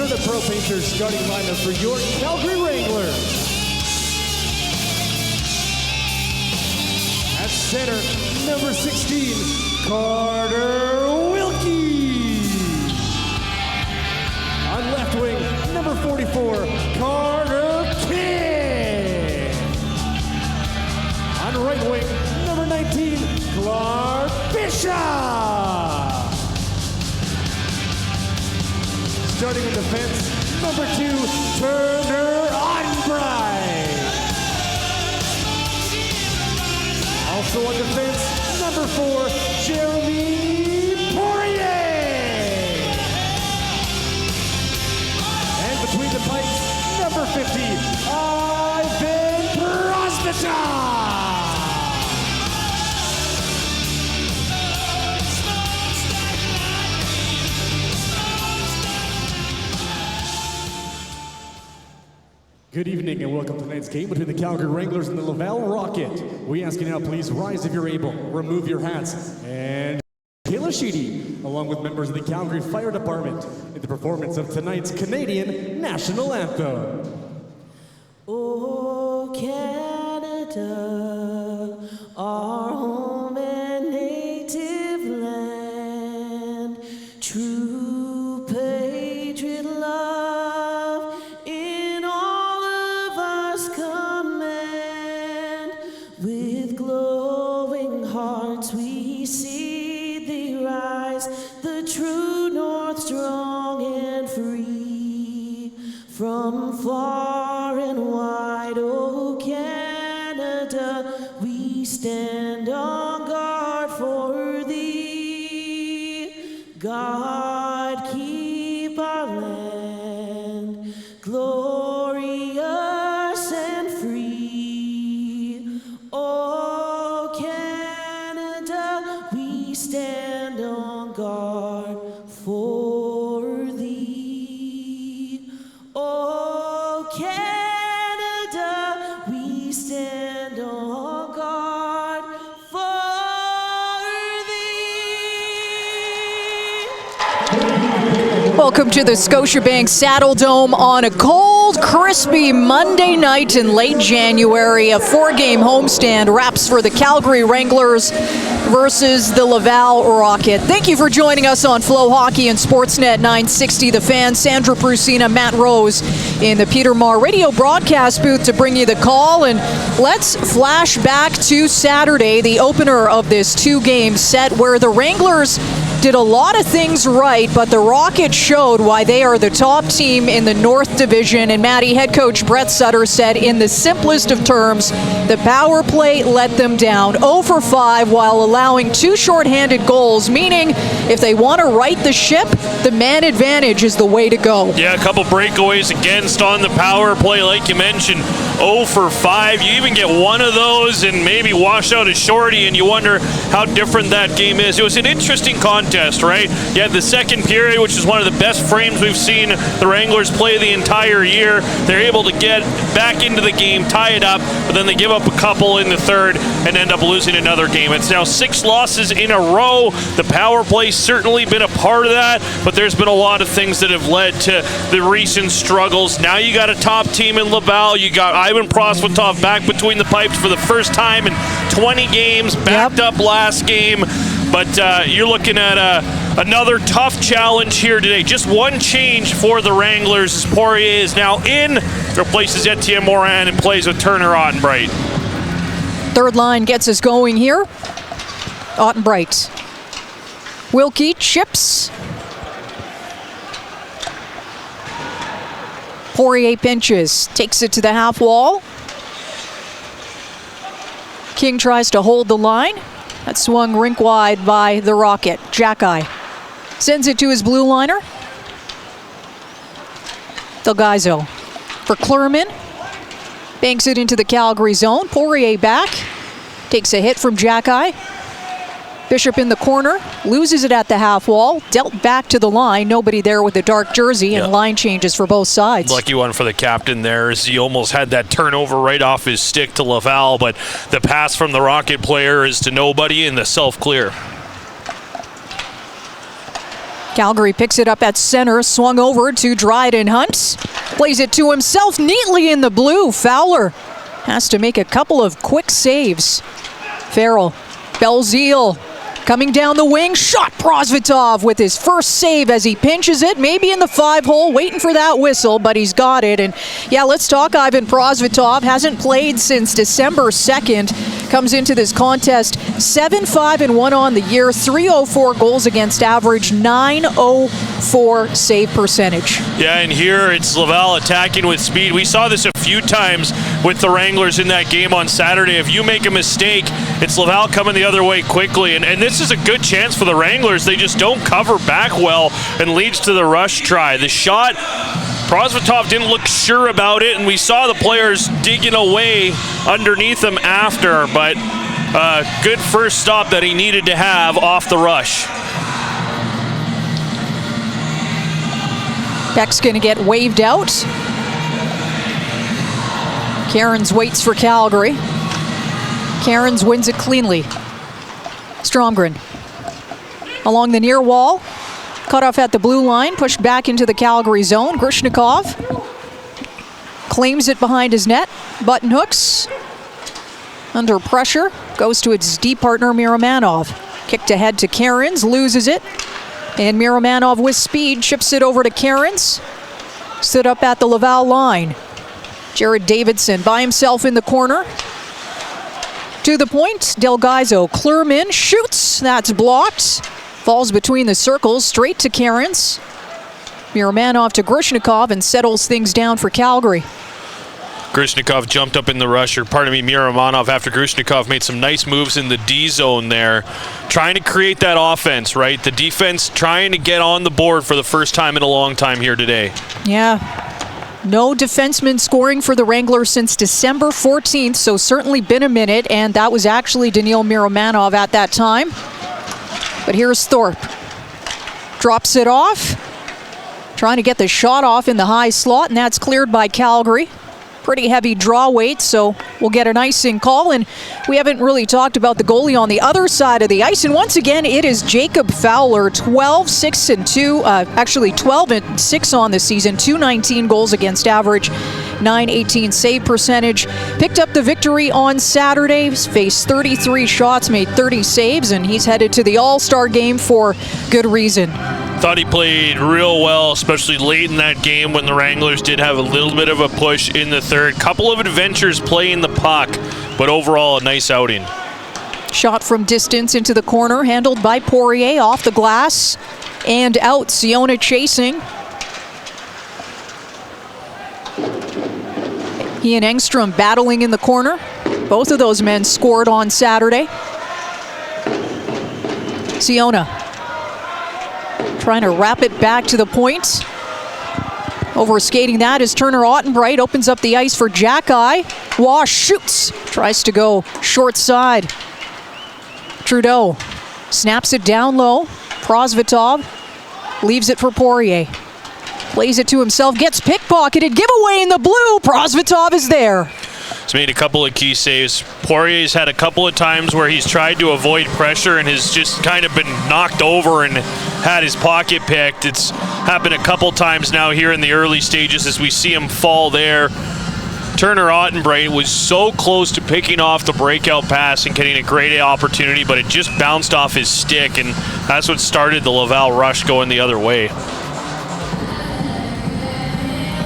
are the Pro Painters starting lineup for your Calgary Wranglers. At center, number 16, Carter Wilkie. On left wing, number 44, Carter King. On right wing, number 19, Clark Bishop. Starting in defense, number 2, Turner Onbright. Also on defense, number 4, Jeremy Poirier. And between the pipes, number 50, Ivan Prosvita. Good evening and welcome to tonight's game between the Calgary Wranglers and the Laval Rocket. We ask you now, please rise if you're able, remove your hats, and Kayla Sheedy, along with members of the Calgary Fire Department, in the performance of tonight's Canadian National Anthem. Oh, Canada, our home and native land, true patriot love in all of us command. With glowing hearts we see thee rise, the true north strong and free. From far and wide, oh Canada, we stand on guard for thee. God keep our land glorious and free. Oh Canada, we stand on guard for thee. Oh Canada, we stand on guard for thee. Welcome to the Scotiabank Saddle Dome on a cold, crispy Monday night in late January. A 4-game homestand wraps for the Calgary Wranglers versus the Laval Rocket. Thank you for joining us on Flow Hockey and Sportsnet 960 The Fan. Sandra Brusina, Matt Rose in the Peter Marr radio broadcast booth to bring you the call. And let's flash back to Saturday, the opener of this 2-game set where the Wranglers did a lot of things right, but the Rockets showed why they are the top team in the North Division. And Matty, head coach Brett Sutter said in the simplest of terms, the power play let them down 0 for 5 while allowing 2 shorthanded goals, meaning if they want to right the ship, the man advantage is the way to go. Yeah, a couple breakaways against on the power play, like you mentioned, 0 for 5. You even get one of those and maybe wash out a shorty, and you wonder how different that game is. It was an interesting contest, right? You had the second period, which is one of the best frames we've seen the Wranglers play the entire year. They're able to get back into the game, tie it up, but then they give up a couple in the third and end up losing another game. It's now 6 losses in a row. The power play's certainly been a part of that, but there's been a lot of things that have led to the recent struggles. Now you got a top team in Laval. You got Ivan Prosvetov back between the pipes for the first time in 20 games, backed up last game. But you're looking at another tough challenge here today. Just one change for the Wranglers as Poirier is now in, replaces Etienne Morin and plays with Turner Ottenbright. Third line gets us going here. Ottenbright. Wilkie chips. Poirier pinches, takes it to the half wall. King tries to hold the line. That swung rink wide by the Rocket. Jack-Eye sends it to his blue liner. Delgaizo for Klurman. Banks it into the Calgary zone. Poirier back. Takes a hit from Jack-Eye. Bishop in the corner, loses it at the half wall, dealt back to the line. Nobody there with the dark jersey, and line changes for both sides. Lucky one for the captain there, as he almost had that turnover right off his stick to Laval, but the pass from the Rocket player is to nobody in the self-clear. Calgary picks it up at center, swung over to Dryden Hunt. Plays it to himself neatly in the blue. Fowler has to make a couple of quick saves. Farrell, Belzile coming down the wing, shot Prosvetov with his first save as he pinches it, maybe in the 5-hole, waiting for that whistle, but he's got it. And yeah, let's talk Ivan Prosvetov. Hasn't played since December 2nd. Comes into this contest 7-5-1 on the year, 304 goals against average, 904 save percentage. Yeah, and here it's Laval attacking with speed. We saw this a few times with the Wranglers in that game on Saturday. If you make a mistake, it's Laval coming the other way quickly. And this is a good chance for the Wranglers. They just don't cover back well and leads to the rush try. The shot, Prosvetov didn't look sure about it, and we saw the players digging away underneath him after, but good first stop that he needed to have off the rush. Beck's going to get waved out. Cairns waits for Calgary. Cairns wins it cleanly. Stromgren along the near wall. Cut off at the blue line, pushed back into the Calgary zone. Grishnikov claims it behind his net. Button hooks. Under pressure. Goes to its D partner, Miromanov. Kicked ahead to Cairns, loses it. And Miromanov with speed chips it over to Cairns. Stood up at the Laval line. Jared Davidson by himself in the corner. To the point, Delgaizo. Klurman shoots. That's blocked. Falls between the circles, straight to Cairns. Miromanov to Grishnikov and settles things down for Calgary. Grishnikov jumped up in the rush, or pardon me, Miromanov, after Grishnikov made some nice moves in the D zone there, trying to create that offense, right? The defense trying to get on the board for the first time in a long time here today. Yeah. No defenseman scoring for the Wranglers since December 14th, so certainly been a minute, and that was actually Daniil Miromanov at that time. But here's Thorpe. Drops it off. Trying to get the shot off in the high slot, and that's cleared by Calgary. Pretty heavy draw weight, so we'll get an icing call. And we haven't really talked about the goalie on the other side of the ice. And once again, it is Jacob Fowler, 12-6-2, actually 12-6 on the season, 219 goals against average, 918 save percentage. Picked up the victory on Saturday, faced 33 shots, made 30 saves, and he's headed to the All-Star game for good reason. Thought he played real well, especially late in that game when the Wranglers did have a little bit of a push in the third. Couple of adventures playing the puck, but overall a nice outing. Shot from distance into the corner, handled by Poirier, off the glass and out. Siona chasing. He and Engstrom battling in the corner. Both of those men scored on Saturday. Siona trying to wrap it back to the point. Over skating that is Turner Ottenbright. Opens up the ice for Jack-Eye. Waugh shoots. Tries to go short side. Trudeau snaps it down low. Prosvetov leaves it for Poirier. Plays it to himself. Gets pickpocketed. Giveaway in the blue. Prosvetov is there. He's made a couple of key saves. Poirier's had a couple of times where he's tried to avoid pressure and has just kind of been knocked over and had his pocket picked. It's happened a couple times now here in the early stages as we see him fall there. Turner Ottenbright was so close to picking off the breakout pass and getting a great opportunity, but it just bounced off his stick, and that's what started the Laval rush going the other way.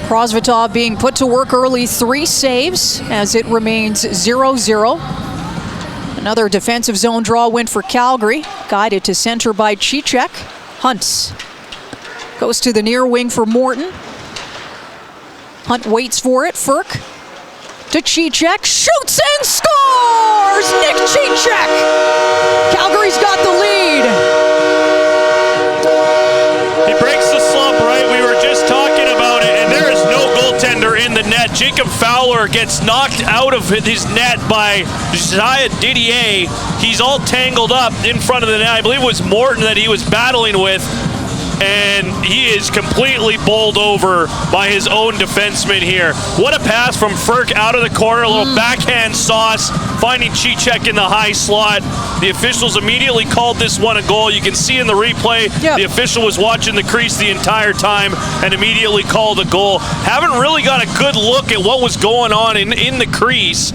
Prosvetov being put to work early, 3 saves as it remains 0-0. Another defensive zone draw win for Calgary, guided to center by Cicek. Hunt goes to the near wing for Morton. Hunt waits for it. Firk to Cicek, shoots and scores! Nick Cicek! Calgary's got the lead. He breaks the slump, right? We were just talking about it, and there is no goaltender in the net. Jacob Fowler gets knocked out of his net by Josiah Didier. He's all tangled up in front of the net. I believe it was Morton that he was battling with. and he is completely bowled over by his own defenseman here. What a pass from Ferk out of the corner, a little backhand sauce, finding Cicek in the high slot. The officials immediately called this one a goal. You can see in the replay, the official was watching the crease the entire time and immediately called a goal. Haven't really got a good look at what was going on in the crease,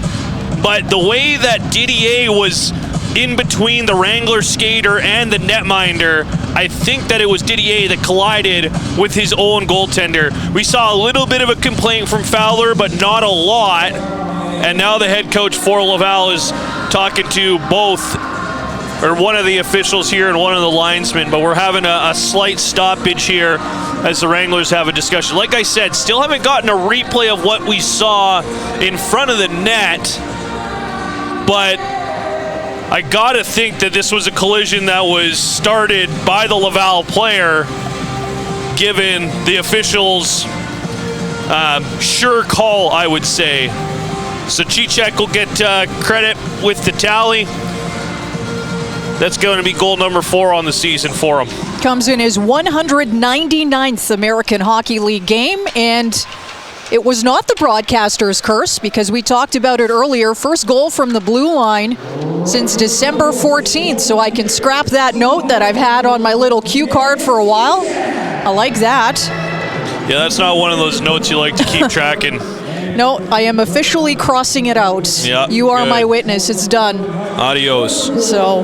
but the way that Didier was in between the Wrangler skater and the netminder, I think that it was Didier that collided with his own goaltender. We saw a little bit of a complaint from Fowler, but not a lot. And now the head coach for Laval is talking to both, or one of the officials here and one of the linesmen, but we're having a slight stoppage here as the Wranglers have a discussion. Like I said, still haven't gotten a replay of what we saw in front of the net, but I gotta think that this was a collision that was started by the Laval player, given the officials' sure call, I would say. So Cicek will get credit with the tally. That's going to be goal number 4 on the season for him. Comes in his 199th American Hockey League game, and it was not the broadcaster's curse because we talked about it earlier. First goal from the blue line since December 14th, so I can scrap that note that I've had on my little cue card for a while. I like that. Yeah, that's not one of those notes you like to keep tracking. No, I am officially crossing it out. Yeah, you are good. my witness. It's done. Adios. So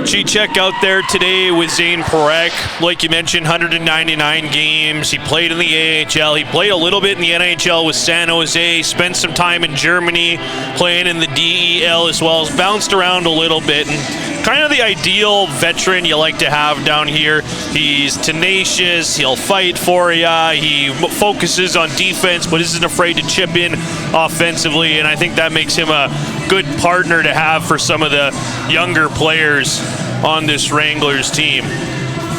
Cicek out there today with Zane Parekh. Like you mentioned, 199 games. He played in the AHL. He played a little bit in the NHL with San Jose. Spent some time in Germany playing in the DEL as well. He's bounced around a little bit. And kind of the ideal veteran you like to have down here. He's tenacious. He'll fight for you. He focuses on defense, but isn't afraid to chip in offensively. And I think that makes him a good partner to have for some of the younger players on this Wranglers team.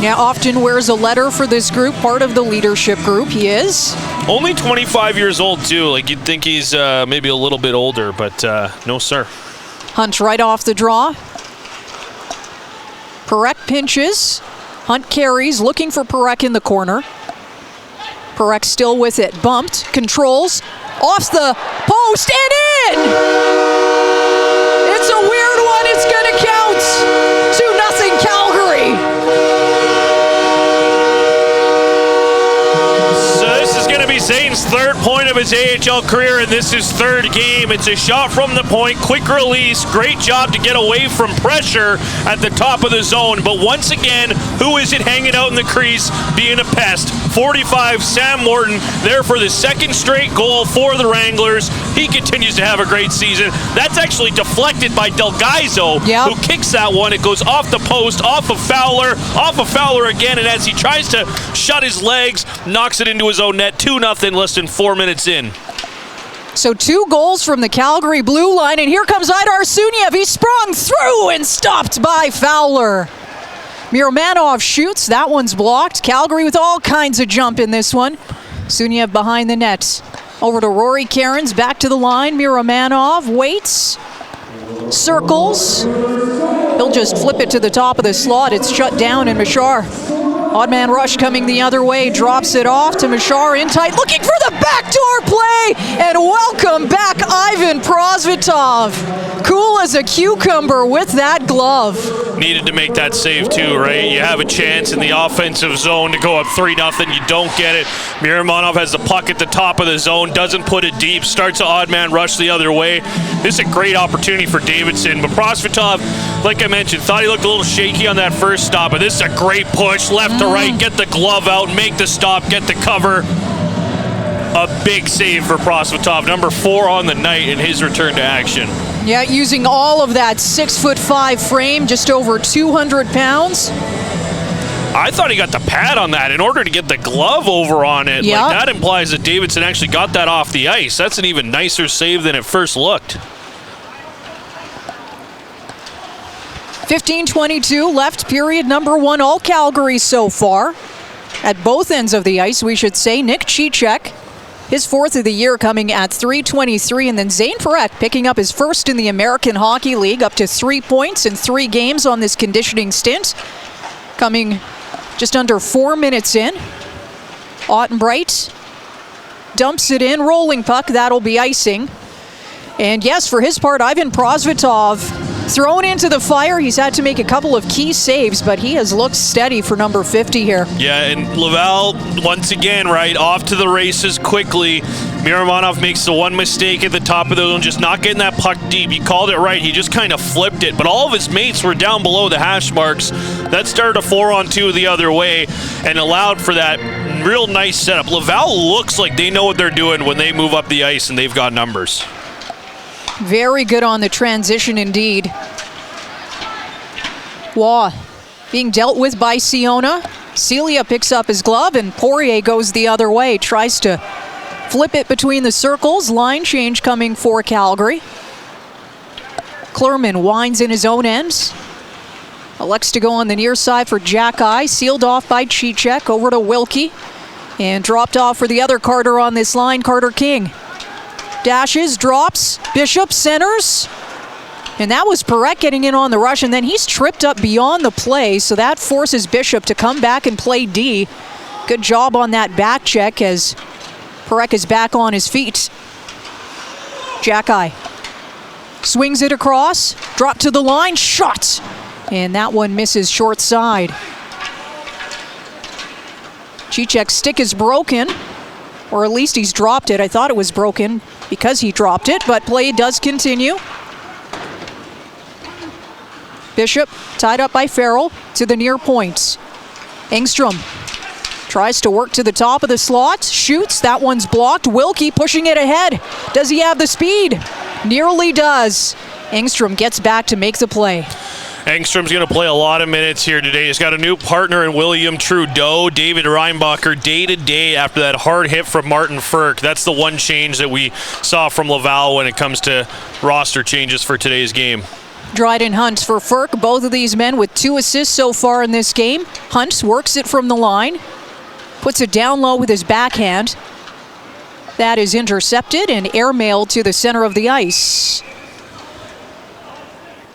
yeah, often wears a letter for this group, part of the leadership group. He is. Only 25 years old, too. Like, you'd think he's maybe a little bit older, but no, sir. Hunt right off the draw. Parekh pinches. Hunt carries, looking for Parekh in the corner. Parekh still with it. Bumped, controls, off the post and in! It's a weird one. It's going to count. 2-0 Calgary. So this is going to be Zane's third point of his AHL career, and this is third game. It's a shot from the point, quick release, great job to get away from pressure at the top of the zone. But once again, who is it hanging out in the crease being a pest? 45, Sam Morton, there for the second straight goal for the Wranglers. He continues to have a great season. That's actually deflected by Delgaizo, who kicks that one. It goes off the post, off of Fowler again, and as he tries to shut his legs, knocks it into his own net. 2-0, less than 4 minutes in. So 2 goals from the Calgary blue line, and here comes Aidar Suniev. He sprung through and stopped by Fowler. Miromanov shoots. That one's blocked. Calgary with all kinds of jump in this one. Suniev behind the net. Over to Rory Cairns. Back to the line. Miromanov waits. Circles. He'll just flip it to the top of the slot. It's shut down, and Machar, odd man rush coming the other way, drops it off to Machar in tight, looking for the backdoor play, and welcome back Ivan Prosvetov. Cool as a cucumber with that glove. Needed to make that save too, right? You have a chance in the offensive zone to go up 3-0. You don't get it. Miromanov has the puck at the top of the zone, doesn't put it deep, starts an odd man rush the other way. This is a great opportunity for Davidson, but Prosvetov, like I mentioned, thought he looked a little shaky on that first stop, but this is a great push, left to right, get the glove out, make the stop, get the cover. A big save for Prosvetov, number 4 on the night in his return to action. Yeah, using all of that 6'5" frame, just over 200 pounds. I thought he got the pad on that in order to get the glove over on it. Yeah. Like, that implies that Davidson actually got that off the ice. That's an even nicer save than it first looked. 15:22 left, period number 1. All Calgary so far. At both ends of the ice, we should say. Nick Cicek, his 4th of the year, coming at 3:23, and then Zane Parekh picking up his first in the American Hockey League, up to 3 points in 3 games on this conditioning stint, coming Just under 4 minutes in. Ottenbright dumps it in, rolling puck, that'll be icing. And yes, for his part, Ivan Prosvetov thrown into the fire. He's had to make a couple of key saves, but he has looked steady for number 50 here. Yeah, and Laval, once again, right, off to the races quickly. Miramonov makes the one mistake at the top of the zone, just not getting that puck deep. You called it right. He just kind of flipped it, but all of his mates were down below the hash marks. That started a 4-on-2 the other way and allowed for that real nice setup. Laval looks like they know what they're doing when they move up the ice and they've got numbers. Very good on the transition indeed. Waugh being dealt with by Siona. Celia picks up his glove and Poirier goes the other way. Tries to flip it between the circles. Line change coming for Calgary. Klurman winds in his own ends. Elects to go on the near side for Jack-Eye. Sealed off by Cicek. Over to Wilkie. And dropped off for the other Carter on this line, Carter King. Dashes, drops, Bishop centers. And that was Parekh getting in on the rush, and then he's tripped up beyond the play, so that forces Bishop to come back and play D. Good job on that back check as Parekh is back on his feet. Jack-Eye swings it across, drop to the line, shot. And that one misses short side. Cicek's stick is broken, or at least he's dropped it. I thought it was broken because he dropped it, but play does continue. Bishop tied up by Farrell to the near point. Engstrom tries to work to the top of the slot, shoots, that one's blocked. Wilkie pushing it ahead. Does he have the speed? Nearly does. Engstrom gets back to make the play. Engstrom's going to play a lot of minutes here today. He's got a new partner in William Trudeau. David Reinbacher day-to-day after that hard hit from Martin Ferk. That's the one change that we saw from Laval when it comes to roster changes for today's game. Dryden Hunt for Ferk. Both of these men with 2 assists so far in this game. Hunt works it from the line. Puts it down low with his backhand. That is intercepted and airmailed to the center of the ice.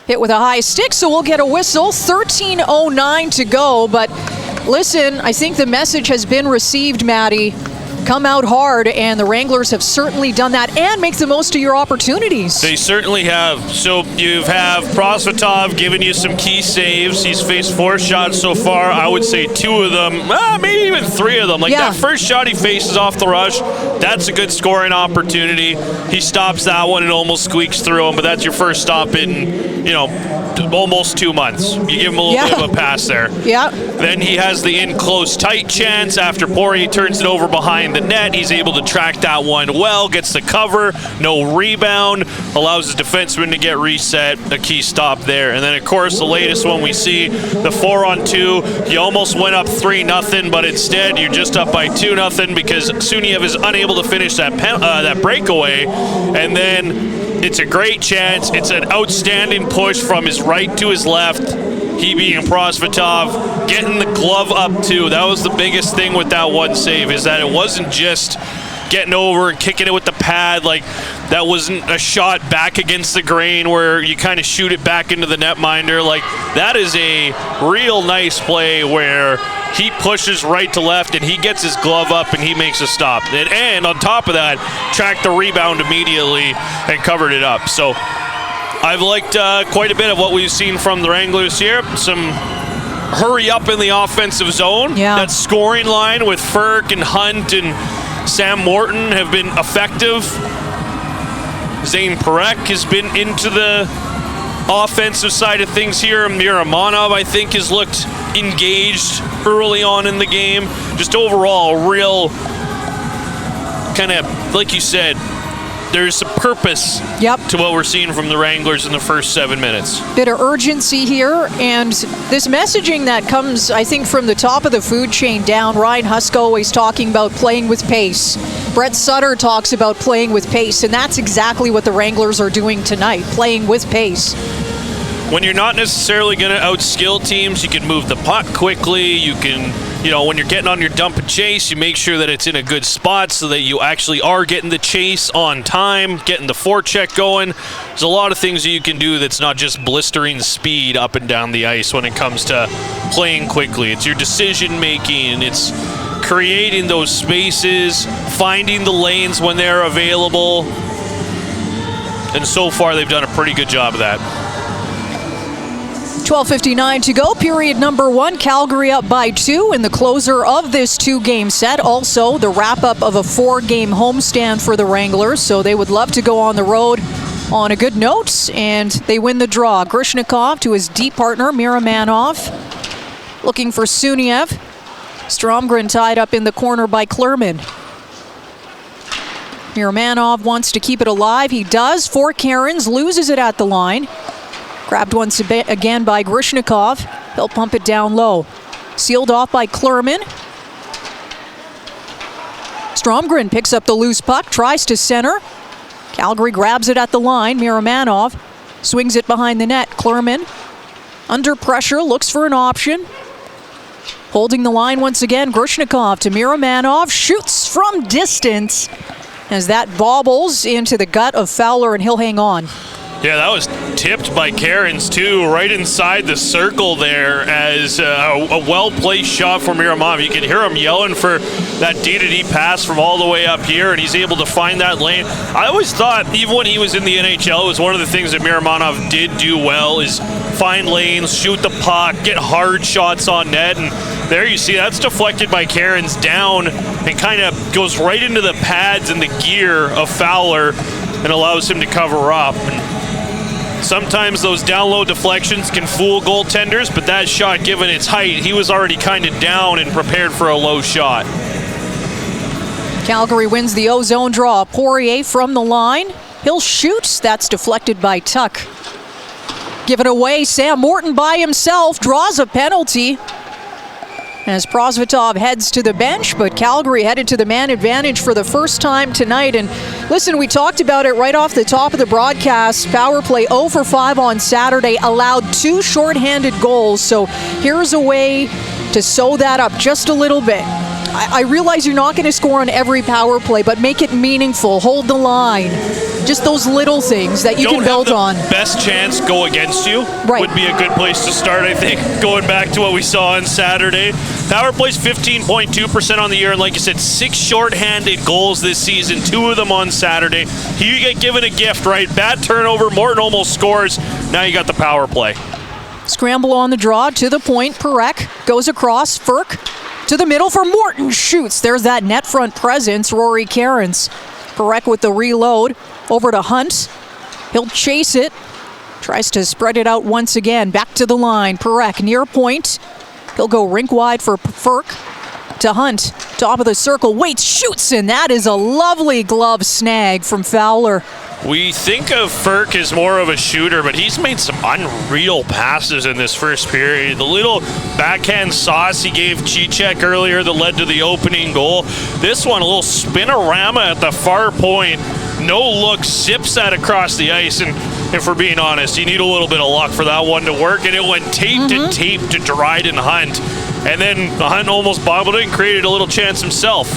Hit with a high stick, so we'll get a whistle. 13:09 to go, but listen, I think the message has been received, Maddie. Come out hard, and the Wranglers have certainly done that, and make the most of your opportunities. They certainly have. So you have Prosvetov giving you some key saves. He's faced 4 shots so far. I would say 2 of them, maybe even 3 of them. Like that first shot he faces off the rush, that's a good scoring opportunity. He stops that one and almost squeaks through him, but that's your first stop in, almost 2 months. You give him a little bit of a pass there. Yeah. Then he has the in-close tight chance after Poirier turns it over behind the net. He's able to track that one well, gets the cover, no rebound, allows the defenseman to get reset, a key stop there. And then, of course, the latest one we see, the 4-on-2. You almost went up 3-0, but instead you're just up by 2-0 because Suniev is unable to finish that breakaway. And then it's a great chance. It's an outstanding push from his right to his left. He being Prosvetov, getting the glove up too. That was the biggest thing with that one save, is that it wasn't just getting over and kicking it with the pad. Like, that wasn't a shot back against the grain where you kind of shoot it back into the netminder. Like, that is a real nice play where he pushes right to left and he gets his glove up and he makes a stop. And on top of that, tracked the rebound immediately and covered it up. So I've liked quite a bit of what we've seen from the Wranglers here. Some hurry up in the offensive zone. Yeah. That scoring line with Ferk and Hunt and Sam Morton have been effective. Zane Parekh has been into the offensive side of things here. Miramonov, I think, has looked engaged early on in the game. Just overall, real kind of, like you said, there's a purpose to what we're seeing from the Wranglers in the first 7 minutes. Bit of urgency here, and this messaging that comes, I think, from the top of the food chain down. Ryan Husk always talking about playing with pace. Brett Sutter talks about playing with pace, and that's exactly what the Wranglers are doing tonight, playing with pace. When you're not necessarily going to outskill teams, you can move the puck quickly, you can when you're getting on your dump and chase, you make sure that it's in a good spot so that you actually are getting the chase on time, getting the forecheck going. There's a lot of things that you can do that's not just blistering speed up and down the ice when it comes to playing quickly. It's your decision making, it's creating those spaces, finding the lanes when they're available. And so far, they've done a pretty good job of that. 12:59 to go, period number 1. Calgary up by 2 in the closer of this 2-game set. Also, the wrap-up of a 4-game homestand for the Wranglers, so they would love to go on the road on a good note, and they win the draw. Grishnikov to his deep partner, Miramanov, looking for Suniev. Stromgren tied up in the corner by Klerman. Miramanov wants to keep it alive. He does for Cairns, loses it at the line. Grabbed once again by Grishnikov. They'll pump it down low. Sealed off by Klerman. Stromgren picks up the loose puck, tries to center. Calgary grabs it at the line. Miramanov swings it behind the net. Klerman under pressure, looks for an option. Holding the line once again, Grishnikov to Miramanov. Shoots from distance as that bobbles into the gut of Fowler, and he'll hang on. Yeah, that was tipped by Cairns, too, right inside the circle there as a well-placed shot for Miramanov. You can hear him yelling for that D-to-D pass from all the way up here, and he's able to find that lane. I always thought, even when he was in the NHL, it was one of the things that Miramanov did do well is find lanes, shoot the puck, get hard shots on net, and there you see that's deflected by Cairns down and kind of goes right into the pads and the gear of Fowler and allows him to cover up. And sometimes those down low deflections can fool goaltenders, but that shot, given its height, he was already kind of down and prepared for a low shot. Calgary wins the O-zone draw. Poirier from the line. He'll shoot. That's deflected by Tuck. Give it away. Sam Morton by himself draws a penalty as Prosvetov heads to the bench, but Calgary headed to the man advantage for the first time tonight. And listen, we talked about it right off the top of the broadcast. Power play 0 for 5 on Saturday, allowed 2 shorthanded goals. So here's a way to sew that up just a little bit. I realize you're not going to score on every power play, but make it meaningful. Hold the line. Just those little things that you can build on. Best chance go against you right. Would be a good place to start, I think, going back to what we saw on Saturday. Power plays 15.2% on the year, and like you said, 6 shorthanded goals this season, 2 of them on Saturday. You get given a gift, right? Bad turnover, Morton almost scores. Now you got the power play. Scramble on the draw to the point. Perek goes across. Firk to the middle for Morton. Shoots. There's that net front presence. Rory Cairns. Perek with the reload. Over to Hunt. He'll chase it. Tries to spread it out once again. Back to the line. Perek near point. He'll go rink wide for Firk. To Hunt. Top of the circle. Waits. Shoots. And that is a lovely glove snag from Fowler. We think of Firk as more of a shooter, but he's made some unreal passes in this first period. The little backhand sauce he gave Cicek earlier that led to the opening goal. This one, a little spinorama at the far point. No look, zips that across the ice. And if we're being honest, you need a little bit of luck for that one to work. And it went tape to tape to Dryden Hunt. And then Hunt almost bobbled it and created a little chance himself.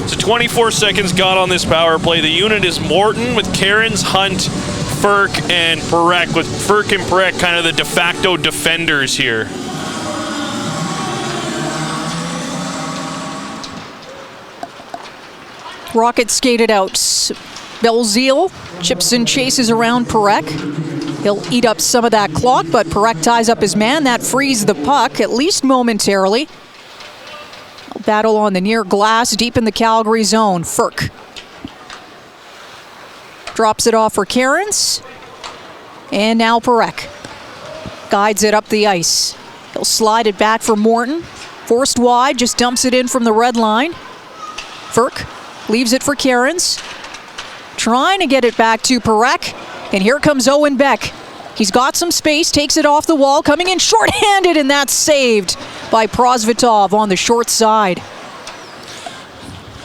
So 24 seconds gone on this power play. The unit is Morton with Cairns, Hunt, Firk, and Perek, with Firk and Perek kind of the de facto defenders here. Rocket skated out. Belzile chips and chases around Perek. He'll eat up some of that clock, but Perek ties up his man. That frees the puck, at least momentarily. Battle on the near glass, deep in the Calgary zone. Firk drops it off for Cairns. And now Perek guides it up the ice. He'll slide it back for Morton. Forced wide, just dumps it in from the red line. Firk leaves it for Cairns. Trying to get it back to Perek. And here comes Owen Beck. He's got some space, takes it off the wall, coming in shorthanded, and that's saved by Prosvetov on the short side.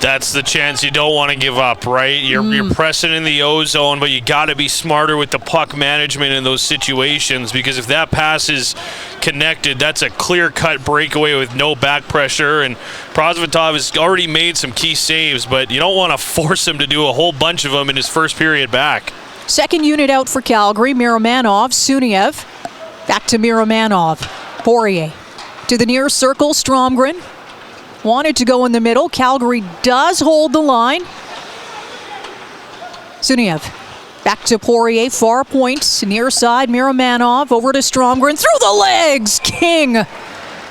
That's the chance you don't want to give up, right? You're pressing in the O zone, but you got to be smarter with the puck management in those situations, because if that pass is connected, that's a clear-cut breakaway with no back pressure. And Prosvetov has already made some key saves, but you don't want to force him to do a whole bunch of them in his first period back. Second unit out for Calgary. Miromanov, Suniev. Back to Miromanov. Poirier to the near circle. Stromgren wanted to go in the middle. Calgary does hold the line. Suniev back to Poirier, far point, near side. Miromanov over to Stromgren, through the legs. King,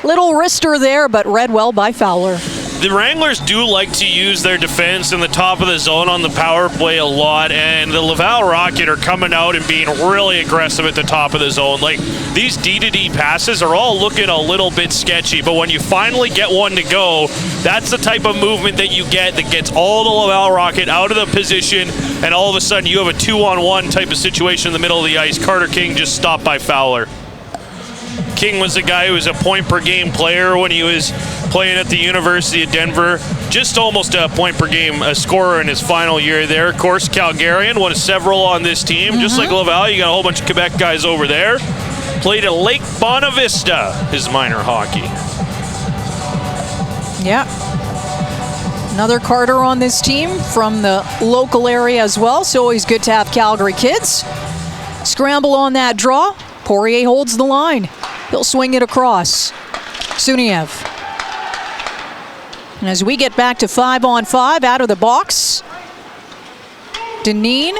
little wrister there, but read well by Fowler. The Wranglers do like to use their defense in the top of the zone on the power play a lot, and the Laval Rocket are coming out and being really aggressive at the top of the zone. Like, these D-to-D passes are all looking a little bit sketchy, but when you finally get one to go, that's the type of movement that you get that gets all the Laval Rocket out of the position, and all of a sudden you have a 2-on-1 type of situation in the middle of the ice. Carter King just stopped by Fowler. King was a guy who was a point-per-game player when he was playing at the University of Denver. Just almost a point-per-game scorer in his final year there. Of course, Calgarian, one of several on this team. Just like Laval, you got a whole bunch of Quebec guys over there. Played at Lake Bonavista, his minor hockey. Yeah. Another Carter on this team from the local area as well, so always good to have Calgary kids. Scramble on that draw. Poirier holds the line. He'll swing it across. Suniev. And as we get back to 5-on-5 out of the box, Deneen.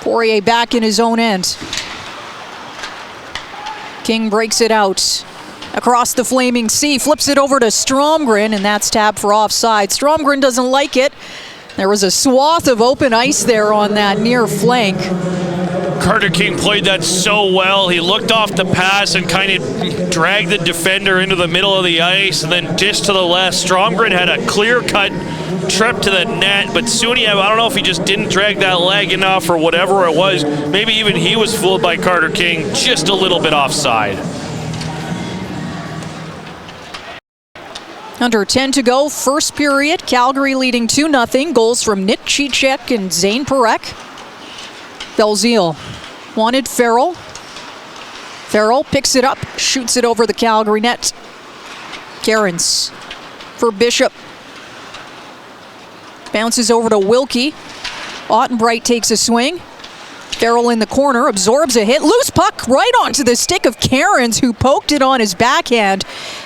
Poirier back in his own end. King breaks it out. Across the flaming sea, flips it over to Stromgren, and that's tapped for offside. Stromgren doesn't like it. There was a swath of open ice there on that near flank. Carter King played that so well. He looked off the pass and kind of dragged the defender into the middle of the ice and then dished to the left. Stromgren had a clear-cut trip to the net, but Suniev, I don't know if he just didn't drag that leg enough or whatever it was. Maybe even he was fooled by Carter King, just a little bit offside. Under 10 to go, first period. Calgary leading 2-0. Goals from Nick Cicek and Zane Perek. Belzile wanted Farrell. Farrell picks it up, shoots it over the Calgary net. Cairns for Bishop. Bounces over to Wilkie. Ottenbright takes a swing. Farrell in the corner, absorbs a hit. Loose puck right onto the stick of Cairns, who poked it on his backhand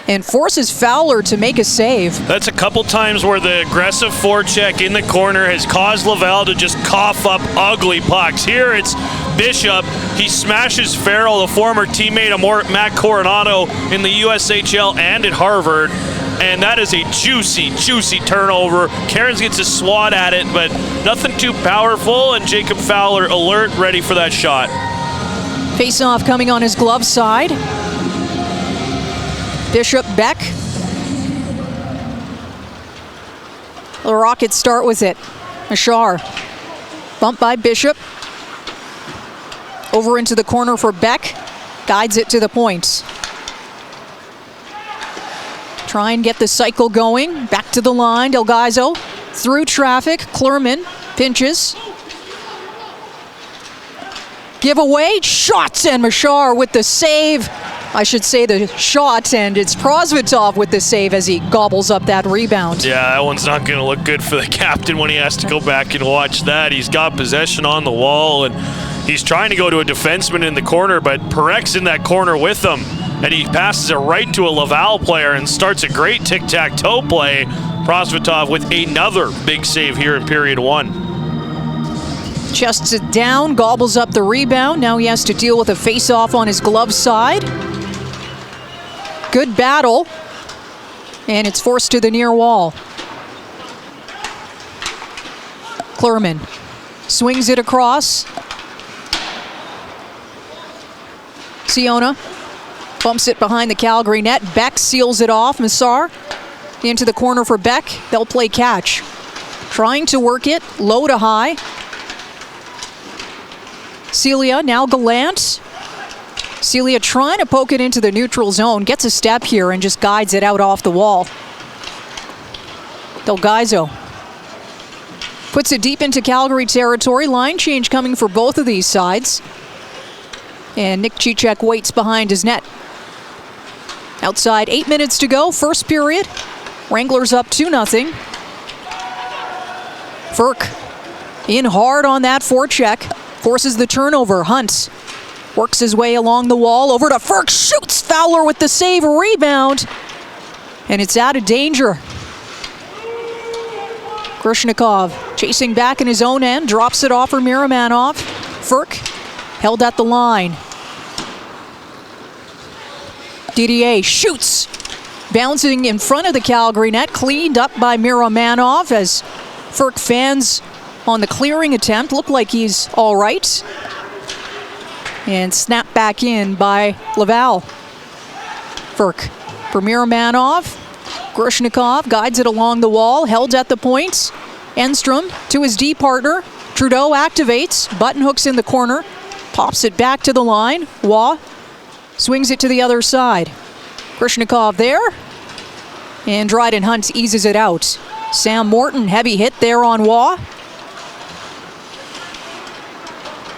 and forces Fowler to make a save. That's a couple times where the aggressive forecheck in the corner has caused Laval to just cough up ugly pucks. Here it's Bishop. He smashes Farrell, the former teammate of Matt Coronado in the USHL and at Harvard. And that is a juicy, juicy turnover. Cairns gets a swat at it, but nothing too powerful, and Jacob Fowler alert, ready for that shot. Face-off coming on his glove side. Bishop, Beck. The Rockets start with it. Machar. Bumped by Bishop. Over into the corner for Beck. Guides it to the point. Try and get the cycle going. Back to the line. Delgaizo through traffic. Klurman pinches. Give away. Shots, and Machar with the save. I should say the shot, and it's Prosvetov with the save as he gobbles up that rebound. Yeah, that one's not going to look good for the captain when he has to go back and watch that. He's got possession on the wall, and he's trying to go to a defenseman in the corner, but Perek's in that corner with him. And he passes it right to a Laval player and starts a great tic-tac-toe play. Prosvetov with another big save here in period one. Chests it down, gobbles up the rebound. Now he has to deal with a face-off on his glove side. Good battle. And it's forced to the near wall. Klurman swings it across. Siona bumps it behind the Calgary net. Beck seals it off. Massar into the corner for Beck. They'll play catch. Trying to work it low to high. Celia, now Gallant. Celia trying to poke it into the neutral zone. Gets a step here and just guides it out off the wall. Delgaizo puts it deep into Calgary territory. Line change coming for both of these sides. And Nick Cicek waits behind his net. Outside, 8 minutes to go, first period. Wranglers up 2-0. Ferk in hard on that forecheck. Forces the turnover. Hunt works his way along the wall. Over to Ferk. Shoots. Fowler with the save. Rebound. And it's out of danger. Grushnikov chasing back in his own end. Drops it off for Miramanov. Ferk held at the line. Didier shoots. Bouncing in front of the Calgary net. Cleaned up by Miramanov as Ferk fans on the clearing attempt. Looked like he's all right. And snapped back in by Laval. Ferk for Miramanov. Grushnikov guides it along the wall. Held at the point. Enstrom to his D partner. Trudeau activates. Button hooks in the corner. Pops it back to the line. Waugh swings it to the other side. Grushnikov there. And Dryden Hunt eases it out. Sam Morton, heavy hit there on Waugh.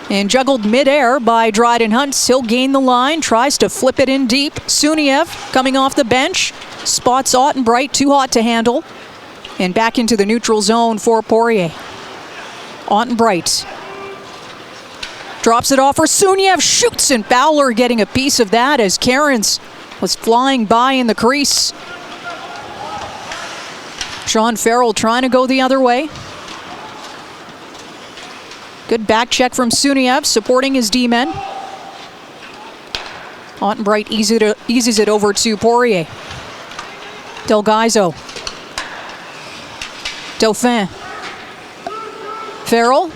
And juggled midair by Dryden Hunt. He'll gain the line, tries to flip it in deep. Suniev coming off the bench. Spots Ottenbright, too hot to handle. And back into the neutral zone for Poirier. Ottenbright drops it off for Suniev. Shoots, and Fowler getting a piece of that as Cairns was flying by in the crease. Sean Farrell trying to go the other way. Good back check from Suniev, supporting his D-men. Ottenbright eases it over to Poirier. Delgaizo. Dauphin. Farrell.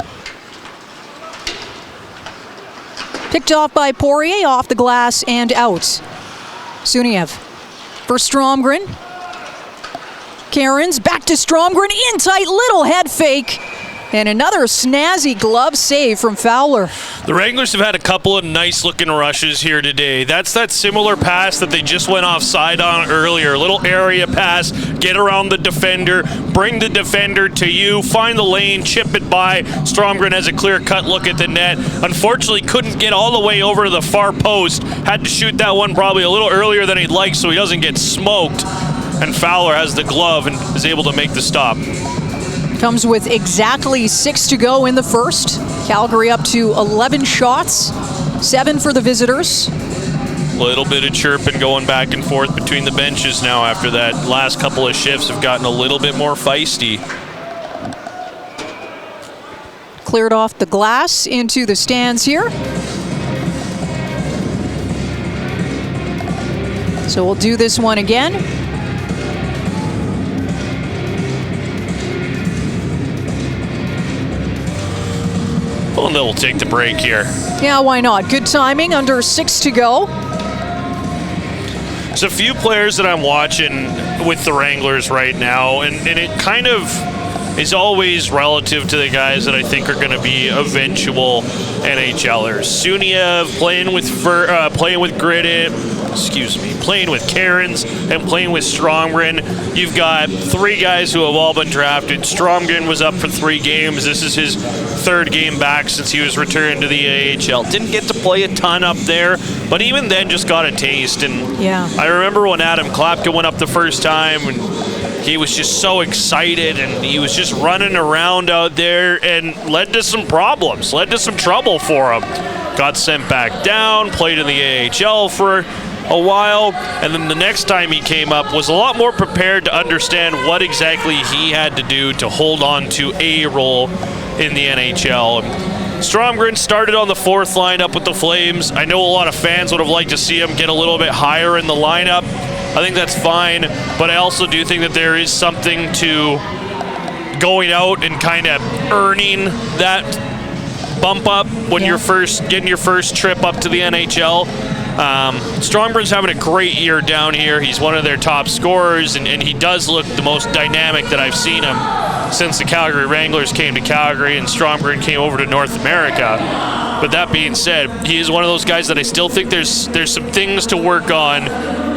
Picked off by Poirier, off the glass and out. Suniev for Stromgren. Cairns back to Stromgren, in tight, little head fake. And another snazzy glove save from Fowler. The Wranglers have had a couple of nice-looking rushes here today. That's that similar pass that they just went offside on earlier. A little area pass, get around the defender, bring the defender to you, find the lane, chip it by. Stromgren has a clear-cut look at the net. Unfortunately, couldn't get all the way over to the far post. Had to shoot that one probably a little earlier than he'd like so he doesn't get smoked. And Fowler has the glove and is able to make the stop. Comes with exactly 6 to go in the first. Calgary up to 11 shots, 7 for the visitors. Little bit of chirping going back and forth between the benches now after that last couple of shifts have gotten a little bit more feisty. Cleared off the glass into the stands here. So we'll do this one again. Well, and then we'll take the break here. Yeah, why not? Good timing, under 6 to go. There's a few players that I'm watching with the Wranglers right now, and it kind of is always relative to the guys that I think are going to be eventual NHLers. Suniev playing with playing with Cairns and playing with Stromgren. You've got 3 guys who have all been drafted. Stromgren was up for 3 games. This is his 3rd game back since he was returned to the AHL. Didn't get to play a ton up there, but even then just got a taste. And yeah, I remember when Adam Klapka went up the first time, and he was just so excited, and he was just running around out there and led to some problems, led to some trouble for him. Got sent back down, played in the AHL for a while, and then the next time he came up was a lot more prepared to understand what exactly he had to do to hold on to a role in the NHL. Stromgren started on the 4th line up with the Flames. I know a lot of fans would have liked to see him get a little bit higher in the lineup. I think that's fine, but I also do think that there is something to going out and kind of earning that bump up when you're getting your first trip up to the NHL. Stromgren's having a great year down here. He's one of their top scorers, and he does look the most dynamic that I've seen him since the Calgary Wranglers came to Calgary and Stromgren came over to North America. But that being said, he is one of those guys that I still think there's some things to work on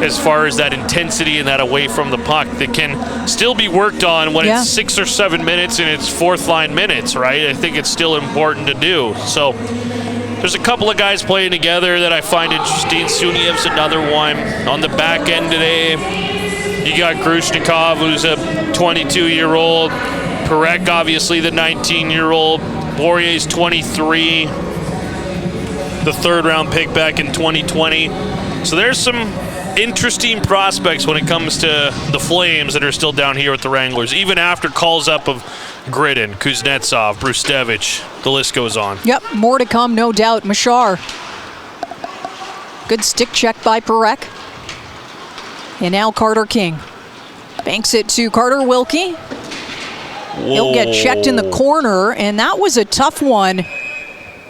as far as that intensity and that away from the puck that can still be worked on when it's 6 or 7 minutes and it's fourth line minutes, right? I think it's still important to do. So there's a couple of guys playing together that I find interesting. Suniev's another one. On the back end today, you got Grushnikov, who's a 22-year-old. Perek, obviously, the 19-year-old. Poirier's 23, the third-round pick back in 2020. So there's some interesting prospects when it comes to the Flames that are still down here with the Wranglers, even after calls up of Gridden, Kuznetsov, Brustevich, the list goes on. Yep, more to come, no doubt. Machar. Good stick check by Perek. And now Carter King. Banks it to Carter Wilkie. He'll get checked in the corner, and that was a tough one.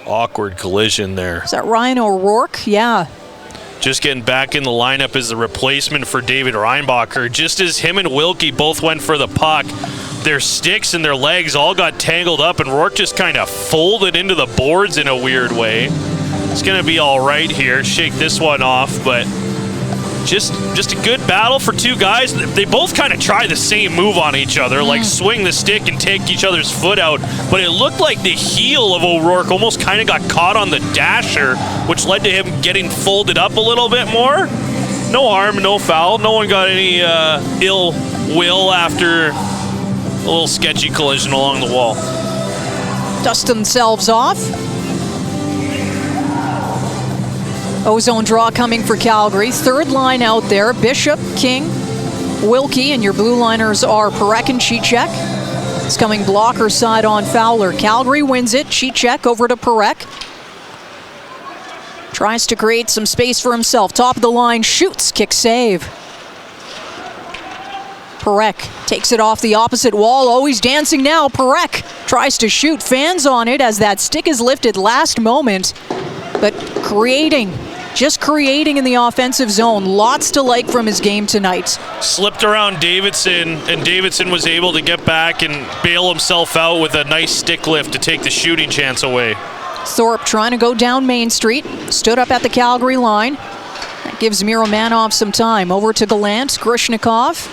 Awkward collision there. Is that Ryan O'Rourke? Yeah. Just getting back in the lineup as the replacement for David Reinbacher. Just as him and Wilkie both went for the puck, their sticks and their legs all got tangled up, and Rourke just kind of folded into the boards in a weird way. It's going to be all right here. Shake this one off, but just a good battle for two guys. They both kind of try the same move on each other, like swing the stick and take each other's foot out, but it looked like the heel of O'Rourke almost kind of got caught on the dasher, which led to him getting folded up a little bit more. No harm, no foul. No one got any ill will after a little sketchy collision along the wall. Dust themselves off. Ozone draw coming for Calgary. Third line out there, Bishop, King, Wilkie, and your blue liners are Perek and Cicek. It's coming blocker side on Fowler. Calgary wins it. Cicek over to Perek. Tries to create some space for himself. Top of the line, shoots, kick save. Perek takes it off the opposite wall. Oh, he's dancing now. Perek tries to shoot. Fans on it as that stick is lifted last moment. But just creating in the offensive zone. Lots to like from his game tonight. Slipped around Davidson, and Davidson was able to get back and bail himself out with a nice stick lift to take the shooting chance away. Thorpe trying to go down Main Street. Stood up at the Calgary line. That gives Miromanov some time. Over to Gallant. Grushnikov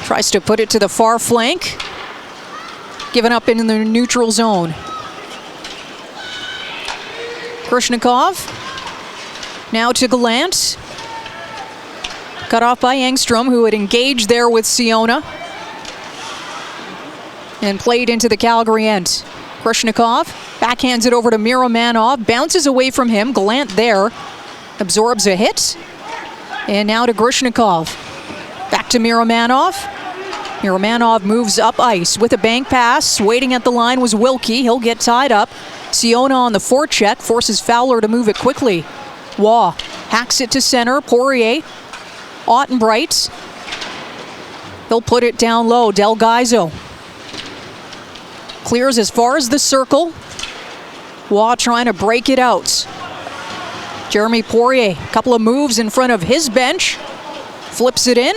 tries to put it to the far flank. Given up in the neutral zone. Grushnikov, now to Gallant. Cut off by Engstrom, who had engaged there with Siona. And played into the Calgary end. Grushnikov backhands it over to Miromanov, bounces away from him. Gallant there, absorbs a hit. And now to Grushnikov. Back to Miromanov. Miromanov moves up ice with a bank pass. Waiting at the line was Wilkie. He'll get tied up. Siona on the forecheck, forces Fowler to move it quickly. Waugh hacks it to center. Poirier, Ottenbright. He'll put it down low. Del Gaizo clears as far as the circle. Waugh trying to break it out. Jeremy Poirier, a couple of moves in front of his bench. Flips it in.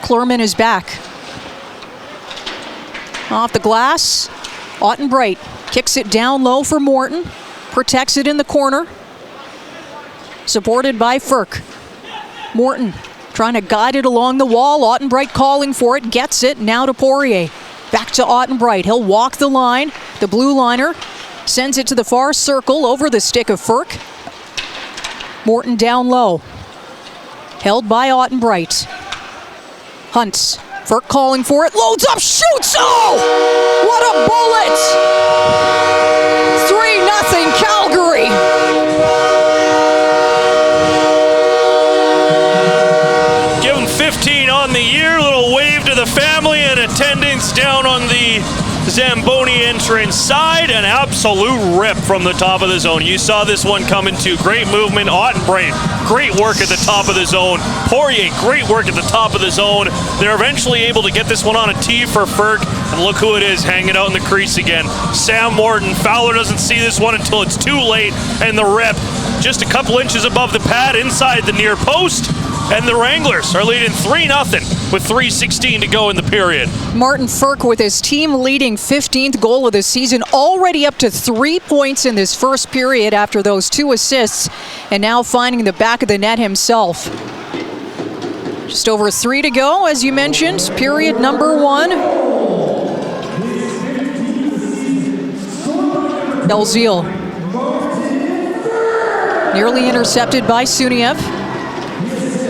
Klurman is back. Off the glass. Ottenbright kicks it down low for Morton. Protects it in the corner. Supported by Ferk. Morton trying to guide it along the wall. Ottenbright calling for it. Gets it. Now to Poirier. Back to Ottenbright. He'll walk the line. The blue liner sends it to the far circle over the stick of Ferk. Morton down low. Held by Ottenbright. Hunts. Ferk calling for it, loads up, shoots! Oh! What a bullet! 3-0 Calgary. Give him 15 on the year, little wave to the family and attendance down on the Zamboni entrance side. An absolute rip from the top of the zone. You saw this one coming too. Great movement. Ottenbright, great work at the top of the zone. Poirier, great work at the top of the zone. They're eventually able to get this one on a tee for Ferk. And look who it is hanging out in the crease again. Sam Morton. Fowler doesn't see this one until it's too late. And the rip just a couple inches above the pad inside the near post. And the Wranglers are leading 3-0 with 3:16 to go in the period. Martin Ferk with his team-leading 15th goal of the season, already up to 3 points in this first period after those 2 assists, and now finding the back of the net himself. Just over 3 to go, as you mentioned, period number 1. Belzile nearly intercepted by Suniev.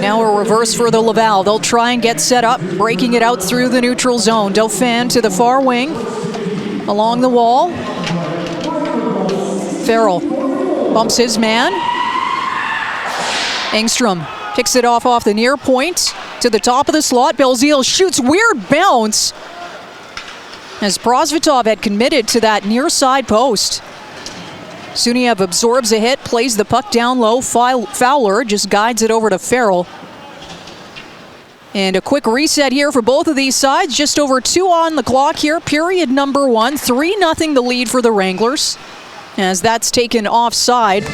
Now a reverse for the Laval. They'll try and get set up, breaking it out through the neutral zone. Dauphin to the far wing, along the wall. Farrell bumps his man. Engstrom kicks it off the near point to the top of the slot. Belzile shoots, weird bounce, as Prosvetov had committed to that near side post. Suniev absorbs a hit, plays the puck down low. Fowler just guides it over to Farrell. And a quick reset here for both of these sides. Just over 2 on the clock here. Period number 1. 3-0 the lead for the Wranglers, as that's taken offside.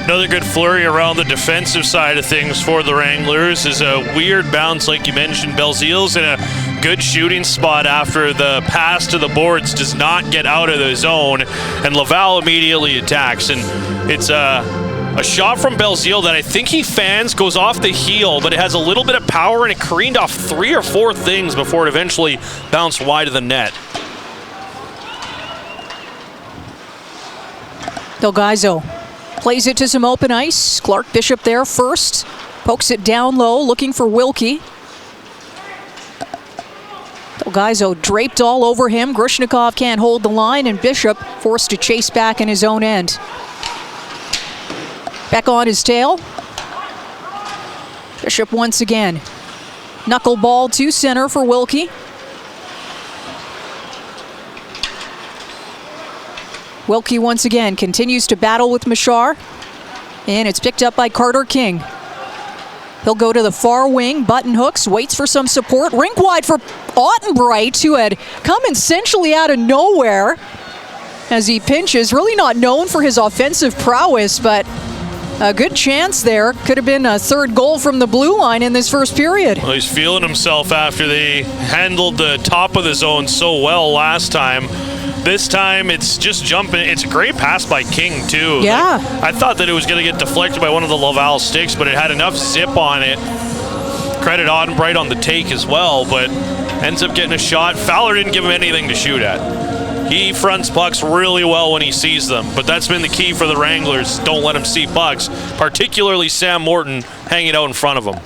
Another good flurry around the defensive side of things for the Wranglers is a weird bounce, like you mentioned. Belzile's in a good shooting spot after the pass to the boards does not get out of the zone, and Laval immediately attacks. And it's a shot from Belzile that I think he fans, goes off the heel, but it has a little bit of power, and it careened off 3 or 4 things before it eventually bounced wide of the net. Delgaizo plays it to some open ice. Clark Bishop there first. Pokes it down low, looking for Wilkie. Delgaizo draped all over him. Grushnikov can't hold the line, and Bishop forced to chase back in his own end. Back on his tail. Bishop once again. Knuckleball to center for Wilkie. Wilkie once again continues to battle with Machar, and it's picked up by Carter King. He'll go to the far wing, button hooks, waits for some support. Rink wide for Ottenbright, who had come essentially out of nowhere as he pinches. Really not known for his offensive prowess, but a good chance there. Could have been a 3rd goal from the blue line in this first period. Well, he's feeling himself after they handled the top of the zone so well last time. This time it's just jumping. It's a great pass by King too. Yeah. Like, I thought that it was going to get deflected by one of the Laval sticks, but it had enough zip on it. Credit Ottenbright on the take as well, but ends up getting a shot. Fowler didn't give him anything to shoot at. He fronts pucks really well when he sees them, but that's been the key for the Wranglers. Don't let him see pucks, particularly Sam Morton hanging out in front of him.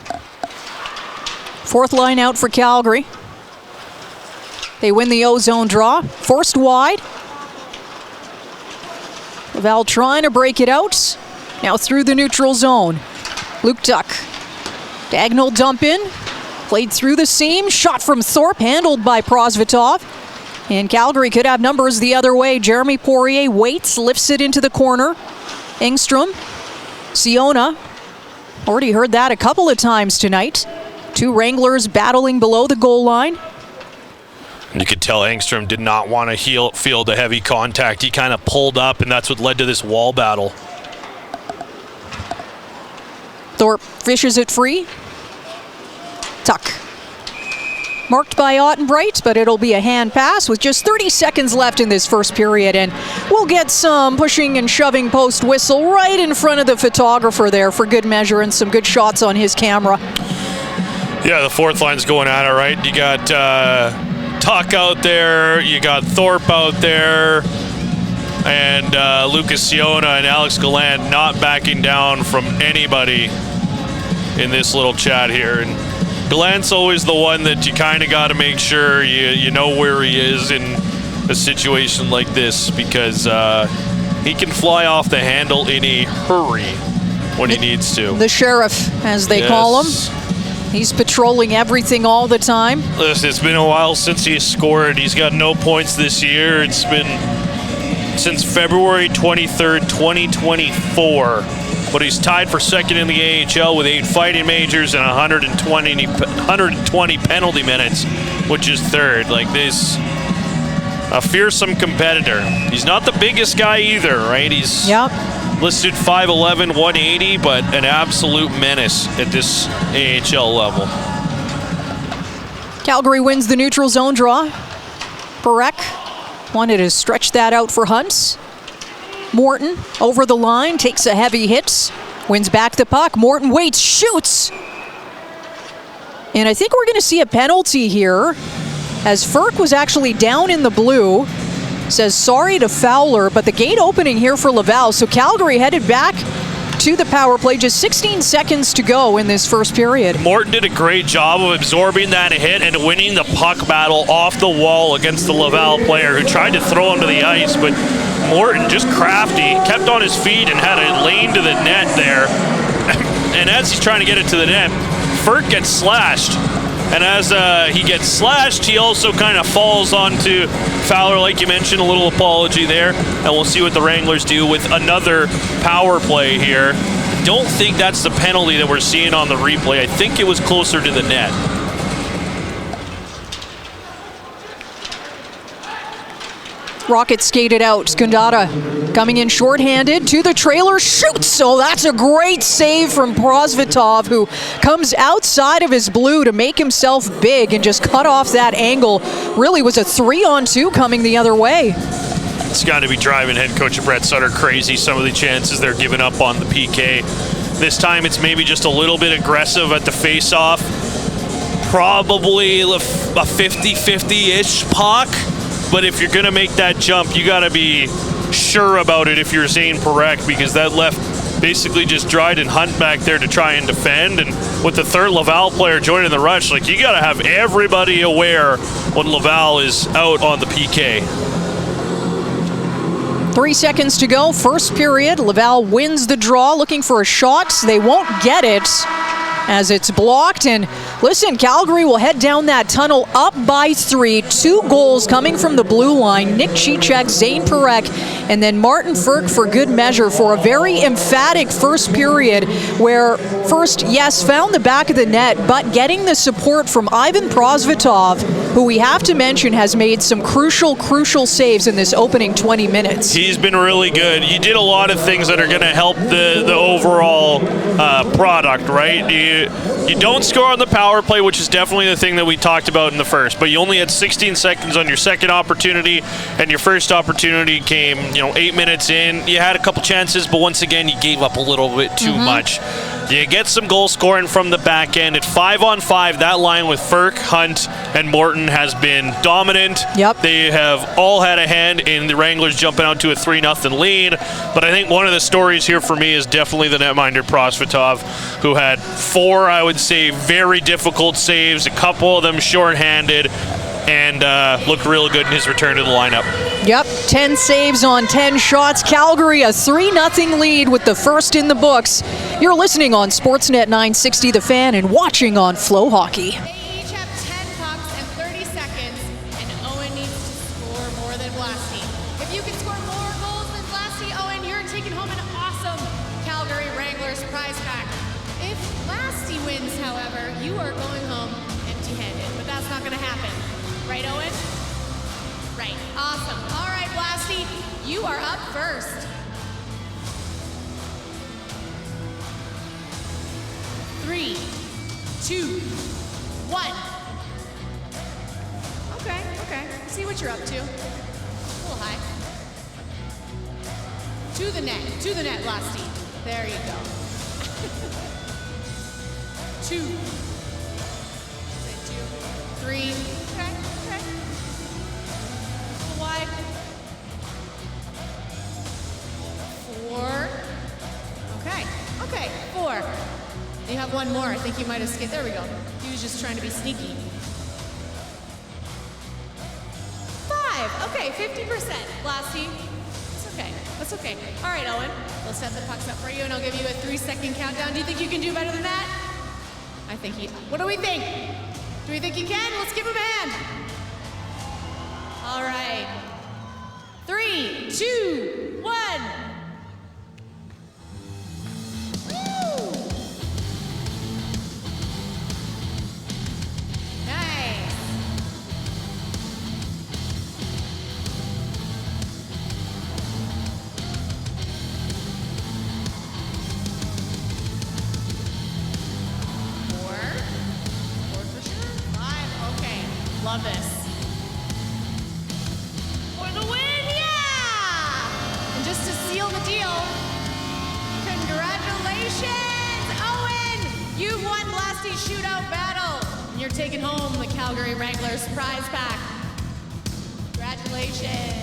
4th line out for Calgary. They win the O-zone draw. Forced wide. Laval trying to break it out. Now through the neutral zone. Luke Tuck. Diagonal dump in. Played through the seam. Shot from Thorpe, handled by Prosvetov. And Calgary could have numbers the other way. Jeremy Poirier waits, lifts it into the corner. Engstrom. Siona. Already heard that a couple of times tonight. 2 Wranglers battling below the goal line. You could tell Engstrom did not want to feel the heavy contact. He kind of pulled up, and that's what led to this wall battle. Thorpe fishes it free. Tuck. Marked by Ottenbright, but it'll be a hand pass with just 30 seconds left in this first period, and we'll get some pushing and shoving post whistle right in front of the photographer there for good measure and some good shots on his camera. Yeah, the 4th line's going at it, right? You got Tuck out there, you got Thorpe out there, and Lucas Siona and Alex Gallant not backing down from anybody in this little chat here. And Gallant's always the one that you kind of got to make sure you know where he is in a situation like this, because he can fly off the handle in a hurry when he needs to. The sheriff, as they call him. He's patrolling everything all the time. Listen, it's been a while since he's scored. He's got no points this year. It's been since February 23rd, 2024. But he's tied for 2nd in the AHL with 8 fighting majors and 120 penalty minutes, which is 3rd. Like this, a fearsome competitor. He's not the biggest guy either, right? He's listed 5'11", 180, but an absolute menace at this AHL level. Calgary wins the neutral zone draw. Barek wanted to stretch that out for Hunt. Morton over the line, takes a heavy hit, wins back the puck. Morton waits, shoots. And I think we're going to see a penalty here, as Ferk was actually down in the blue. Says sorry to Fowler, but the gate opening here for Laval. So Calgary headed back to the power play. Just 16 seconds to go in this first period. Morton did a great job of absorbing that hit and winning the puck battle off the wall against the Laval player who tried to throw him to the ice, but Morton, just crafty, kept on his feet and had a lane to the net there. And as he's trying to get it to the net, Ferk gets slashed. And as he gets slashed, he also kind of falls onto Fowler, like you mentioned. A little apology there. And we'll see what the Wranglers do with another power play here. Don't think that's the penalty that we're seeing on the replay. I think it was closer to the net. Rocket skated out. Skandata coming in shorthanded to the trailer, shoots. So that's a great save from Prosvetov, who comes outside of his blue to make himself big and just cut off that angle. Really was a 3-on-2 coming the other way. It's got to be driving head coach Brett Sutter crazy, some of the chances they're giving up on the PK. This time it's maybe just a little bit aggressive at the face-off. Probably a 50-50-ish puck. But if you're going to make that jump, you got to be sure about it if you're Zane Parekh, because that left basically just Dryden Hunt back there to try and defend. And with the third Laval player joining the rush, like, you got to have everybody aware when Laval is out on the PK. 3 seconds to go, first period. Laval wins the draw, looking for a shot. They won't get it as it's blocked. And listen, Calgary will head down that tunnel up by 3. 2 goals coming from the blue line. Nick Cicek, Zane Parekh, and then Martin Ferk for good measure for a very emphatic first period where first, yes, found the back of the net, but getting the support from Ivan Prosvetov, who we have to mention has made some crucial saves in this opening 20 minutes. He's been really good. You did a lot of things that are going to help the overall product, right? You don't score on the power play, which is definitely the thing that we talked about in the first, but you only had 16 seconds on your second opportunity, and your first opportunity came, 8 minutes in. You had a couple chances, but once again, you gave up a little bit too much. You get some goal scoring from the back end. At 5-on-5, that line with Ferk, Hunt, and Morton has been dominant. Yep. They have all had a hand in the Wranglers jumping out to a 3-0 lead. But I think one of the stories here for me is definitely the netminder Prosvetov, who had 4, I would say, very difficult saves, a couple of them shorthanded, and looked real good in his return to the lineup. Yep, 10 saves on 10 shots. Calgary a 3-0 lead with the first in the books. You're listening on Sportsnet 960 The Fan and watching on Flow Hockey. They each have 10 pucks and 30 seconds, and Owen needs to score more than Blasty. If you can score more goals than Blasty, Owen, you're taking home an awesome Calgary Wranglers prize pack. If Blasty wins, however, you are going home empty-handed, but that's not going to happen. Right, Owen? Right. Awesome. All right, Blasty, you are up first. Three, 2, 1. Okay. See what you're up to. A little high. To the net, Blasty. There you go. 2. 3. Okay. A little wide. 4. Okay, 4. You have one more. I think you might have skipped. There we go. He was just trying to be sneaky. 5. Okay, 50%. Blasty. That's okay. All right, Owen. We'll set the pucks up for you, and I'll give you a 3-second countdown. Do you think you can do better than that? I think what do we think? Do we think you can? Let's give him a hand. All right. 3, 2, 1. love this. For the win, yeah! And just to seal the deal, congratulations, Owen! You've won Blasty Shootout Battle, and you're taking home the Calgary Wranglers prize pack. Congratulations.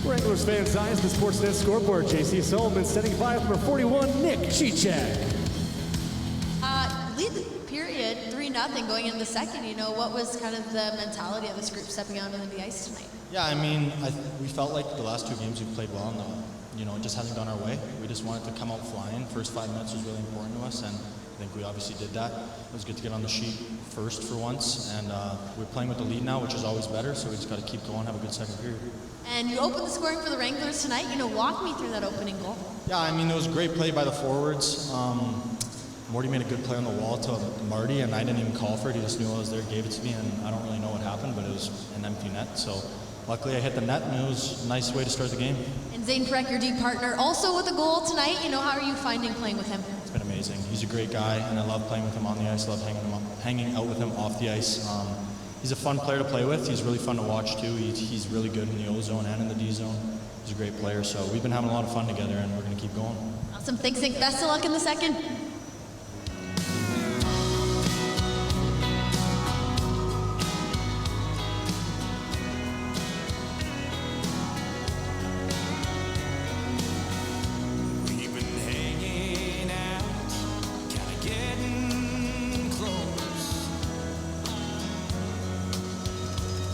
Wranglers fans' eyes, the Sportsnet scoreboard. JC Solomon setting by with number 41, Nick Chichak. Lead the period 3-0 going into the second. You know, what was kind of the mentality of this group stepping out onto the ice tonight? Yeah, I mean, we felt like the last two games we played well, and you know, it just hasn't gone our way. We just wanted to come out flying. First 5 minutes was really important to us, and I think we obviously did that. It was good to get on the sheet first for once, and we're playing with the lead now, which is always better, so we just got to keep going, have a good second period. And you opened the scoring for the Wranglers tonight. You know, walk me through that opening goal. Yeah, I mean, it was a great play by the forwards. Morty made a good play on the wall to Marty, and I didn't even call for it. He just knew I was there, gave it to me, and I don't really know what happened, but it was an empty net. So luckily I hit the net, and it was a nice way to start the game. And Zane Freck, your D partner, also with a goal tonight. You know, how are you finding playing with him? It's been amazing. He's a great guy, and I love playing with him on the ice. I love hanging out with him off the ice. He's a fun player to play with. He's really fun to watch, too. He's really good in the O zone and in the D zone. He's a great player. So we've been having a lot of fun together, and we're going to keep going. Awesome. Thanks, Zane. Best of luck in the second.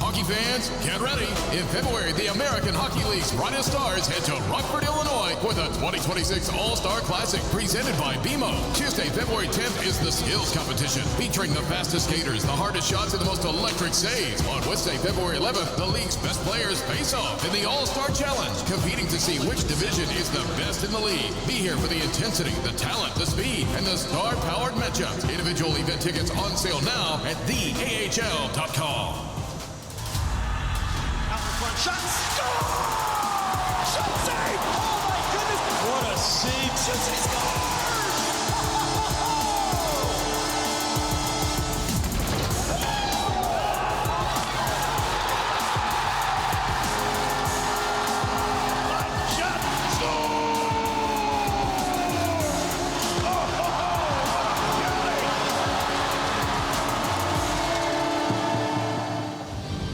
Hockey fans, get ready. In February, the American Hockey League's brightest stars head to Rockford, Illinois for the 2026 All-Star Classic presented by BMO. Tuesday, February 10th is the skills competition featuring the fastest skaters, the hardest shots, and the most electric saves. On Wednesday, February 11th, the league's best players face off in the All-Star Challenge, competing to see which division is the best in the league. Be here for the intensity, the talent, the speed, and the star-powered matchups. Individual event tickets on sale now at theahl.com. Shot, score! Shot save! Oh my goodness! What a save! Shoots and he scores! Shot, score!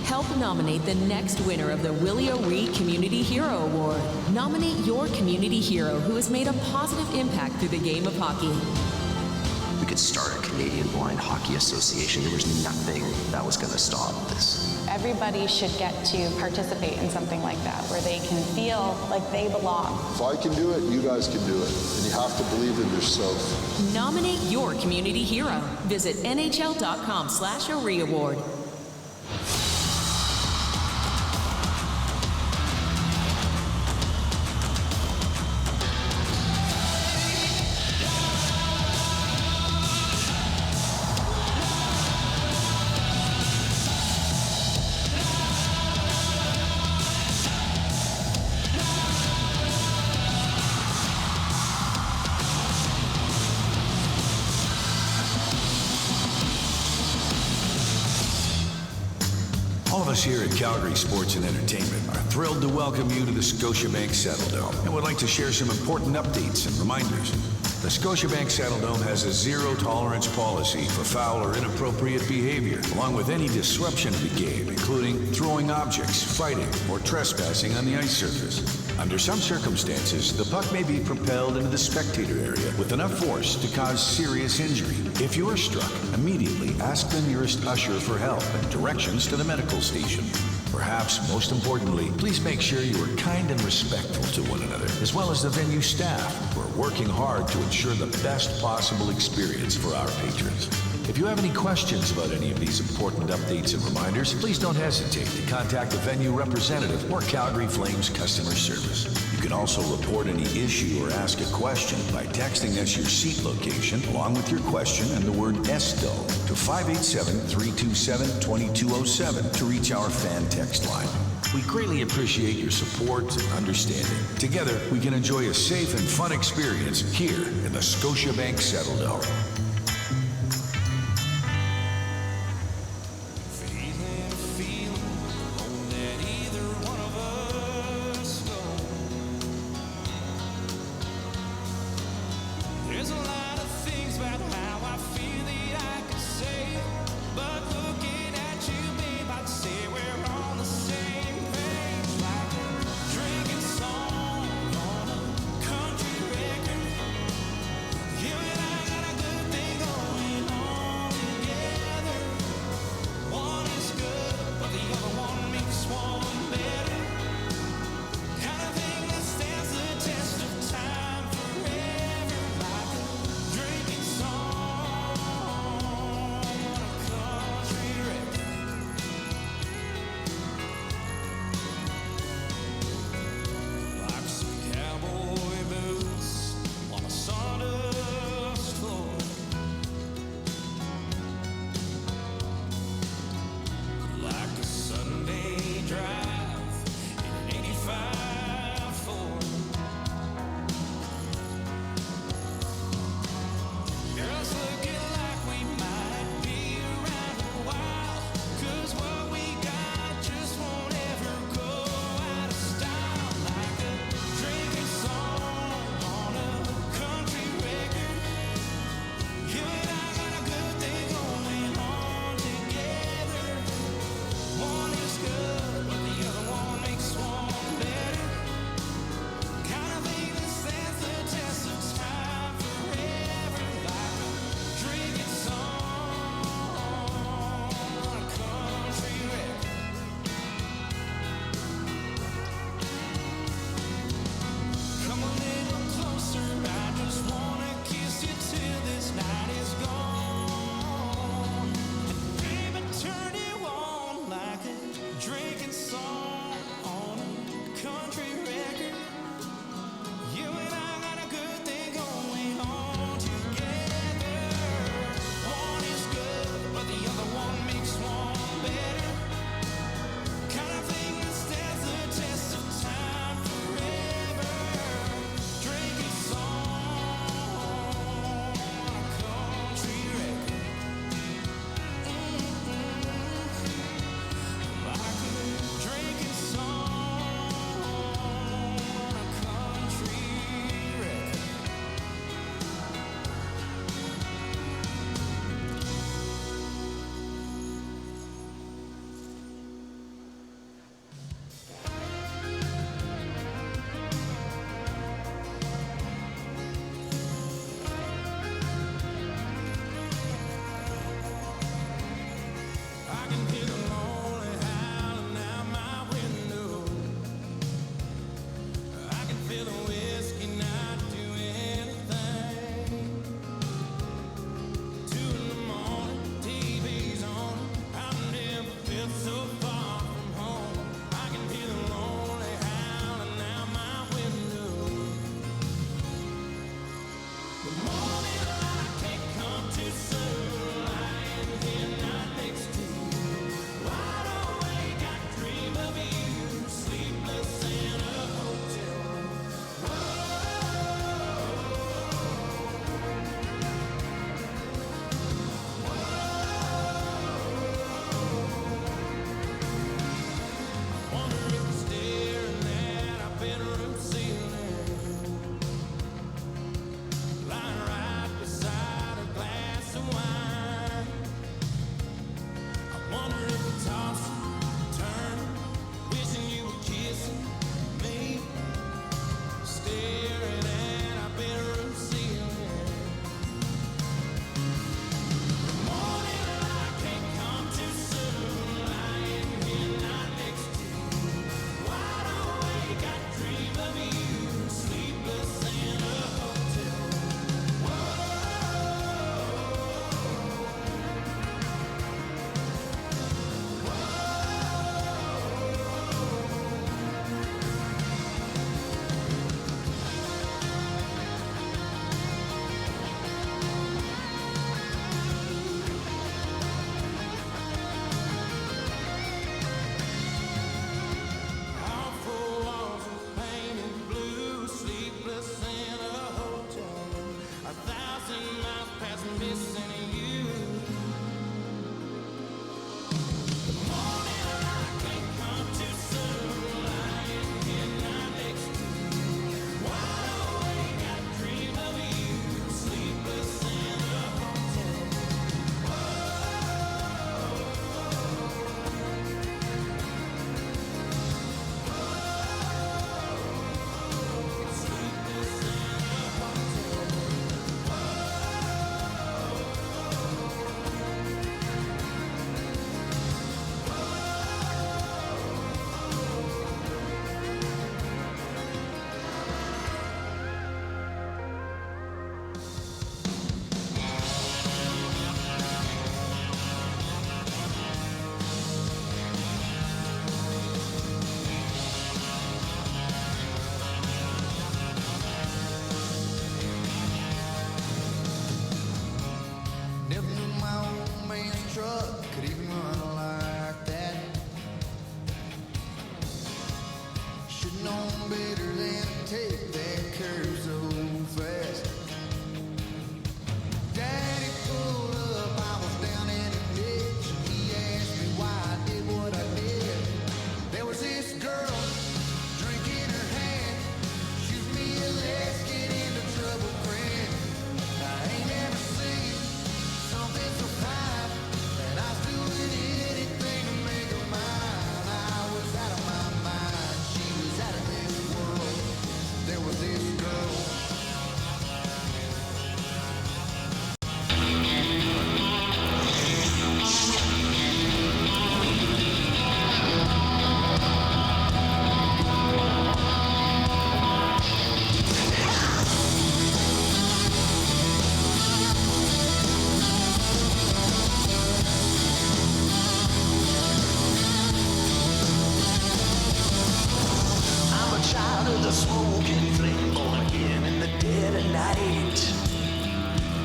Help nominate the next winner of the Willie O'Ree Community Hero Award. Nominate your community hero who has made a positive impact through the game of hockey. We could start a Canadian Blind Hockey Association. There was nothing that was going to stop this. Everybody should get to participate in something like that, where they can feel like they belong. If I can do it, you guys can do it. And you have to believe in yourself. Nominate your community hero. Visit nhl.com/O'Ree Award. All of us here at Calgary Sports and Entertainment are thrilled to welcome you to the Scotiabank Saddledome and would like to share some important updates and reminders. The Scotiabank Saddledome has a zero-tolerance policy for foul or inappropriate behavior, along with any disruption of the game, including throwing objects, fighting, or trespassing on the ice surface. Under some circumstances, the puck may be propelled into the spectator area with enough force to cause serious injury. If you are struck, immediately ask the nearest usher for help and directions to the medical station. Perhaps most importantly, please make sure you are kind and respectful to one another, as well as the venue staff, who are working hard to ensure the best possible experience for our patrons. If you have any questions about any of these important updates and reminders, please don't hesitate to contact the venue representative or Calgary Flames customer service. You can also report any issue or ask a question by texting us your seat location along with your question and the word ESTO to 587-327-2207 to reach our fan text line. We greatly appreciate your support and understanding. Together, we can enjoy a safe and fun experience here in the Scotiabank Saddledome. There's a lot of things about how I feel that I could say, but looking at you, babe, I'd say we're on the same page, like a drinking song on a country record. You and I got a good thing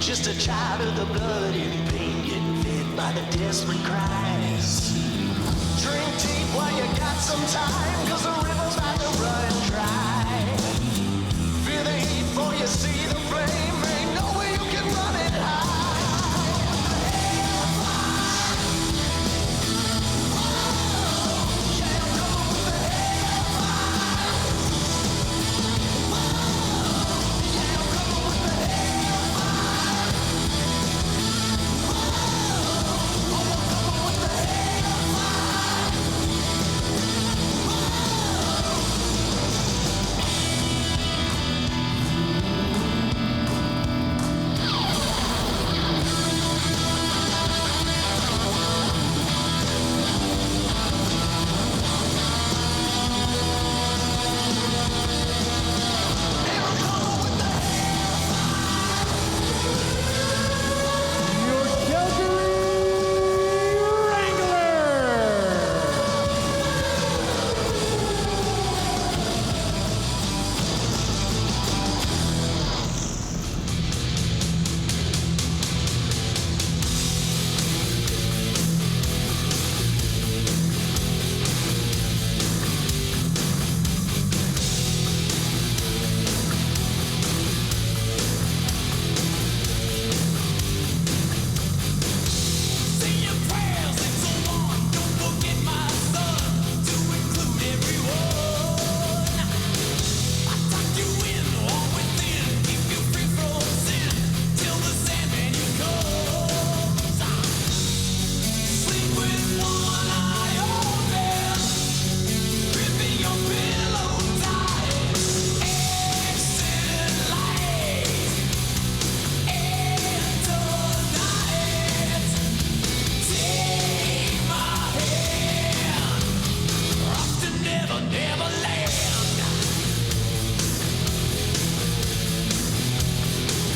Just a child of the blood and pain, getting fed by the desperate cries. Drink deep while you got some time, cause the river's about to run dry. Feel the heat before you see the flame, ain't no way you can run it high.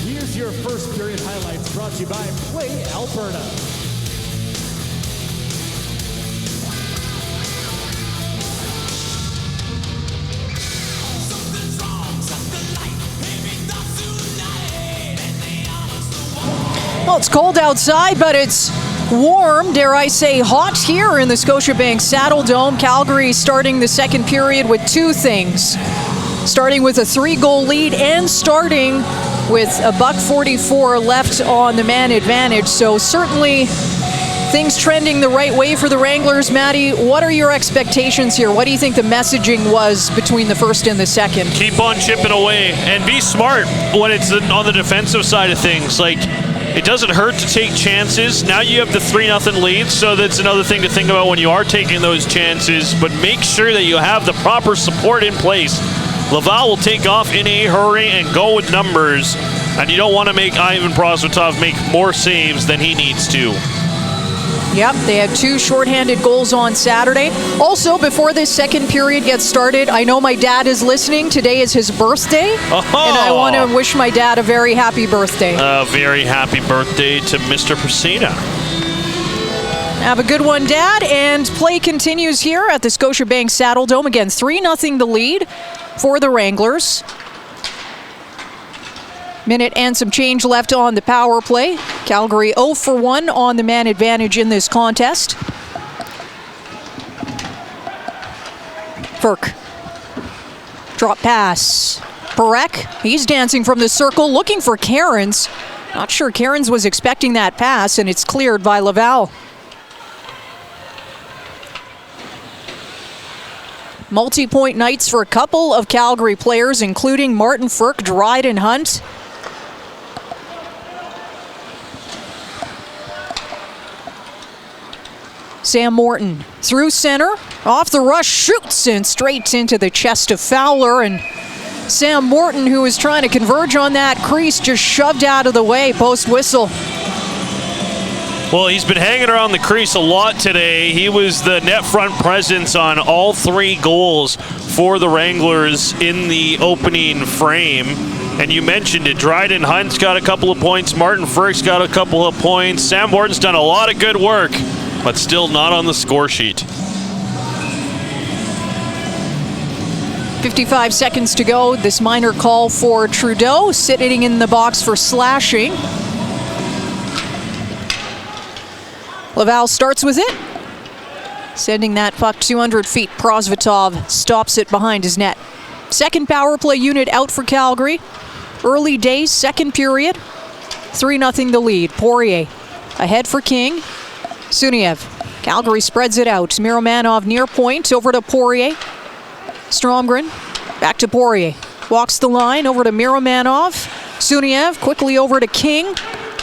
Here's your first period highlights brought to you by Play Alberta. Well, it's cold outside, but it's warm, dare I say hot here in the Scotiabank Saddle Dome. Calgary starting the second period with two things. Starting with a 3-goal lead and starting with $1:44 left on the man advantage. So certainly things trending the right way for the Wranglers. Maddie, what are your expectations here? What do you think the messaging was between the first and the second? Keep on chipping away and be smart when it's on the defensive side of things. Like, it doesn't hurt to take chances. Now you have the 3-0 lead, so that's another thing to think about when you are taking those chances. But make sure that you have the proper support in place. Laval will take off in a hurry and go with numbers. And you don't want to make Ivan Prosvetov make more saves than he needs to. Yep, they had 2 shorthanded goals on Saturday. Also, before this second period gets started, I know my dad is listening. Today is his birthday, and I want to wish my dad a very happy birthday. A very happy birthday to Mr. Persina. Have a good one, Dad, and play continues here at the Scotiabank Saddledome. Again, 3-0 the lead for the Wranglers. Minute and some change left on the power play. Calgary 0 for 1 on the man advantage in this contest. Ferk. Drop pass. Perek, he's dancing from the circle, looking for Cairns. Not sure Cairns was expecting that pass, and it's cleared by Laval. Multi-point nights for a couple of Calgary players, including Martin Ferk, Dryden Hunt. Sam Morton through center, off the rush, shoots and straight into the chest of Fowler. And Sam Morton, who was trying to converge on that crease, just shoved out of the way post whistle. Well, he's been hanging around the crease a lot today. He was the net front presence on all 3 goals for the Wranglers in the opening frame. And you mentioned it, Dryden Hunt's got a couple of points, Martin Ferk's got a couple of points. Sam Morton's done a lot of good work, but still not on the score sheet. 55 seconds to go. This minor call for Trudeau, sitting in the box for slashing. Laval starts with it, sending that puck 200 feet. Prosvetov stops it behind his net. Second power play unit out for Calgary. Early days, second period. 3-0 the lead. Poirier ahead for King. Suniev. Calgary spreads it out. Miromanov near point, over to Poirier. Stromgren, back to Poirier. Walks the line, over to Miromanov. Suniev, quickly over to King.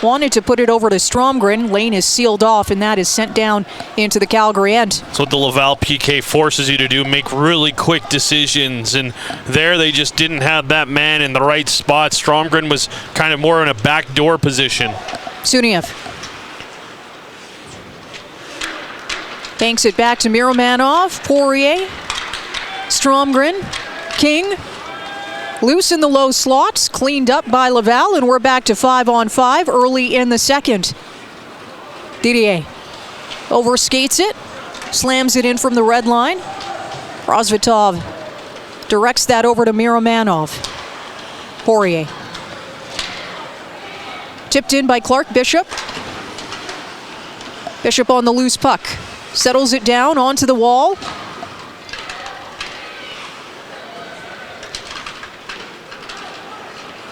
Wanted to put it over to Stromgren. Lane is sealed off, and that is sent down into the Calgary end. That's what the Laval PK forces you to do, make really quick decisions. And there they just didn't have that man in the right spot. Stromgren was kind of more in a backdoor position. Suniev. Banks it back to Miromanov. Poirier. Stromgren. King. Loose in the low slots, cleaned up by Laval, and we're back to 5-on-5 early in the second. Didier overskates it, slams it in from the red line. Prosvetov directs that over to Miromanov. Poirier. Tipped in by Clark Bishop. Bishop on the loose puck. Settles it down onto the wall.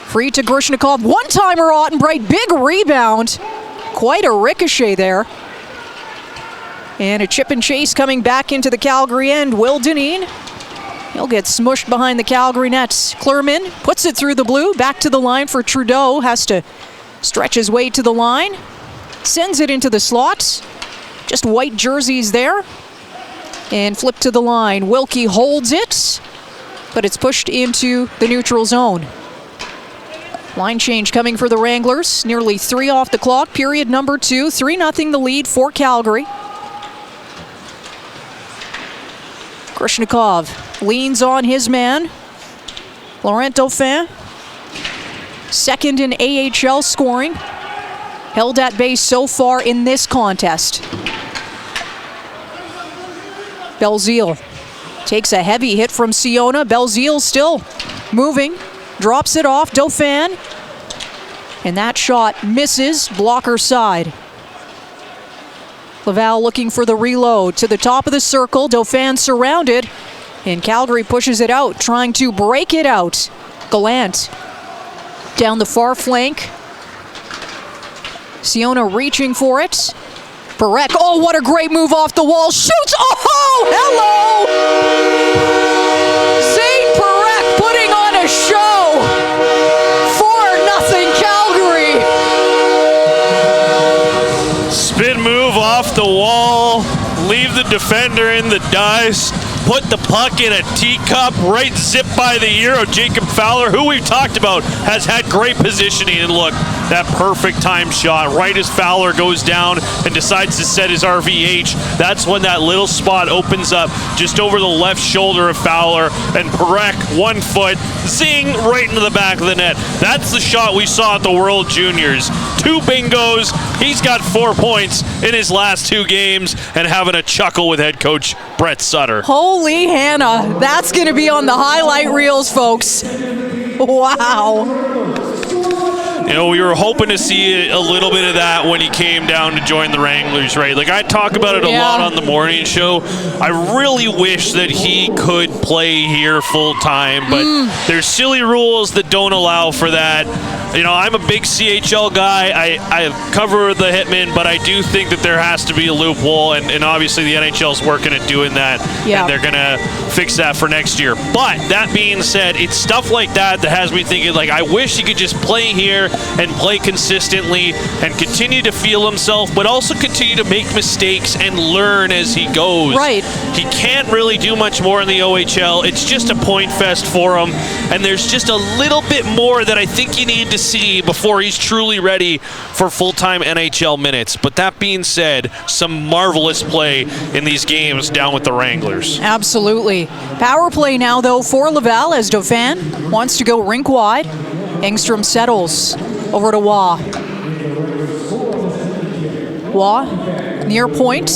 Free to Grushnikov. One-timer Ottenbright. Big rebound. Quite a ricochet there. And a chip and chase coming back into the Calgary end. Will Dineen. He'll get smushed behind the Calgary nets. Klurman puts it through the blue. Back to the line for Trudeau. Has to stretch his way to the line. Sends it into the slots. Just white jerseys there. And flip to the line. Wilkie holds it, but it's pushed into the neutral zone. Line change coming for the Wranglers. Nearly 3 off the clock. Period number 2. 3-0 the lead for Calgary. Grushnikov leans on his man. Laurent Dauphin, second in AHL scoring. Held at bay so far in this contest. Belzile takes a heavy hit from Siona. Belzile still moving. Drops it off. Dauphin. And that shot misses. Blocker side. Laval looking for the reload to the top of the circle. Dauphin surrounded. And Calgary pushes it out, trying to break it out. Gallant Down the far flank. Siona reaching for it. Barek, oh, what a great move off the wall. Shoots, oh, hello! St. Barek putting on a show. 4-0 Calgary. Spin move off the wall. Leave the defender in the dust. Put the puck in a teacup, right zip by the Euro. Jacob Fowler, who we've talked about, has had great positioning. And look, that perfect time shot, right as Fowler goes down and decides to set his RVH. That's when that little spot opens up just over the left shoulder of Fowler. And Perek, 1 foot, zing, right into the back of the net. That's the shot we saw at the World Juniors. 2 bingos. He's got 4 points in his last 2 games and having a chuckle with head coach Brett Sutter. Holy Hannah, that's going to be on the highlight reels, folks. Wow. You know, we were hoping to see a little bit of that when he came down to join the Wranglers, right? Like, I talk about it a lot on the morning show. I really wish that he could play here full time, but there's silly rules that don't allow for that. You know, I'm a big CHL guy. I cover the Hitmen, but I do think that there has to be a loophole, and obviously the NHL's working at doing that, and they're going to fix that for next year. But that being said, it's stuff like that that has me thinking, like, I wish he could just play here and play consistently and continue to feel himself, but also continue to make mistakes and learn as he goes. Right. He can't really do much more in the OHL. It's just a point fest for him, and there's just a little bit more that I think you need to see before he's truly ready for full-time NHL minutes. But that being said, some marvelous play in these games down with the Wranglers. Absolutely. Power play now, though, for Laval as Dauphin wants to go rink wide. Engstrom settles over to Waugh. Waugh near point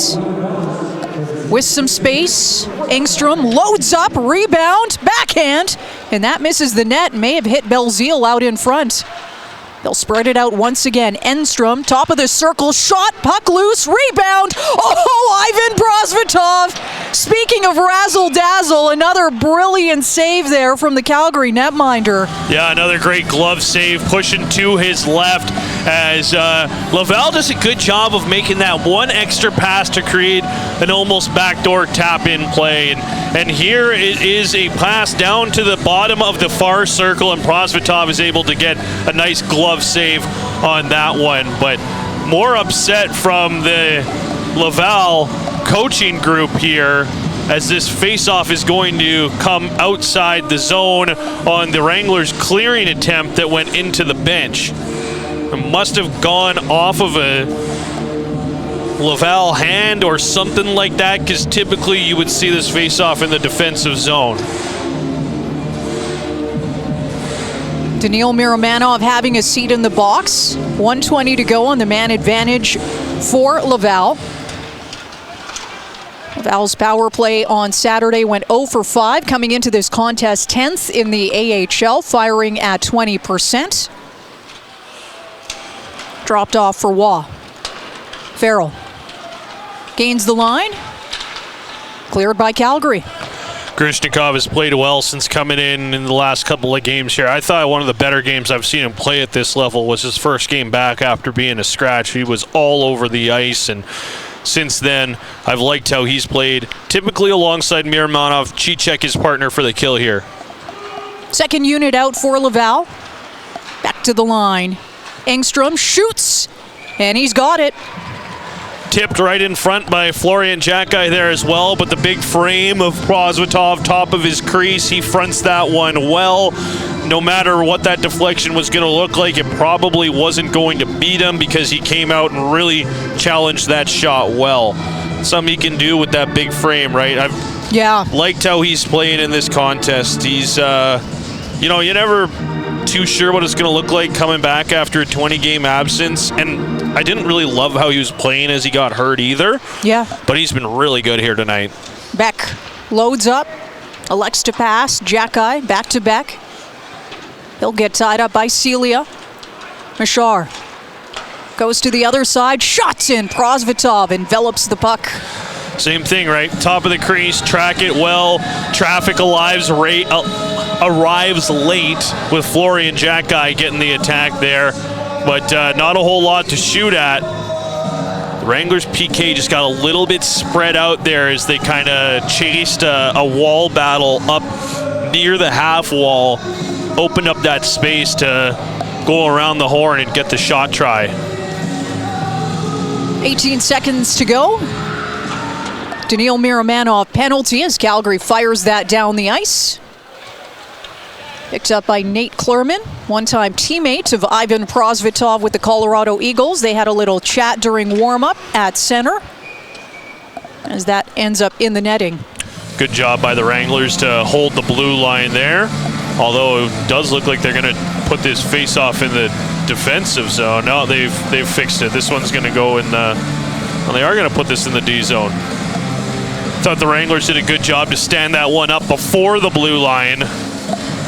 with some space. Engstrom loads up, rebound, backhand, and that misses the net. May have hit Belzile out in front. They'll spread it out once again. Enstrom, top of the circle, shot, puck loose, rebound. Oh, Ivan Prosvetov. Speaking of razzle-dazzle, another brilliant save there from the Calgary netminder. Yeah, another great glove save, pushing to his left as Laval does a good job of making that one extra pass to create an almost backdoor tap-in play. And here it is a pass down to the bottom of the far circle, and Prosvetov is able to get a nice glove save on that one. But more upset from the Laval coaching group here as this face-off is going to come outside the zone on the Wranglers' clearing attempt that went into the bench. It must have gone off of a Laval hand or something like that, because typically you would see this face-off in the defensive zone. Daniil Miramanov having a seat in the box. 1:20 to go on the man advantage for Laval. Laval's power play on Saturday went 0 for 5, coming into this contest 10th in the AHL, firing at 20%. Dropped off for Waugh. Farrell gains the line. Cleared by Calgary. Grishnikov has played well since coming in the last couple of games here. I thought one of the better games I've seen him play at this level was his first game back after being a scratch. He was all over the ice, and since then, I've liked how he's played, typically alongside Miramanov. Cicek, his partner for the kill here. Second unit out for Laval. Back to the line. Engstrom shoots, and he's got it. Tipped right in front by Florian Jacki there as well, but the big frame of Prosvetov, top of his crease, he fronts that one well. No matter what that deflection was going to look like, it probably wasn't going to beat him because he came out and really challenged that shot well. Something he can do with that big frame, right? I've liked how he's playing in this contest. He's, you know, you never too sure what it's going to look like coming back after a 20-game absence, and I didn't really love how he was playing as he got hurt either. Yeah. But he's been really good here tonight. Beck loads up, elects to pass. Jacki back to Beck. He'll get tied up by Celia. Mashar goes to the other side, shots in. Prosvetov envelops the puck. Same thing, right? Top of the crease, track it well. Traffic arrives late with Fleury and Jack Guy getting the attack there, but not a whole lot to shoot at. The Wranglers PK just got a little bit spread out there as they kind of chased a wall battle up near the half wall, opened up that space to go around the horn and get the shot try. 18 seconds to go. Daniil Miramanov penalty as Calgary fires that down the ice. Picked up by Nate Klurman, one-time teammate of Ivan Prosvetov with the Colorado Eagles. They had a little chat during warm-up at center as that ends up in the netting. Good job by the Wranglers to hold the blue line there, although it does look like they're going to put this face-off in the defensive zone. No, they've fixed it. This one's going to go in the... Well, they are going to put this in the D zone. Thought the Wranglers did a good job to stand that one up before the blue line,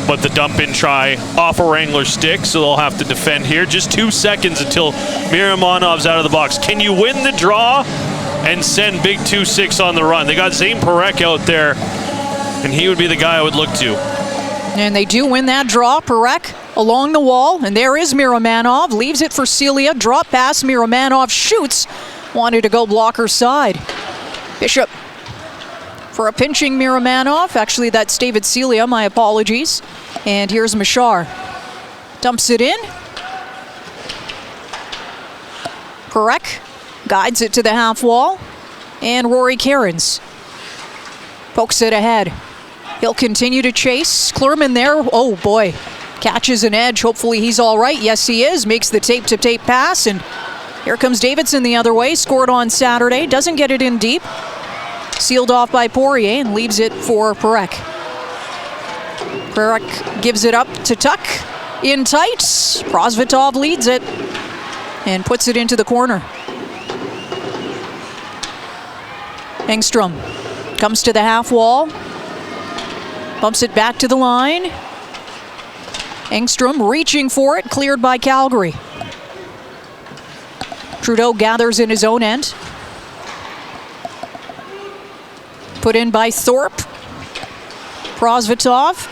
but the dump-in try off a Wrangler stick, so they'll have to defend here. Just 2 seconds until Miramanov's out of the box. Can you win the draw and send big 2-6 on the run? They got Zane Parekh out there, and he would be the guy I would look to. And they do win that draw. Parekh along the wall, and there is Miramanov. Leaves it for Celia. Drop pass. Miramanov shoots. Wanted to go blocker side. Bishop for a pinching Miramanov. Actually, that's David Celia. My apologies. And here's Machar. Dumps it in. Parekh guides it to the half wall. And Rory Cairns pokes it ahead. He'll continue to chase. Klurman there. Oh, boy. Catches an edge. Hopefully he's all right. Yes, he is. Makes the tape-to-tape pass. And here comes Davidson the other way. Scored on Saturday. Doesn't get it in deep. Sealed off by Poirier and leaves it for Parekh. Parekh gives it up to Tuck. In tight. Prosvetov leads it and puts it into the corner. Engstrom comes to the half wall. Bumps it back to the line. Engstrom reaching for it, cleared by Calgary. Trudeau gathers in his own end. Put in by Thorpe. Prosvetov.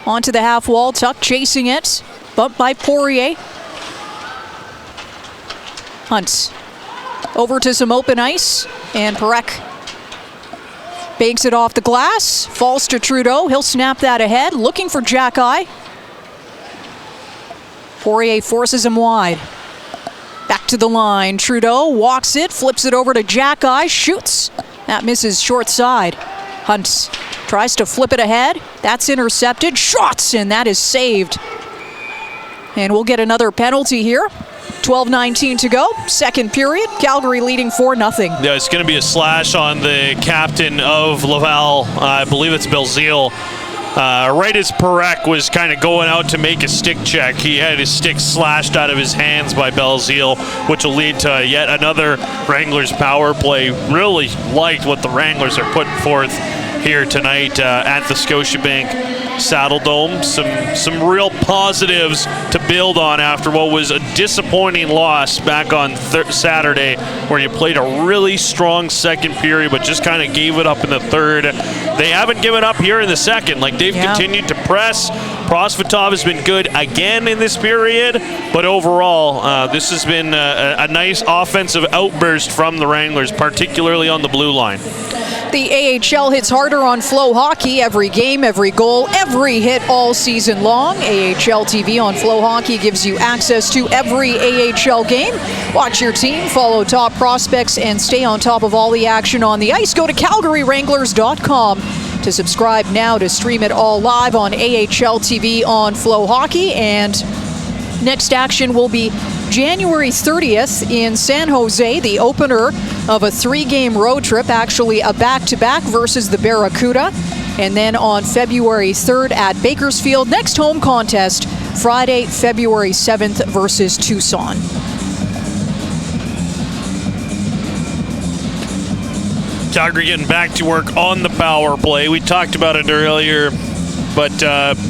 Onto the half wall, Tuck chasing it. Bumped by Poirier. Hunt. Over to some open ice, and Parekh banks it off the glass, falls to Trudeau. He'll snap that ahead, looking for Jack-Eye. Poirier forces him wide. Back to the line. Trudeau walks it, flips it over to Jack-Eye, shoots. That misses short side. Hunt tries to flip it ahead. That's intercepted. Shots, and that is saved. And we'll get another penalty here. 12:19 to go, second period. Calgary leading 4-0. Yeah, it's going to be a slash on the captain of Laval. I believe it's Belzile. Right as Parekh was kind of going out to make a stick check, he had his stick slashed out of his hands by Belzile, which will lead to yet another Wranglers power play. Really liked what the Wranglers are putting forth here tonight at the Scotiabank Saddledome. Some real positives to build on after what was a disappointing loss back on Saturday, where you played a really strong second period but just kind of gave it up in the third. They haven't given up here in the second. Like, they've continued to press. Prosvetov has been good again in this period, but overall this has been a nice offensive outburst from the Wranglers, particularly on the blue line. The AHL hits harder on Flow Hockey. Every game, every goal, every hit all season long. AHL TV on Flow Hockey gives you access to every AHL game. Watch your team, follow top prospects, and stay on top of all the action on the ice. Go to CalgaryWranglers.com to subscribe now to stream it all live on AHL TV on Flow Hockey. And next action will be January 30th in San Jose, the opener of a 3-game road trip, actually a back-to-back versus the Barracuda. And then on February 3rd at Bakersfield, next home contest, Friday, February 7th versus Tucson. Calgary getting back to work on the power play. We talked about it earlier, but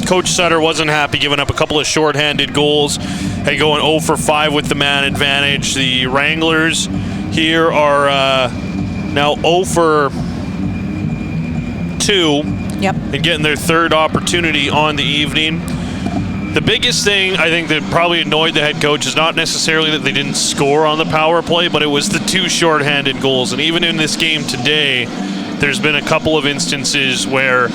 Coach Sutter wasn't happy, giving up a couple of shorthanded goals and going 0 for 5 with the man advantage. The Wranglers here are now 0 for 2 Yep. And getting their third opportunity on the evening. The biggest thing I think that probably annoyed the head coach is not necessarily that they didn't score on the power play, but it was the 2 shorthanded goals. And even in this game today, there's been a couple of instances where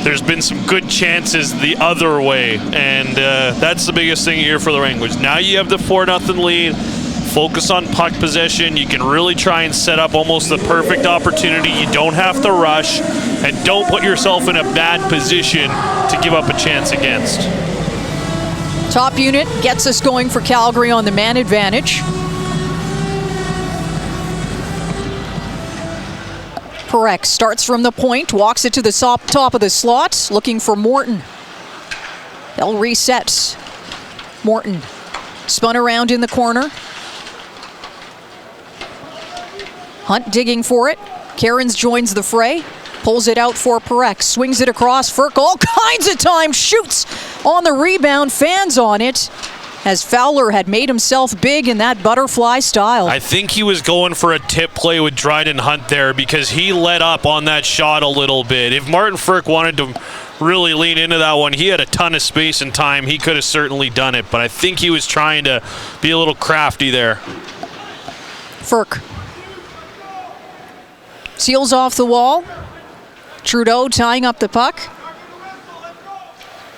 there's been some good chances the other way. And that's the biggest thing here for the Wranglers. Now you have the 4-0 lead. Focus on puck possession. You can really try and set up almost the perfect opportunity. You don't have to rush, and don't put yourself in a bad position to give up a chance against. Top unit gets us going for Calgary on the man advantage. Parekh starts from the point, walks it to the top of the slot, looking for Morton. They'll reset. Morton spun around in the corner. Hunt digging for it. Cairns joins the fray. Pulls it out for Parekh. Swings it across. Ferk all kinds of time. Shoots on the rebound. Fans on it. As Fowler had made himself big in that butterfly style. I think he was going for a tip play with Dryden Hunt there because he let up on that shot a little bit. If Martin Ferk wanted to really lean into that one, he had a ton of space and time. He could have certainly done it, but I think he was trying to be a little crafty there. Ferk seals off the wall. Trudeau tying up the puck.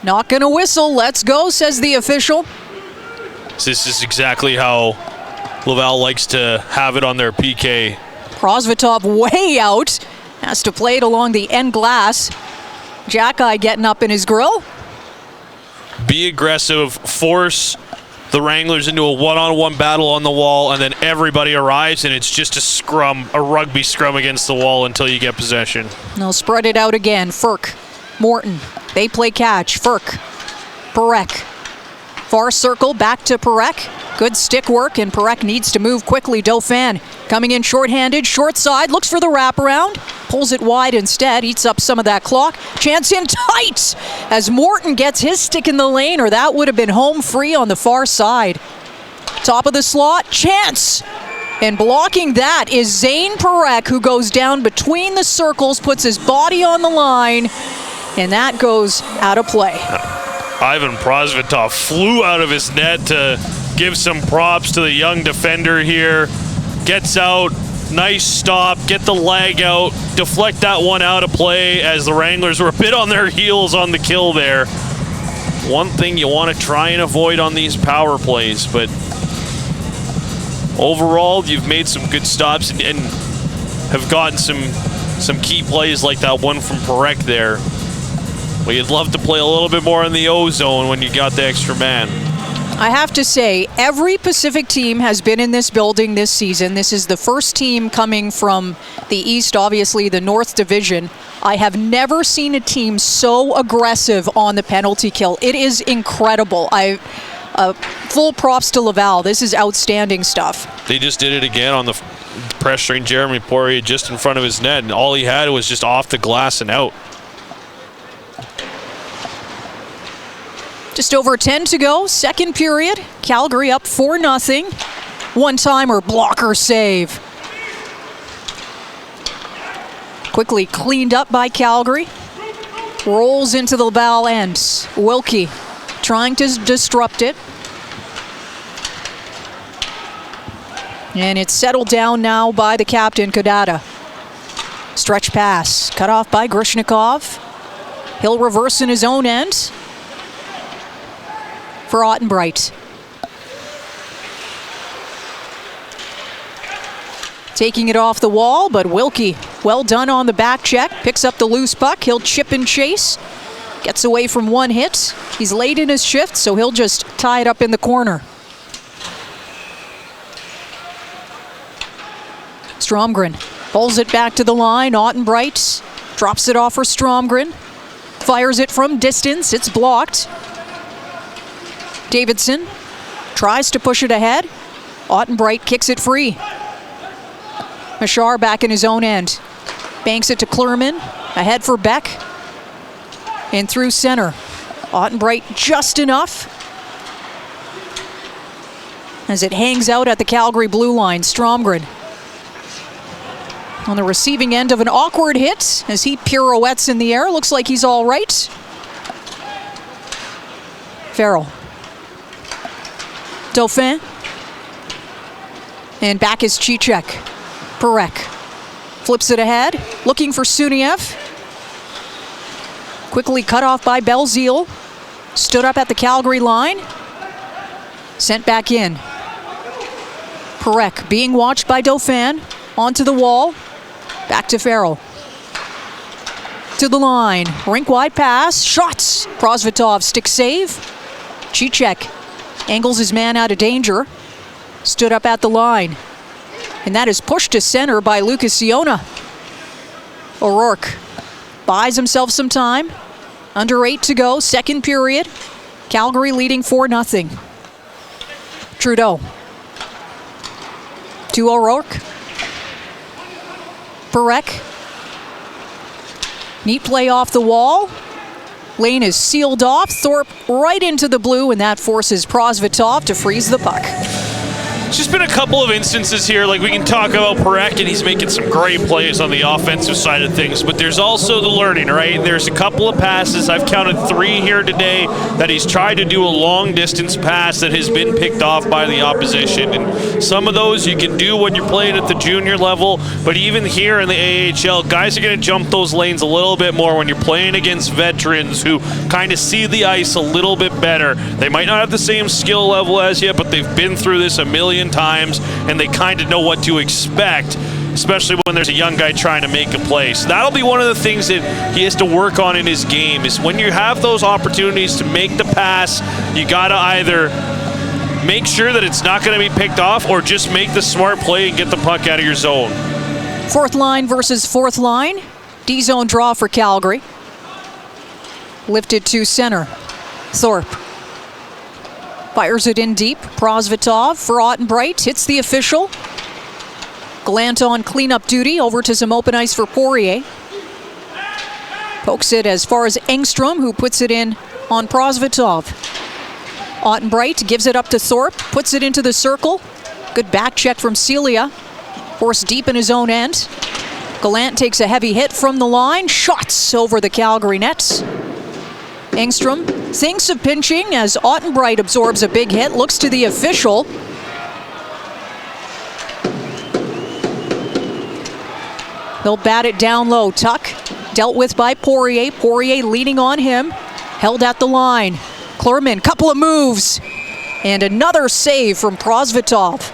Not gonna whistle. Let's go, says the official. This is exactly how Laval likes to have it on their PK. Prosvetov way out. Has to play it along the end glass. Jack-Eye getting up in his grill. Be aggressive. Force the Wranglers into a one-on-one battle on the wall, and then everybody arrives, and it's just a scrum, a rugby scrum against the wall until you get possession. They'll spread it out again. Ferk, Morton, they play catch. Ferk, Parekh. Far circle, back to Parekh. Good stick work, and Parekh needs to move quickly. Dauphin coming in shorthanded, short side, looks for the wraparound. Pulls it wide instead, eats up some of that clock. Chance in tight as Morton gets his stick in the lane, or that would have been home free on the far side. Top of the slot, chance. And blocking that is Zane Parekh, who goes down between the circles, puts his body on the line, and that goes out of play. Ivan Prosvetov flew out of his net to give some props to the young defender here. Gets out, nice stop, get the leg out, deflect that one out of play as the Wranglers were a bit on their heels on the kill there. One thing you want to try and avoid on these power plays, but overall you've made some good stops and have gotten some key plays like that one from Parekh there. Well, you'd love to play a little bit more in the O zone when you got the extra man. I have to say, every Pacific team has been in this building this season. This is the first team coming from the East, obviously the North Division. I have never seen a team so aggressive on the penalty kill. It is incredible. Full props to Laval. This is outstanding stuff. They just did it again on the pressuring Jeremy Poirier just in front of his net, and all he had was just off the glass and out. Just over 10 to go, second period. Calgary up 4-0. One-timer blocker save. Quickly cleaned up by Calgary. Rolls into the Laval end. Wilkie trying to disrupt it. And it's settled down now by the captain, Kadata. Stretch pass, cut off by Grishnikov. He'll reverse in his own end. For Ottenbright. Taking it off the wall, but Wilkie, well done on the back check. Picks up the loose puck. He'll chip and chase. Gets away from one hit. He's late in his shift, so he'll just tie it up in the corner. Stromgren pulls it back to the line. Ottenbright drops it off for Stromgren. Fires it from distance. It's blocked. Davidson tries to push it ahead. Ottenbright kicks it free. Machar back in his own end. Banks it to Klurman. Ahead for Beck. And through center. Ottenbright just enough. As it hangs out at the Calgary blue line. Stromgren. on the receiving end of an awkward hit as he pirouettes in the air. Looks like he's all right. Farrell. Dauphin. And back is Cicek. Perek. Flips it ahead. Looking for Suniev. Quickly cut off by Belzile. Stood up at the Calgary line. Sent back in. Perek being watched by Dauphin. Onto the wall. Back to Farrell. To the line. Rink wide pass. Shots. Prosvetov stick save. Cicek angles his man out of danger. Stood up at the line. And that is pushed to center by Lucas Siona. O'Rourke buys himself some time. Under 8 to go, second period. Calgary leading 4-0. Trudeau. To O'Rourke. Perek. Neat play off the wall. Lane is sealed off. Thorpe right into the blue, and that forces Prosvetov to freeze the puck. It's just been a couple of instances here, like we can talk about Perek, and he's making some great plays on the offensive side of things, but there's also the learning, right? There's a couple of passes, I've counted 3 here today, that he's tried to do a long distance pass that has been picked off by the opposition. And some of those you can do when you're playing at the junior level, but even here in the AHL, guys are going to jump those lanes a little bit more when you're playing against veterans who kind of see the ice a little bit better. They might not have the same skill level as you, but they've been through this a million times, and they kind of know what to expect, especially when there's a young guy trying to make a play. So that'll be one of the things that he has to work on in his game, is when you have those opportunities to make the pass, you got to either make sure that it's not going to be picked off or just make the smart play and get the puck out of your zone. Fourth line versus fourth line. D-zone draw for Calgary. Lifted to center. Thorpe. Fires it in deep. Prosvetov for Ottenbright. Hits the official. Gallant on cleanup duty. Over to some open ice for Poirier. Pokes it as far as Engstrom, who puts it in on Prosvetov. Ottenbright gives it up to Thorpe. Puts it into the circle. Good back check from Celia. Forced deep in his own end. Gallant takes a heavy hit from the line. Shots over the Calgary nets. Engstrom thinks of pinching as Ottenbright absorbs a big hit, looks to the official. He'll bat it down low. Tuck dealt with by Poirier. Poirier leaning on him. Held at the line. Klurman, couple of moves. And another save from Prosvetov.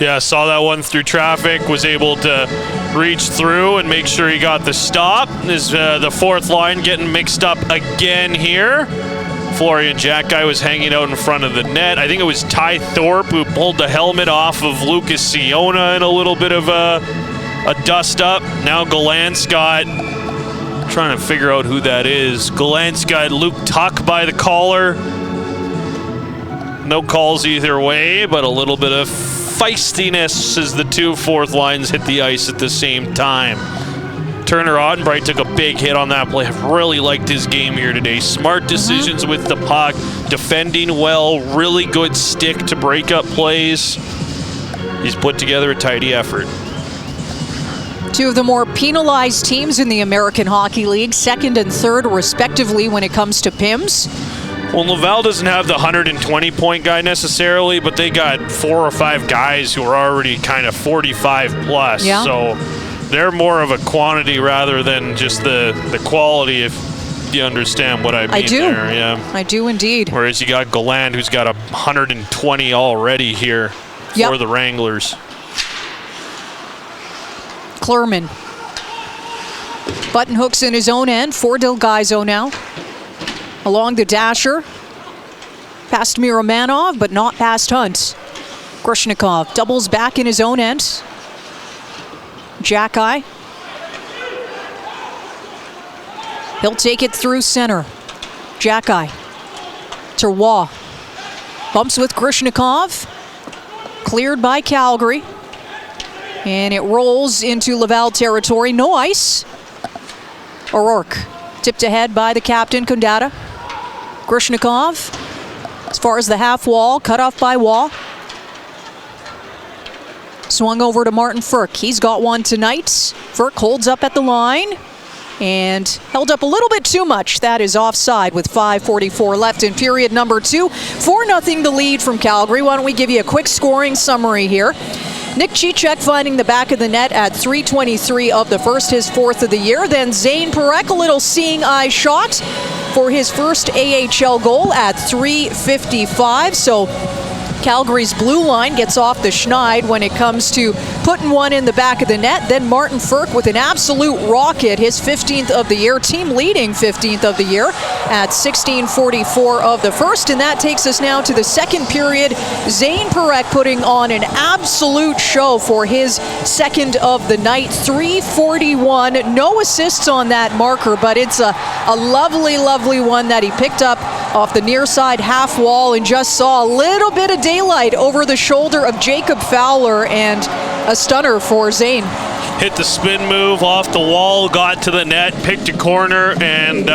Yeah, saw that one through traffic, was able to reach through and make sure he got the stop. Is the fourth line getting mixed up again here? Florian Jackguy was hanging out in front of the net. I think it was Ty Thorpe who pulled the helmet off of Lucas Siona in a little bit of a dust up. Now Gallant's got, trying to figure out who that is. Gallant's got Luke Tuck by the collar. No calls either way, but a little bit of feistiness as the two fourth lines hit the ice at the same time. Turner Ottenbright took a big hit on that play. I've really liked his game here today. Smart decisions with the puck, defending well, really good stick to break up plays. He's put together a tidy effort. Two of the more penalized teams in the American Hockey League, second and third respectively when it comes to PIMS. Well, Laval doesn't have the 120-point guy necessarily, but they got 4 or 5 guys who are already kind of 45 plus. Yeah. So they're more of a quantity rather than just the quality, if you understand what I mean. I do. There, yeah. I do indeed. Whereas you got Gallant, who's got 120 already here for the Wranglers. Klurman. Button hooks in his own end for Delgaizo now. Along the dasher. Past Miromanov, but not past Hunt. Grushnikov doubles back in his own end. Jackeye. He'll take it through center. Jackeye. To Waugh. Bumps with Grushnikov. Cleared by Calgary. And it rolls into Laval territory. No ice. O'Rourke. Tipped ahead by the captain, Kundata. Grushnikov. As far as the half wall. Cut off by Waugh. Swung over to Martin Ferk. He's got one tonight. Ferk holds up at the line and held up a little bit too much. That is offside with 5:44 left in period number 2. 4-0 the lead from Calgary. Why don't we give you a quick scoring summary here. Nick Cicek finding the back of the net at 3:23 of the first, his 4th of the year. Then Zane Parekh, a little seeing eye shot for his first AHL goal at 3:55. So Calgary's blue line gets off the schneid when it comes to putting one in the back of the net. Then Martin Ferk with an absolute rocket, his 15th of the year, team leading 15th of the year at 16:44 of the first. And that takes us now to the second period. Zane Parekh putting on an absolute show for his 2nd of the night, 3:41. No assists on that marker, but it's a lovely, lovely one that he picked up off the near side half wall and just saw a little bit of daylight over the shoulder of Jacob Fowler, and a stunner for Zane. Hit the spin move off the wall, got to the net, picked a corner, and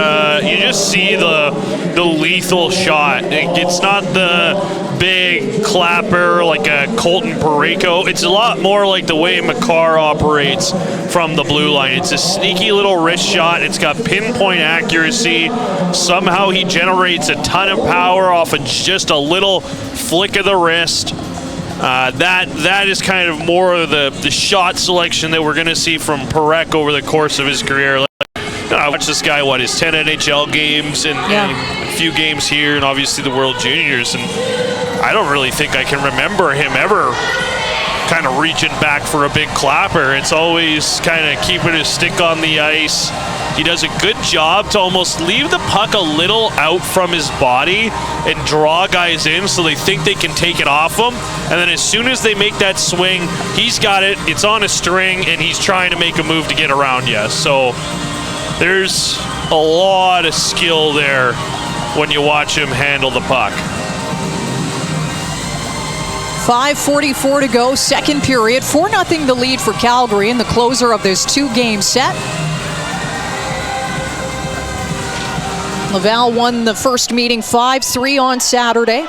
you just see the lethal shot. It's not the big clapper like a Colton Parayko. It's a lot more like the way Makar operates from the blue line. It's a sneaky little wrist shot. It's got pinpoint accuracy. Somehow he generates a ton of power off of just a little flick of the wrist. That is kind of more of the shot selection that we're going to see from Parekh over the course of his career. I watched this guy, his 10 NHL games and a few games here, and obviously the World Juniors, and I don't really think I can remember him ever kind of reaching back for a big clapper. It's always kind of keeping his stick on the ice. He does a good job to almost leave the puck a little out from his body and draw guys in so they think they can take it off him. And then as soon as they make that swing, he's got it, it's on a string, and he's trying to make a move to get around you. So there's a lot of skill there when you watch him handle the puck. 5:44 to go, second period. 4-0 the lead for Calgary in the closer of this 2-game set. Laval won the first meeting 5-3 on Saturday.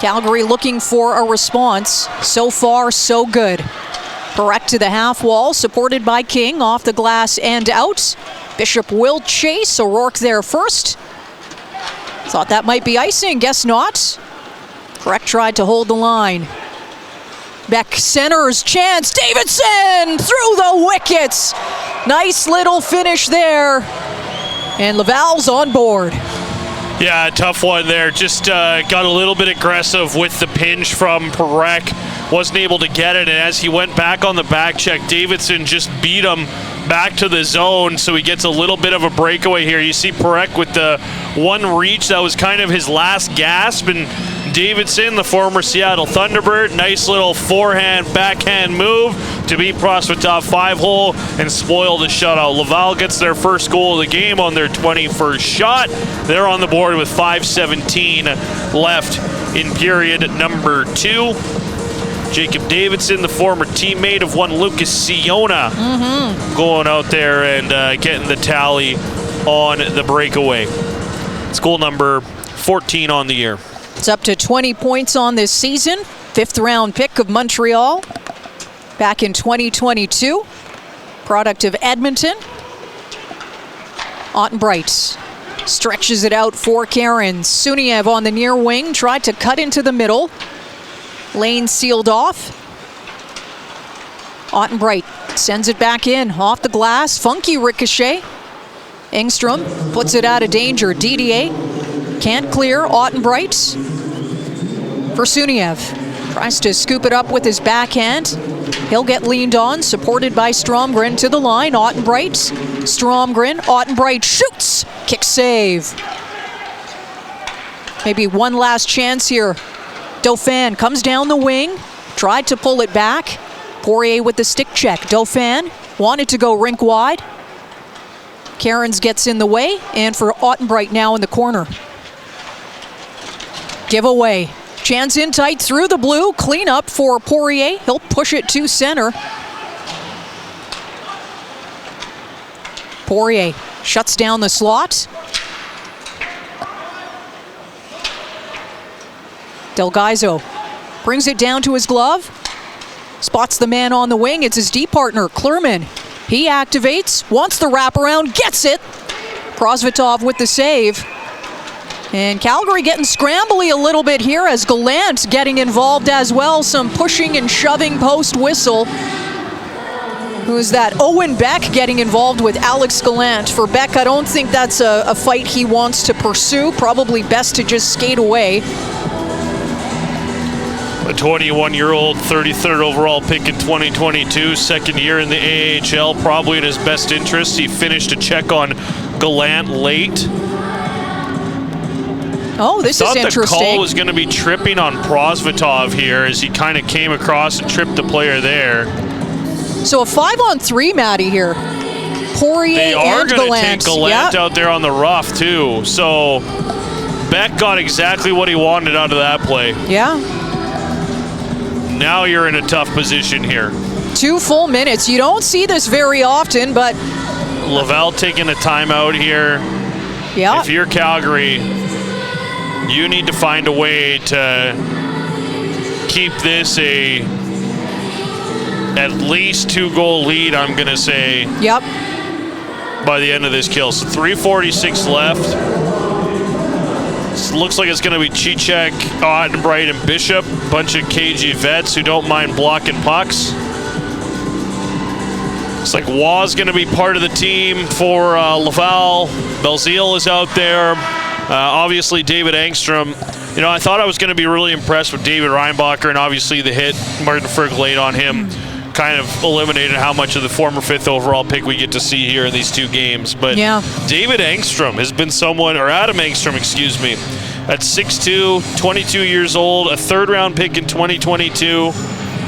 Calgary looking for a response. So far, so good. Parekh to the half wall, supported by King, off the glass and out. Bishop will chase. O'Rourke there first. Thought that might be icing, guess not. Parekh tried to hold the line. Beck centers, chance, Davidson through the wickets. Nice little finish there. And Laval's on board. Yeah, tough one there. Just got a little bit aggressive with the pinch from Parekh. Wasn't able to get it, and as he went back on the back check, Davidson just beat him back to the zone, so he gets a little bit of a breakaway here. You see Parekh with the one reach. That was kind of his last gasp, and Davidson, the former Seattle Thunderbird, nice little forehand, backhand move to beat Prospect top 5-hole and spoil the shutout. Laval gets their first goal of the game on their 21st shot. They're on the board with 5:17 left in period number 2. Jacob Davidson, the former teammate of one Lucas Siona, going out there and getting the tally on the breakaway. It's goal number 14 on the year. It's up to 20 points on this season. 5th round pick of Montreal back in 2022. Product of Edmonton. Ottenbright stretches it out for Karen. Suniev on the near wing, tried to cut into the middle. Lane sealed off. Ottenbright sends it back in, off the glass. Funky ricochet. Engstrom puts it out of danger. Didier can't clear. Ottenbright for Suniev. Tries to scoop it up with his backhand. He'll get leaned on, supported by Stromgren to the line. Ottenbright, Stromgren, Ottenbright shoots. Kick save. Maybe one last chance here. Dauphin comes down the wing, tried to pull it back. Poirier with the stick check. Dauphin wanted to go rink wide. Cairns gets in the way, and for Ottenbright now in the corner. Giveaway. Chance in tight through the blue. Clean up for Poirier. He'll push it to center. Poirier shuts down the slot. Del Gaizo brings it down to his glove. Spots the man on the wing. It's his D partner, Klurman. He activates, wants the wraparound, gets it. Prosvetov with the save. And Calgary getting scrambly a little bit here as Gallant getting involved as well. Some pushing and shoving post whistle. Who's that? Owen Beck getting involved with Alex Gallant. For Beck, I don't think that's a fight he wants to pursue. Probably best to just skate away. A 21-year-old, 33rd overall pick in 2022, second year in the AHL, probably in his best interest. He finished a check on Gallant late. Oh, this is interesting. Thought the call was going to be tripping on Prosvetov here as he kind of came across and tripped the player there. So a 5-on-3, Maddie, here. Poirier they are and going to Gallant. take Gallant out there on the rough, too. So Beck got exactly what he wanted out of that play. Yeah. Now you're in a tough position here. 2 full minutes. You don't see this very often, but... Laval taking a timeout here. Yeah. If you're Calgary, you need to find a way to keep this at least 2-goal lead, I'm going to say. Yep. By the end of this kill. So 3:46 left. Looks like it's going to be Cicek, Ottenbright, and Bishop. Bunch of KG vets who don't mind blocking pucks. Looks like Waugh's going to be part of the team for Laval. Belzile is out there. Obviously, David Engstrom. You know, I thought I was going to be really impressed with David Reinbacher, and obviously the hit Martin Frk laid on him kind of eliminated how much of the former 5th overall pick we get to see here in these 2 games. But yeah. David Engstrom has been someone, or Adam Engstrom, excuse me, at 6'2", 22 years old, a 3rd-round pick in 2022,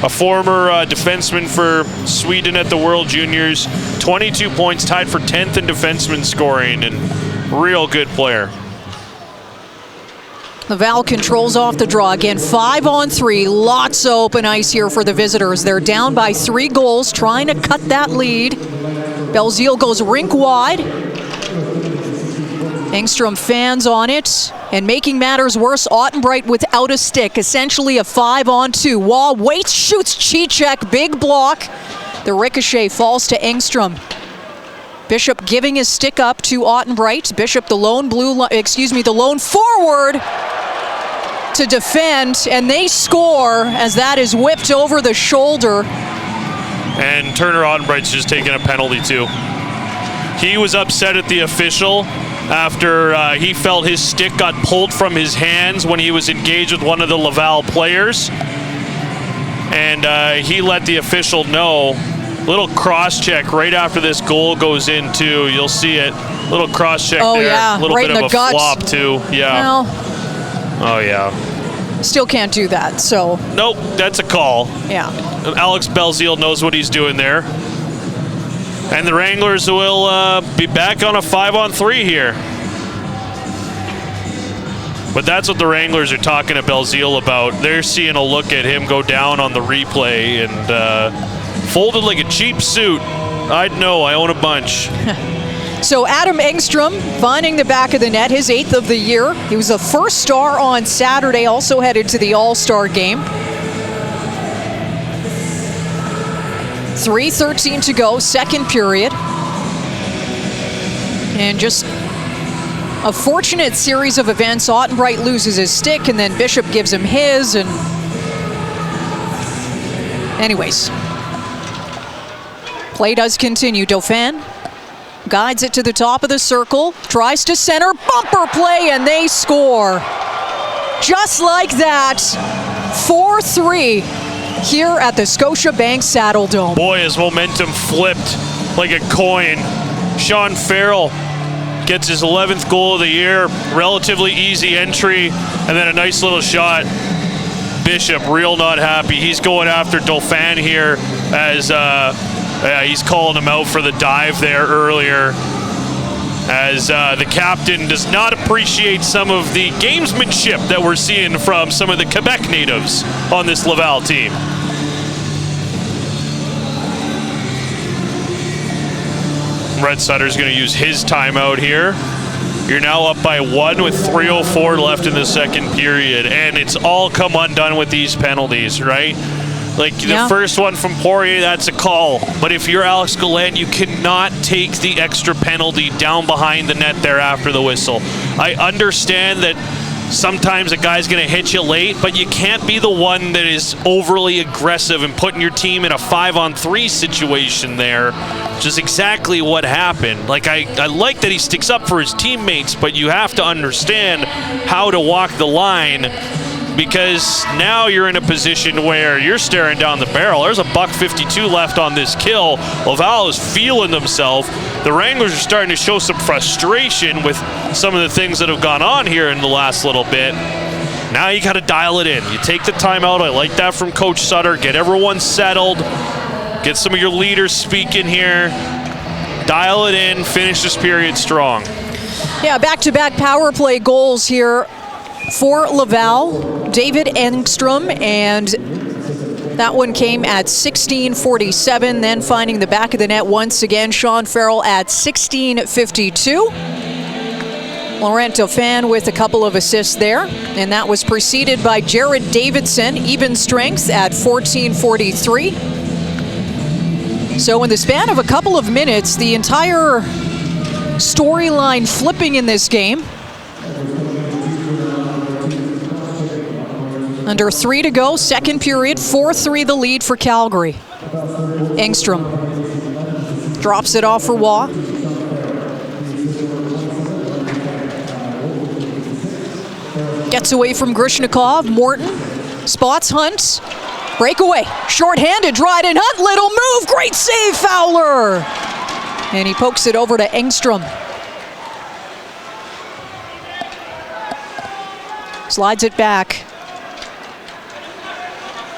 a former defenseman for Sweden at the World Juniors, 22 points, tied for 10th in defenseman scoring, and real good player. Laval controls off the draw again. 5-on-3, lots of open ice here for the visitors. They're down by 3 goals, trying to cut that lead. Belzile goes rink wide. Engstrom fans on it, and making matters worse, Ottenbright without a stick, essentially a 5-on-2. Waugh waits, shoots Cicek, big block. The ricochet falls to Engstrom. Bishop giving his stick up to Ottenbright. Bishop, the lone forward to defend, and they score as that is whipped over the shoulder. And Turner Ottenbright's just taking a penalty too. He was upset at the official after he felt his stick got pulled from his hands when he was engaged with one of the Laval players. And he let the official know. Little cross-check right after this goal goes in, too. You'll see it. Little cross-check there. Yeah. A little right bit in of the a guts. flop, too. Yeah. Well, oh, yeah. Still can't do that, so. Nope, that's a call. Yeah. Alex Belzile knows what he's doing there. And the Wranglers will be back on a 5-on-3 here. But that's what the Wranglers are talking to Belzile about. They're seeing a look at him go down on the replay and folded like a cheap suit. I'd know, I own a bunch. So Adam Engstrom finding the back of the net, his 8th of the year. He was a first star on Saturday, also headed to the All-Star game. 3:13 to go, 2nd period. And just a fortunate series of events. Ottenbright loses his stick, and then Bishop gives him his, and anyways. Play does continue. Dauphin guides it to the top of the circle, tries to center, bumper play, and they score. Just like that, 4-3 here at the Scotiabank Saddledome. Boy, his momentum flipped like a coin. Sean Farrell gets his 11th goal of the year, relatively easy entry, and then a nice little shot. Bishop real not happy. He's going after Dauphin here as he's calling him out for the dive there earlier, as the captain does not appreciate some of the gamesmanship that we're seeing from some of the Quebec natives on this Laval team. Red Sutter's going to use his timeout here. You're now up by 1 with 3:04 left in the 2nd period, and it's all come undone with these penalties, right? Like the first one from Poirier, that's a call. But if you're Alex Gallant, you cannot take the extra penalty down behind the net there after the whistle. I understand that sometimes a guy's going to hit you late, but you can't be the one that is overly aggressive and putting your team in a 5-on-3 situation there, which is exactly what happened. Like, I like that he sticks up for his teammates, but you have to understand how to walk the line, because now you're in a position where you're staring down the barrel. There's a $1.52 left on this kill. Laval is feeling themselves. The Wranglers are starting to show some frustration with some of the things that have gone on here in the last little bit. Now you got to dial it in. You take the timeout. I like that from Coach Sutter. Get everyone settled. Get some of your leaders speaking here. Dial it in. Finish this period strong. Yeah, back-to-back power play goals here for Laval. David Engstrom, and that one came at 16:47, then finding the back of the net once again, Sean Farrell at 16:52. Laurent Dauphin with a couple of assists there, and that was preceded by Jared Davidson, even strength at 14:43. So in the span of a couple of minutes, the entire storyline flipping in this game. Under 3 to go, second period, 4-3 the lead for Calgary. Engstrom drops it off for Waugh. Gets away from Grishnikov. Morton spots Hunt. Breakaway, short-handed, Dryden Hunt, little move, great save, Fowler! And he pokes it over to Engstrom. Slides it back.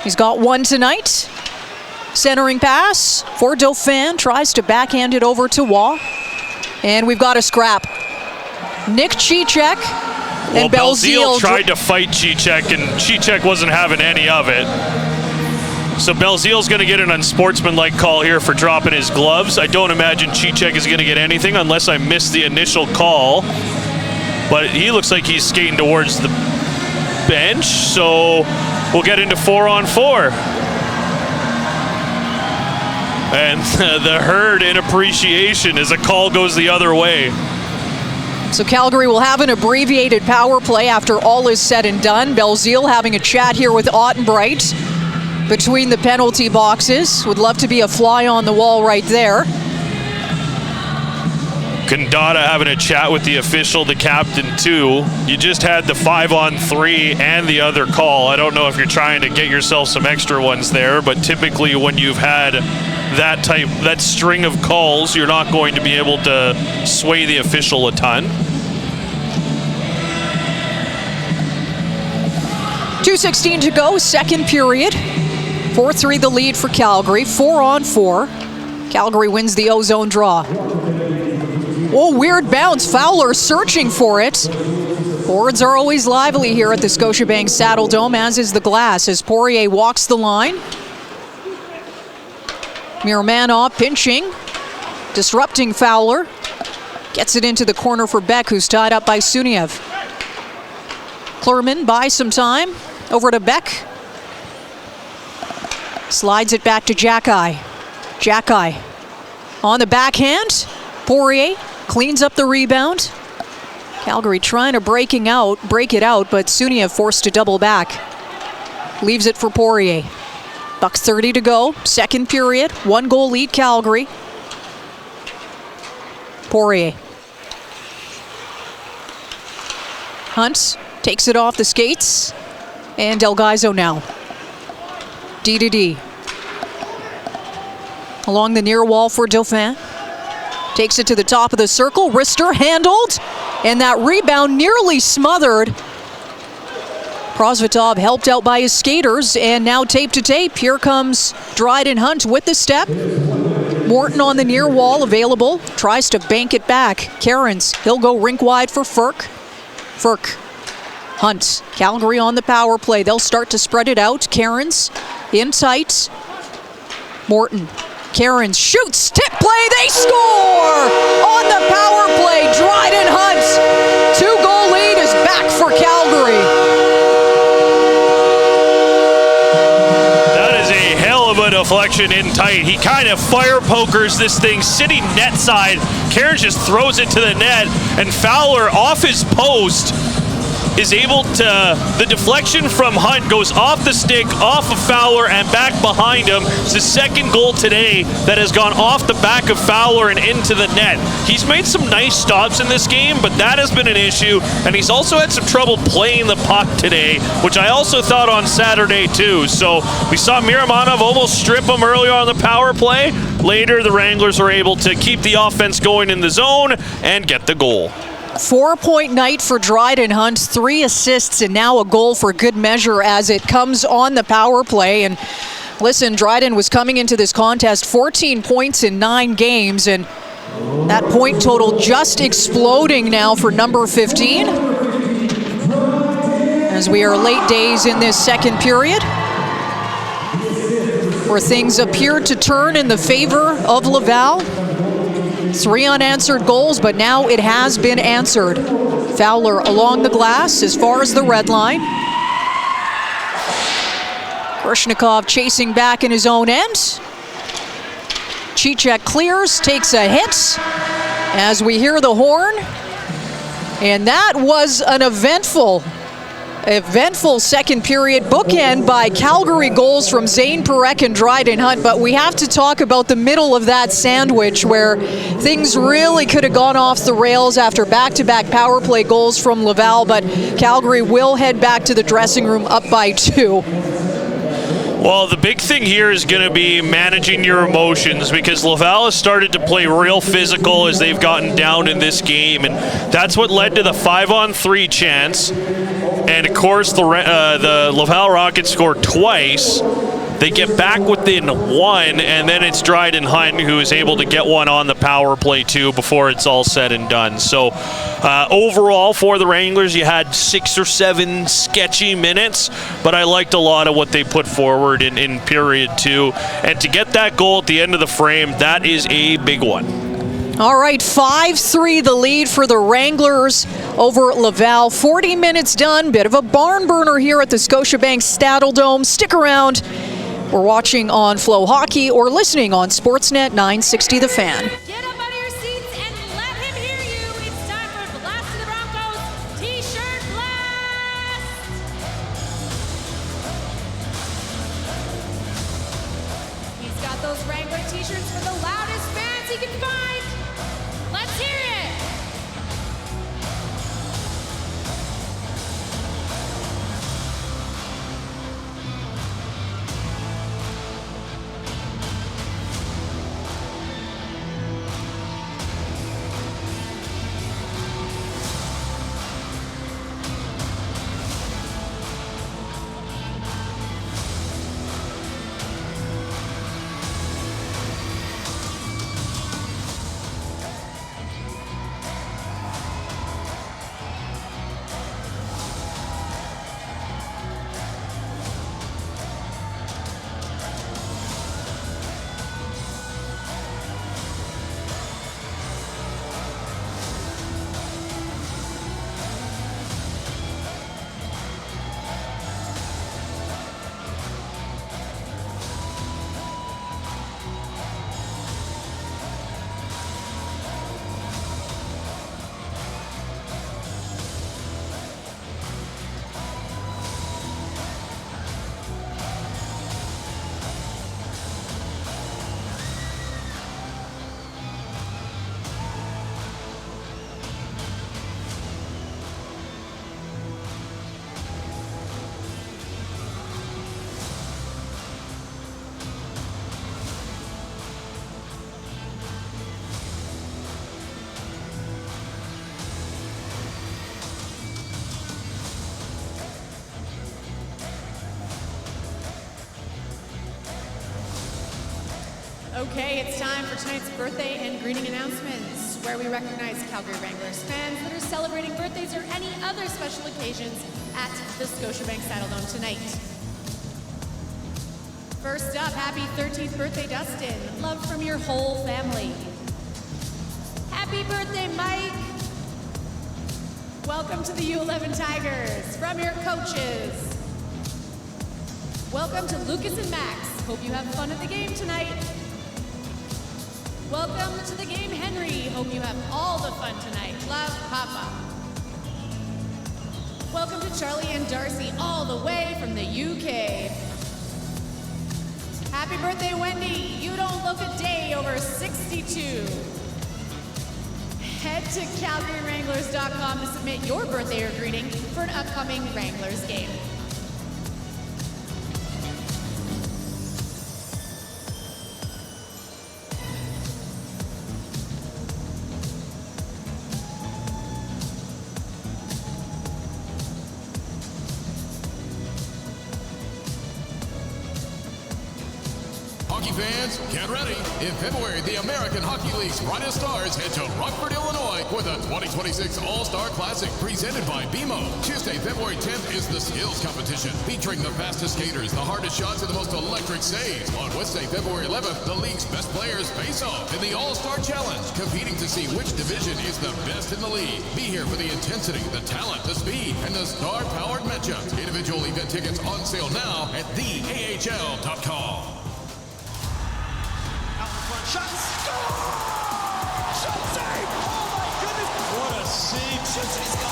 He's got one tonight. Centering pass for Dauphin. Tries to backhand it over to Waugh. And we've got a scrap. Nick Cicek and Belzile tried to fight Cicek, and Cicek wasn't having any of it. So Belzile's going to get an unsportsmanlike call here for dropping his gloves. I don't imagine Cicek is going to get anything unless I missed the initial call. But he looks like he's skating towards the bench, so we'll get into 4-on-4. And the herd in appreciation as a call goes the other way. So Calgary will have an abbreviated power play after all is said and done. Belzile having a chat here with Ottenbright between the penalty boxes. Would love to be a fly on the wall right there. Kandata having a chat with the official, the captain too. You just had the 5-on-3 and the other call. I don't know if you're trying to get yourself some extra ones there, but typically when you've had that string of calls, you're not going to be able to sway the official a ton. 2:16 to go, second period. 4-3 the lead for Calgary, 4-on-4. Calgary wins the O-zone draw. Oh, weird bounce. Fowler searching for it. Boards are always lively here at the Scotiabank Saddle Dome, as is the glass, as Poirier walks the line. Mirmanov pinching, disrupting Fowler. Gets it into the corner for Beck, who's tied up by Suniev. Klurman buys some time. Over to Beck. Slides it back to Jackeye. Jackeye on the backhand. Poirier cleans up the rebound. Calgary trying to break it out, but Suniev forced to double back. Leaves it for Poirier. $1:30 to go, second period, 1-goal lead Calgary. Poirier. Hunt takes it off the skates, and Delgaizo now. D to D. Along the near wall for Dauphin. Takes it to the top of the circle, wrister handled, and that rebound nearly smothered. Prosvetov helped out by his skaters, and now tape to tape. Here comes Dryden Hunt with the step. Morton on the near wall, available. Tries to bank it back. Cairns, he'll go rink wide for Furk. Furk. Hunt. Calgary on the power play. They'll start to spread it out. Cairns in tight. Morton. Cairns shoots, tip play, they score! On the power play, Dryden Hunt. 2-goal lead is back for Calgary. That is a deflection in tight. He kind of fire pokers this thing sitting net side. Karen just throws it to the net, and Fowler off his post is able to, the deflection from Hunt goes off the stick, off of Fowler, and back behind him. It's his second goal today that has gone off the back of Fowler and into the net. He's made some nice stops in this game, but that has been an issue, and he's also had some trouble playing the puck today, which I also thought on Saturday too. So we saw Miramanov almost strip him earlier on the power play. Later, the Wranglers were able to keep the offense going in the zone and get the goal. 4-point night for Dryden Hunt, 3 assists and now a goal for good measure as it comes on the power play. And listen, Dryden was coming into this contest 14 points in 9 games, and that point total just exploding now for number 15. As we are late days in this second period, where things appear to turn in the favor of Laval. 3 unanswered goals, but now it has been answered. Fowler along the glass as far as the red line. Krishnikov chasing back in his own end. Cicek clears, takes a hit as we hear the horn. And that was an eventful second period, bookend by Calgary goals from Zane Parekh and Dryden Hunt, but we have to talk about the middle of that sandwich where things really could have gone off the rails after back-to-back power play goals from Laval, but Calgary will head back to the dressing room up by 2. Well, the big thing here is going to be managing your emotions, because Laval has started to play real physical as they've gotten down in this game, and that's what led to the 5-on-3 chance. And of course, the Laval Rockets score twice. They get back within 1, and then it's Dryden Hunt who is able to get one on the power play too before it's all said and done. So overall for the Wranglers, you had 6 or 7 sketchy minutes, but I liked a lot of what they put forward in period 2. And to get that goal at the end of the frame, that is a big one. All right, 5-3 the lead for the Wranglers over Laval. 40 minutes done. Bit of a barn burner here at the Scotiabank Saddledome. Stick around. We're watching on Flow Hockey or listening on Sportsnet 960 The Fan. Get up out of your seats and let him hear you. It's time for Blast of the Broncos T-shirt Blast. He's got those Wrangler T-shirts for the loudest fans he can find. Let's hear it. Okay, it's time for tonight's birthday and greeting announcements, where we recognize Calgary Wranglers fans that are celebrating birthdays or any other special occasions at the Scotiabank Saddledome tonight. First up, happy 13th birthday, Dustin. Love from your whole family. Happy birthday, Mike. Welcome to the U11 Tigers from your coaches. Welcome to Lucas and Max. Hope you have fun at the game tonight. Welcome to the game, Henry. Hope you have all the fun tonight. Love, Papa. Welcome to Charlie and Darcy, all the way from the UK. Happy birthday, Wendy. You don't look a day over 62. Head to CalgaryWranglers.com to submit your birthday or greeting for an upcoming Wranglers game. Hockey fans, get ready. In February, the American Hockey League's brightest stars head to Rockford, Illinois for the 2026 All-Star Classic presented by BMO. Tuesday, February 10th is the skills competition featuring the fastest skaters, the hardest shots, and the most electric saves. On Wednesday, February 11th, the league's best players face off in the All-Star Challenge, competing to see which division is the best in the league. Be here for the intensity, the talent, the speed, and the star-powered matchups. Individual event tickets on sale now at theahl.com. Shot, score! Shot save! Oh my goodness! What a save! Shoots, he scores!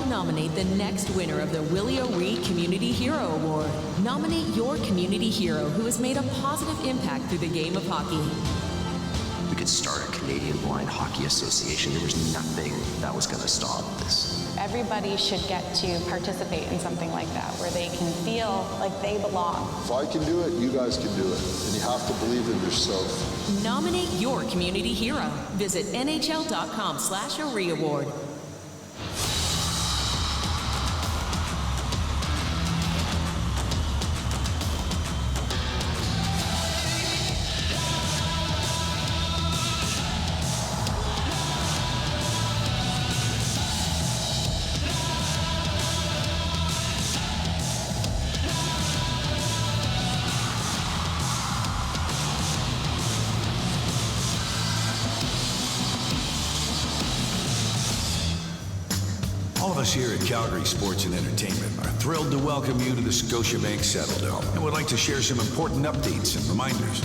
Nominate the next winner of the Willie O'Ree Community Hero Award. Nominate your community hero who has made a positive impact through the game of hockey. We could start a Canadian Blind Hockey Association. There was nothing that was going to stop this. Everybody should get to participate in something like that, where they can feel like they belong. If I can do it, you guys can do it. And you have to believe in yourself. Nominate your community hero. Visit NHL.com/O'Ree Award. All of us here at Calgary Sports and Entertainment are thrilled to welcome you to the Scotiabank Saddledome and would like to share some important updates and reminders.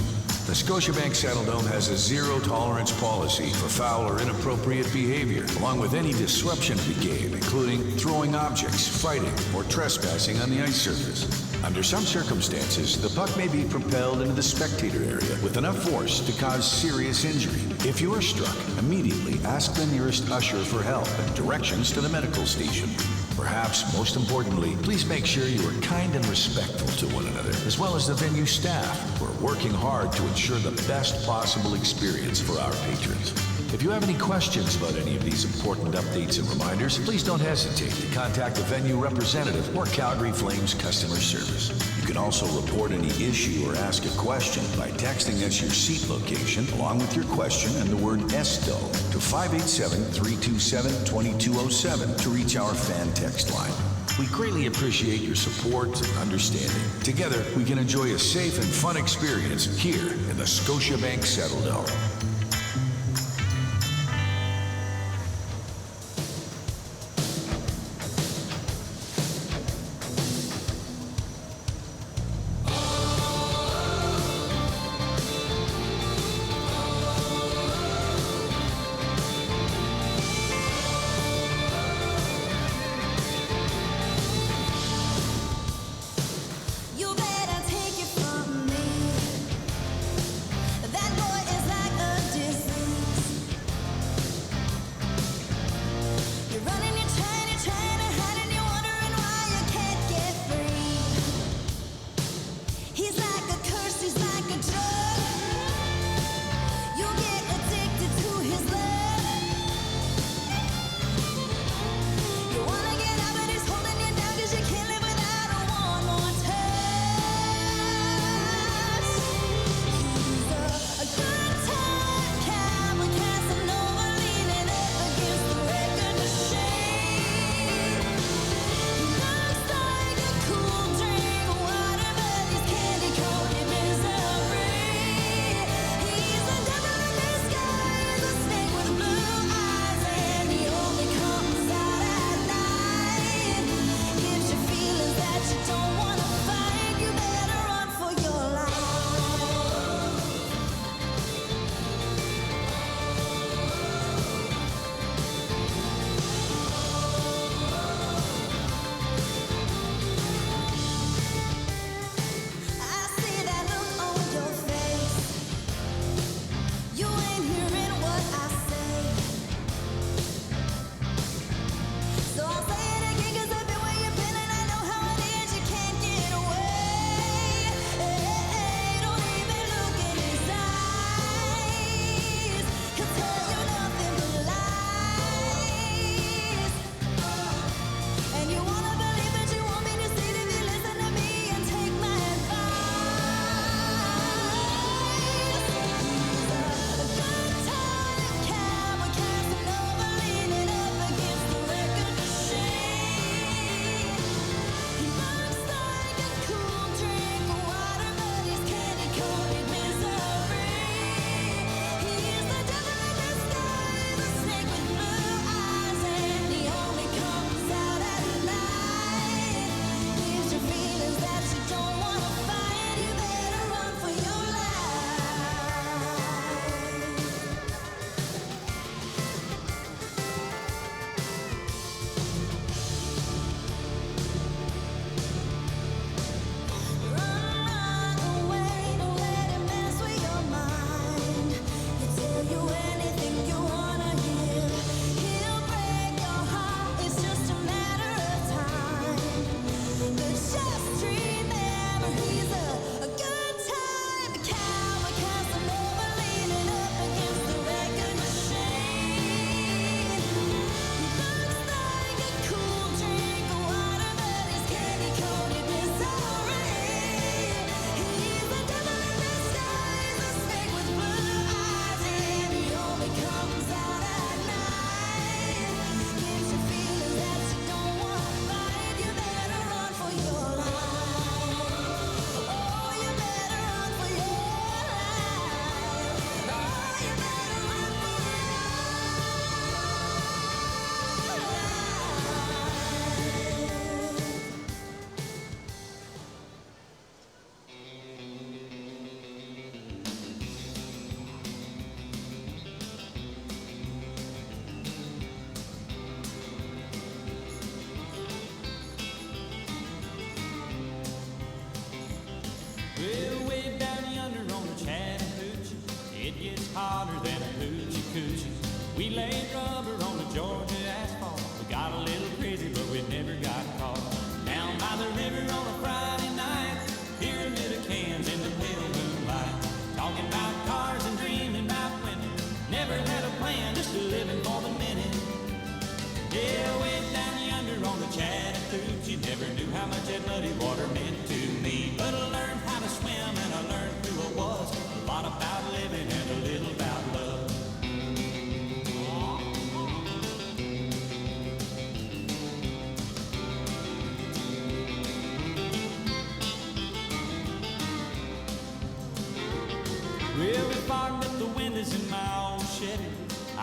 The Scotiabank Saddledome has a zero-tolerance policy for foul or inappropriate behavior, along with any disruption of the game, including throwing objects, fighting, or trespassing on the ice surface. Under some circumstances, the puck may be propelled into the spectator area with enough force to cause serious injury. If you are struck, immediately ask the nearest usher for help and directions to the medical station. Perhaps most importantly, please make sure you are kind and respectful to one another, as well as the venue staff, who are working hard to ensure the best possible experience for our patrons. If you have any questions about any of these important updates and reminders, please don't hesitate to contact the venue representative or Calgary Flames customer service. You can also report any issue or ask a question by texting us your seat location along with your question and the word ESTO to 587-327-2207 to reach our fan text line. We greatly appreciate your support and understanding. Together, we can enjoy a safe and fun experience here in the Scotiabank Saddledome. You better take it from me. That boy is like a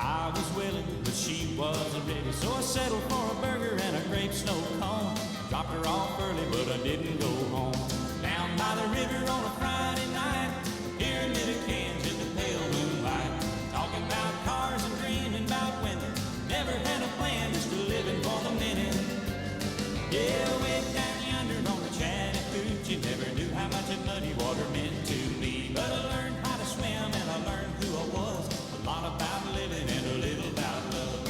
I was willing, but she wasn't ready. So I settled for a burger and a grape snow cone. Dropped her off early, but I didn't go home. Down by the river on a Friday night, hearing little cans in the pale moonlight, talking about cars and dreaming about women. Never had a plan, just living for the minute. Yeah, way down yonder on the Chattahoochee, never knew how much that muddy water meant to me. But I learned how to swim and I learned who I was. A lot about living and a little about love.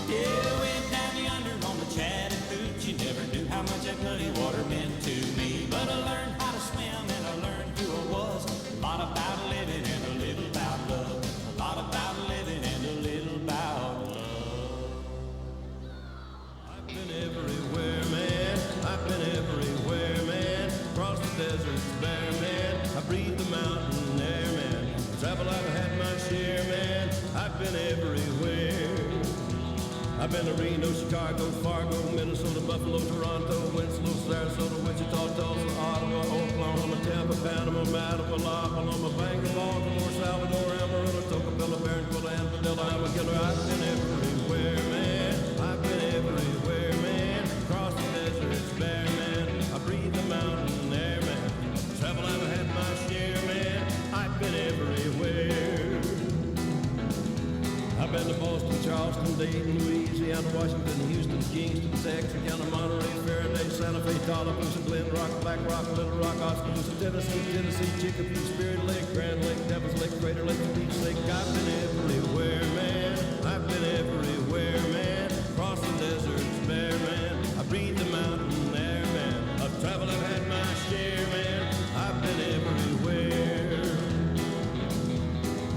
Yeah, way down yonder on the Chattahoochee, never knew how much that muddy water meant to me. But I learned how to swim and I learned who I was. A lot about living and a little about love. A lot about living and a little about love. I've been everywhere, man. I've been everywhere, man. Across the deserts bare, man. I breathe the mountain air, man. Travel, I've had my share, man. I've been everywhere. I've been to Reno, Chicago, Fargo, Minnesota, Buffalo, Toronto, Winslow, Sarasota, Wichita, Tulsa, Ottawa, Oklahoma, Tampa, Panama, Manitoba, La Paloma, Bangor, Baltimore, Salvador, Amarillo, Tocopilla, Barranquilla, and Padilla, Albuquerque. I've been everywhere, man. I've been everywhere, man. Across the deserts bare, man. I breathe the mountain air, man. Travel, I've had my share, man. I've been everywhere. I've been to Boston, Charleston, Dayton, Louisiana, Washington, Houston, Kingston, Texas, County, Monterey, Faraday, Santa Fe, Tallapoosa, Glen Rock, Black Rock, Little Rock, Oskaloosa, Tennessee, Chicopee, Spirit Lake, Grand Lake, Devil's Lake, Crater Lake, Beach Lake. I've been everywhere, man. I've been everywhere, man. Across the deserts bare, man. I breathe the mountain air, man. I've traveled, I've had my share, man. I've been everywhere.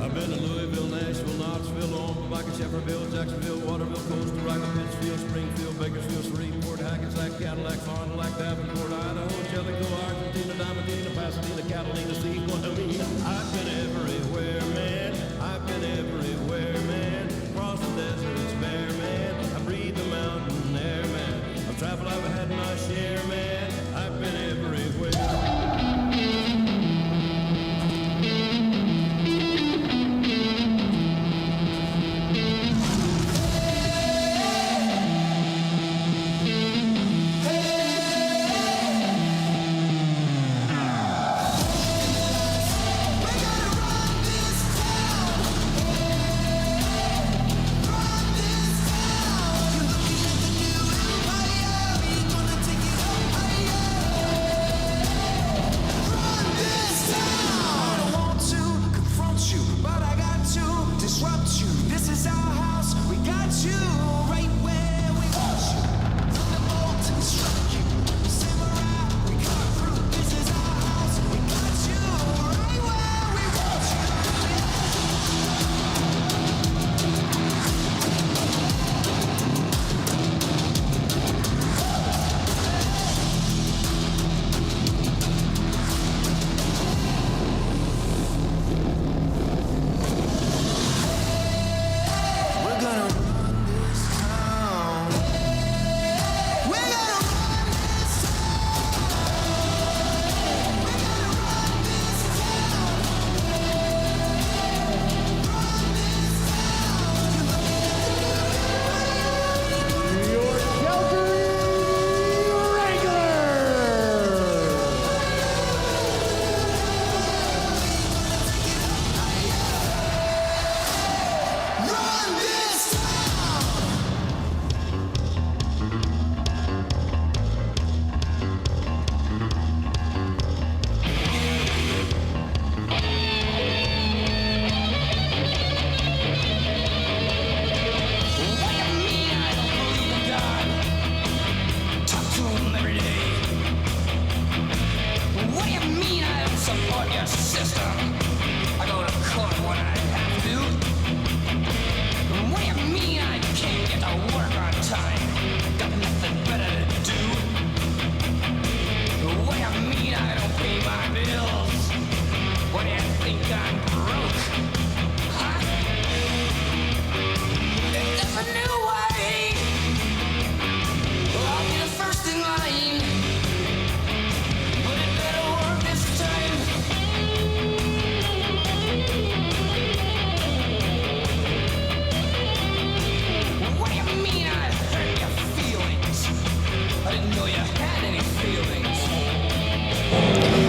I've been to Louisville, Nashville, Knoxville, Omaha, Shefferville, Jacksonville, Waterville, Costa Rica, Pittsfield, Springfield, Bakersfield, Shreveport, Hackensack, Cadillac, Fond du Lac, Davenport, Idaho, Jellicoe, Argentina, Diamantina, Pasadena, Catalina, Sequoia. I've been everywhere, man. I've been everywhere, man. Across the deserts bare, man. I breathe the mountain air, man. I've traveled, I've had my share, man. I've been everywhere. We got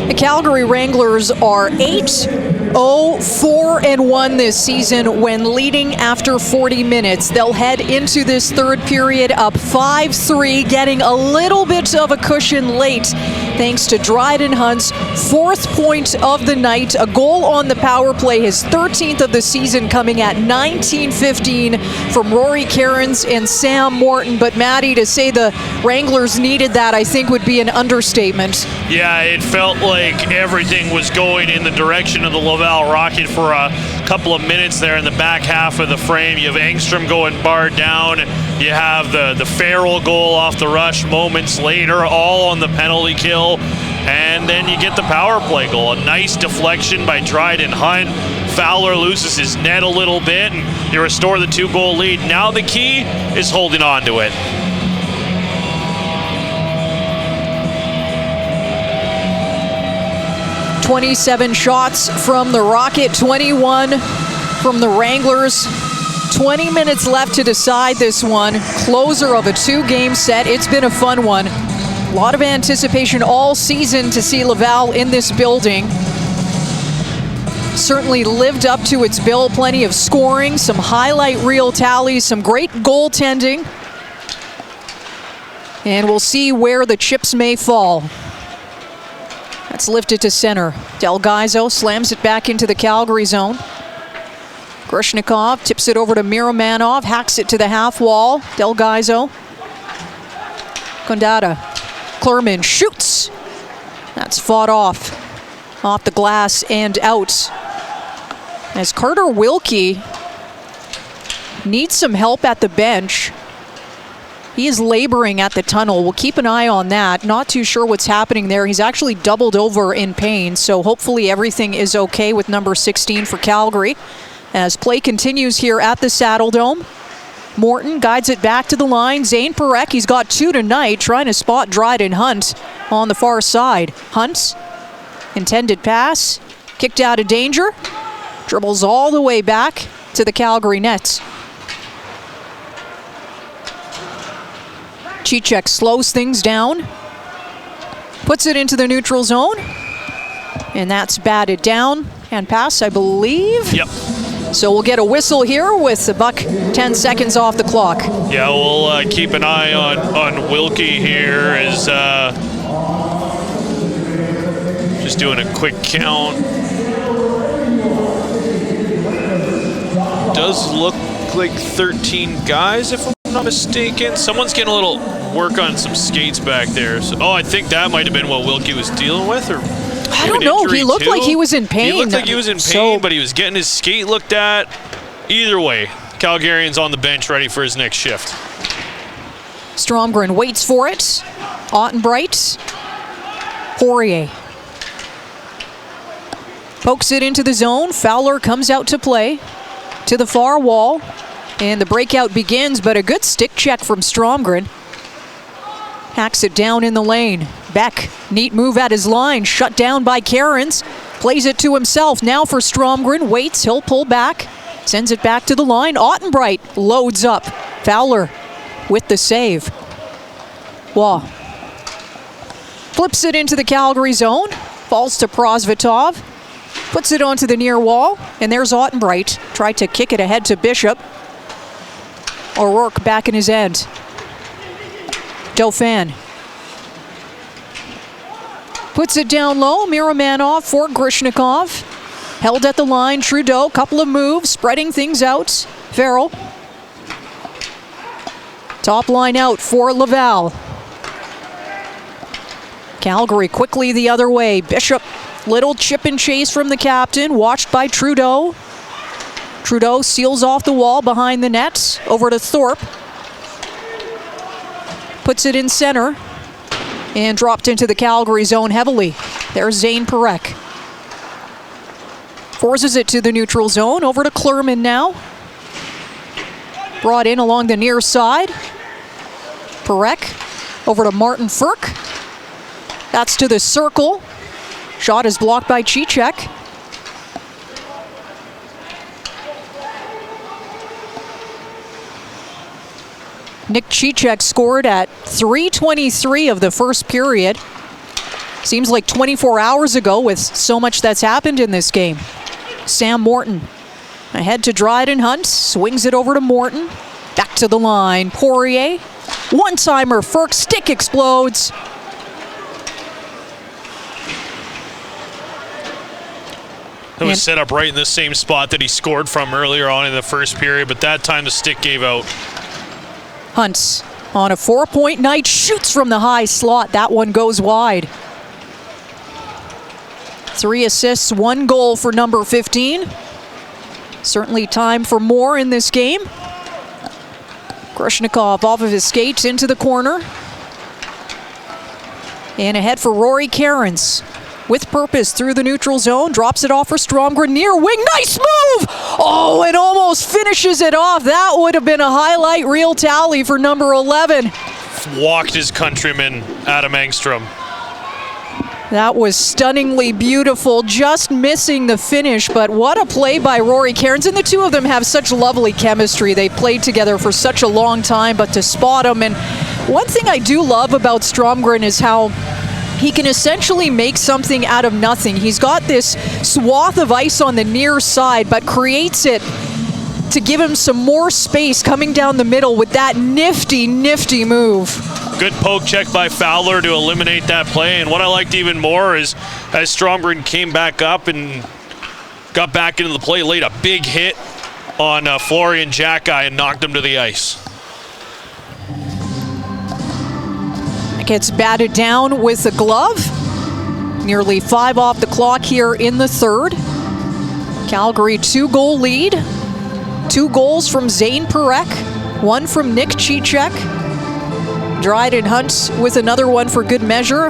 The Calgary Wranglers are 8-0-4-1 this season when leading after 40 minutes. They'll head into this third period up 5-3, getting a little bit of a cushion late thanks to Dryden Hunt's 4th point of the night. A goal on the power play, his 13th of the season, coming at 19:15 from Rory Cairns and Sam Morton. But Maddie, to say the Wranglers needed that, I think would be an understatement. Yeah, it felt like everything was going in the direction of the Laval Rocket for a couple of minutes there in the back half of the frame. You have Engstrom going bar down. You have the Farrell goal off the rush moments later, all on the penalty kill. And then you get the power play goal. A nice deflection by Dryden Hunt. Fowler loses his net a little bit, and you restore the 2-goal lead. Now the key is holding on to it. 27 shots from the Rocket, 21 from the Wranglers. 20 minutes left to decide this one. Closer of a 2-game set. It's been a fun one. A lot of anticipation all season to see Laval in this building. Certainly lived up to its bill. Plenty of scoring, some highlight reel tallies, some great goaltending. And we'll see where the chips may fall. That's lifted to center. Delgaizo slams it back into the Calgary zone. Grushnikov tips it over to Miromanov, hacks it to the half wall. Delgaizo. Kondata. Klurman shoots. That's fought off the glass and out. As Carter Wilkie needs some help at the bench. He is laboring at the tunnel. We'll keep an eye on that. Not too sure what's happening there. He's actually doubled over in pain, so hopefully everything is okay with number 16 for Calgary. As play continues here at the Saddle Dome. Morton guides it back to the line. Zane Parekh, he's got 2 tonight, trying to spot Dryden Hunt on the far side. Hunt, intended pass, kicked out of danger, dribbles all the way back to the Calgary nets. Cicek slows things down, puts it into the neutral zone, and that's batted down. And pass, I believe. Yep. So we'll get a whistle here with about 10 seconds off the clock. Yeah, we'll keep an eye on Wilkie here as just doing a quick count. Does look like 13 guys, if I'm not mistaken. Someone's getting a little work on some skates back there. So, I think that might have been what Wilkie was dealing with, or I don't know. He looked like he was in pain. He looked like he was in pain, but he was getting his skate looked at. Either way, Calgarian's on the bench ready for his next shift. Stromgren waits for it. Ottenbright. Poirier. Pokes it into the zone. Fowler comes out to play to the far wall. And the breakout begins, but a good stick check from Stromgren. Hacks it down in the lane. Beck, neat move at his line, shut down by Cairns. Plays it to himself, now for Stromgren, waits, he'll pull back. Sends it back to the line, Ottenbright loads up. Fowler with the save. Waugh. Flips it into the Calgary zone, falls to Prosvetov. Puts it onto the near wall, and there's Ottenbright. Tried to kick it ahead to Bishop. O'Rourke back in his end. Dauphin. Puts it down low. Miromanov for Grushnikov. Held at the line. Trudeau, couple of moves, spreading things out. Farrell. Top line out for Laval. Calgary quickly the other way. Bishop, little chip and chase from the captain, watched by Trudeau. Trudeau seals off the wall behind the net. Over to Thorpe. Puts it in center. And dropped into the Calgary zone heavily. There's Zane Parekh. Forces it to the neutral zone. Over to Klurman now. Brought in along the near side. Parekh over to Martin Firk. That's to the circle. Shot is blocked by Cicek. Nick Cicek scored at 3:23 of the first period. Seems like 24 hours ago with so much that's happened in this game. Sam Morton ahead to Dryden Hunt, swings it over to Morton. Back to the line, Poirier. One-timer, Ferk, stick explodes. It was set up right in the same spot that he scored from earlier on in the first period, but that time the stick gave out. Hunt on a 4-point night, shoots from the high slot. That one goes wide. 3 assists, 1 goal for number 15. Certainly time for more in this game. Grushnikov off of his skates into the corner. And ahead for Rory Cairns. With purpose through the neutral zone, drops it off for Stromgren, near wing, nice move! Oh, and almost finishes it off. That would have been a highlight reel tally for number 11. Walked his countryman, Adam Engstrom. That was stunningly beautiful, just missing the finish, but what a play by Rory Cairns. And the two of them have such lovely chemistry. They played together for such a long time, but to spot him. And one thing I do love about Stromgren is how he can essentially make something out of nothing. He's got this swath of ice on the near side, but creates it to give him some more space coming down the middle with that nifty, nifty move. Good poke check by Fowler to eliminate that play. And what I liked even more is as Stromgren came back up and got back into the play, laid a big hit on Florian Xhekaj and knocked him to the ice. Gets batted down with a glove. Nearly 5 off the clock here in the third. Calgary 2-goal lead. 2 goals from Zane Perek, 1 from Nick Cicek. Dryden Hunt with another one for good measure.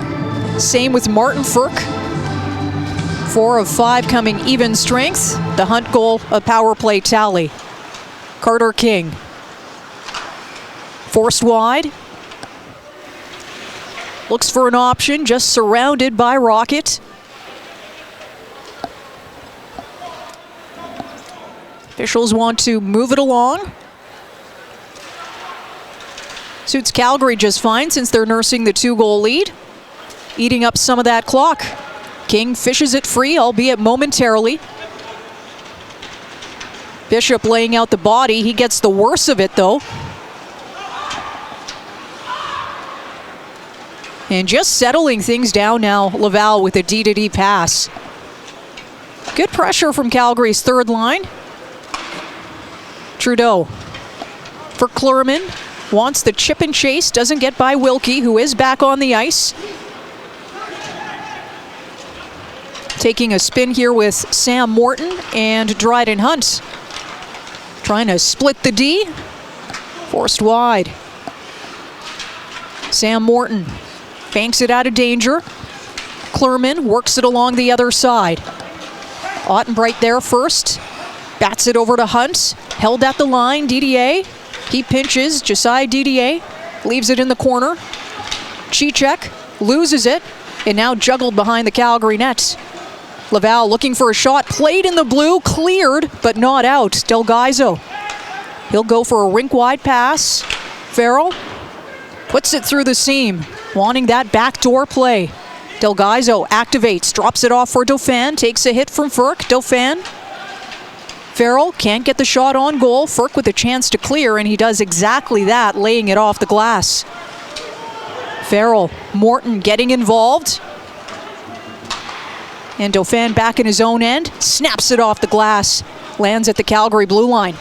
Same with Martin Ferk. 4 of 5 coming even strength. The Hunt goal, a power play tally. Carter King. Forced wide. Looks for an option, just surrounded by Rocket. Officials want to move it along. Suits Calgary just fine since they're nursing the 2-goal lead. Eating up some of that clock. King fishes it free, albeit momentarily. Bishop laying out the body. He gets the worst of it, though. And just settling things down now, Laval with a D-to-D pass. Good pressure from Calgary's third line. Trudeau for Klurman. Wants the chip and chase, doesn't get by Wilkie, who is back on the ice. Taking a spin here with Sam Morton and Dryden Hunt. Trying to split the D. Forced wide. Sam Morton banks it out of danger. Klurman works it along the other side. Ottenbright there first. Bats it over to Hunt. Held at the line, DDA. He pinches, Josiah DDA. Leaves it in the corner. Cicek loses it. And now juggled behind the Calgary net. Laval looking for a shot. Played in the blue, cleared, but not out. Delgaizo. He'll go for a rink-wide pass. Farrell puts it through the seam. Wanting that backdoor play. Delgaizo activates, drops it off for Dauphin, takes a hit from Ferk. Dauphin. Farrell can't get the shot on goal. Ferk with a chance to clear, and he does exactly that, laying it off the glass. Farrell, Morton getting involved. And Dauphin back in his own end, snaps it off the glass. Lands at the Calgary blue line.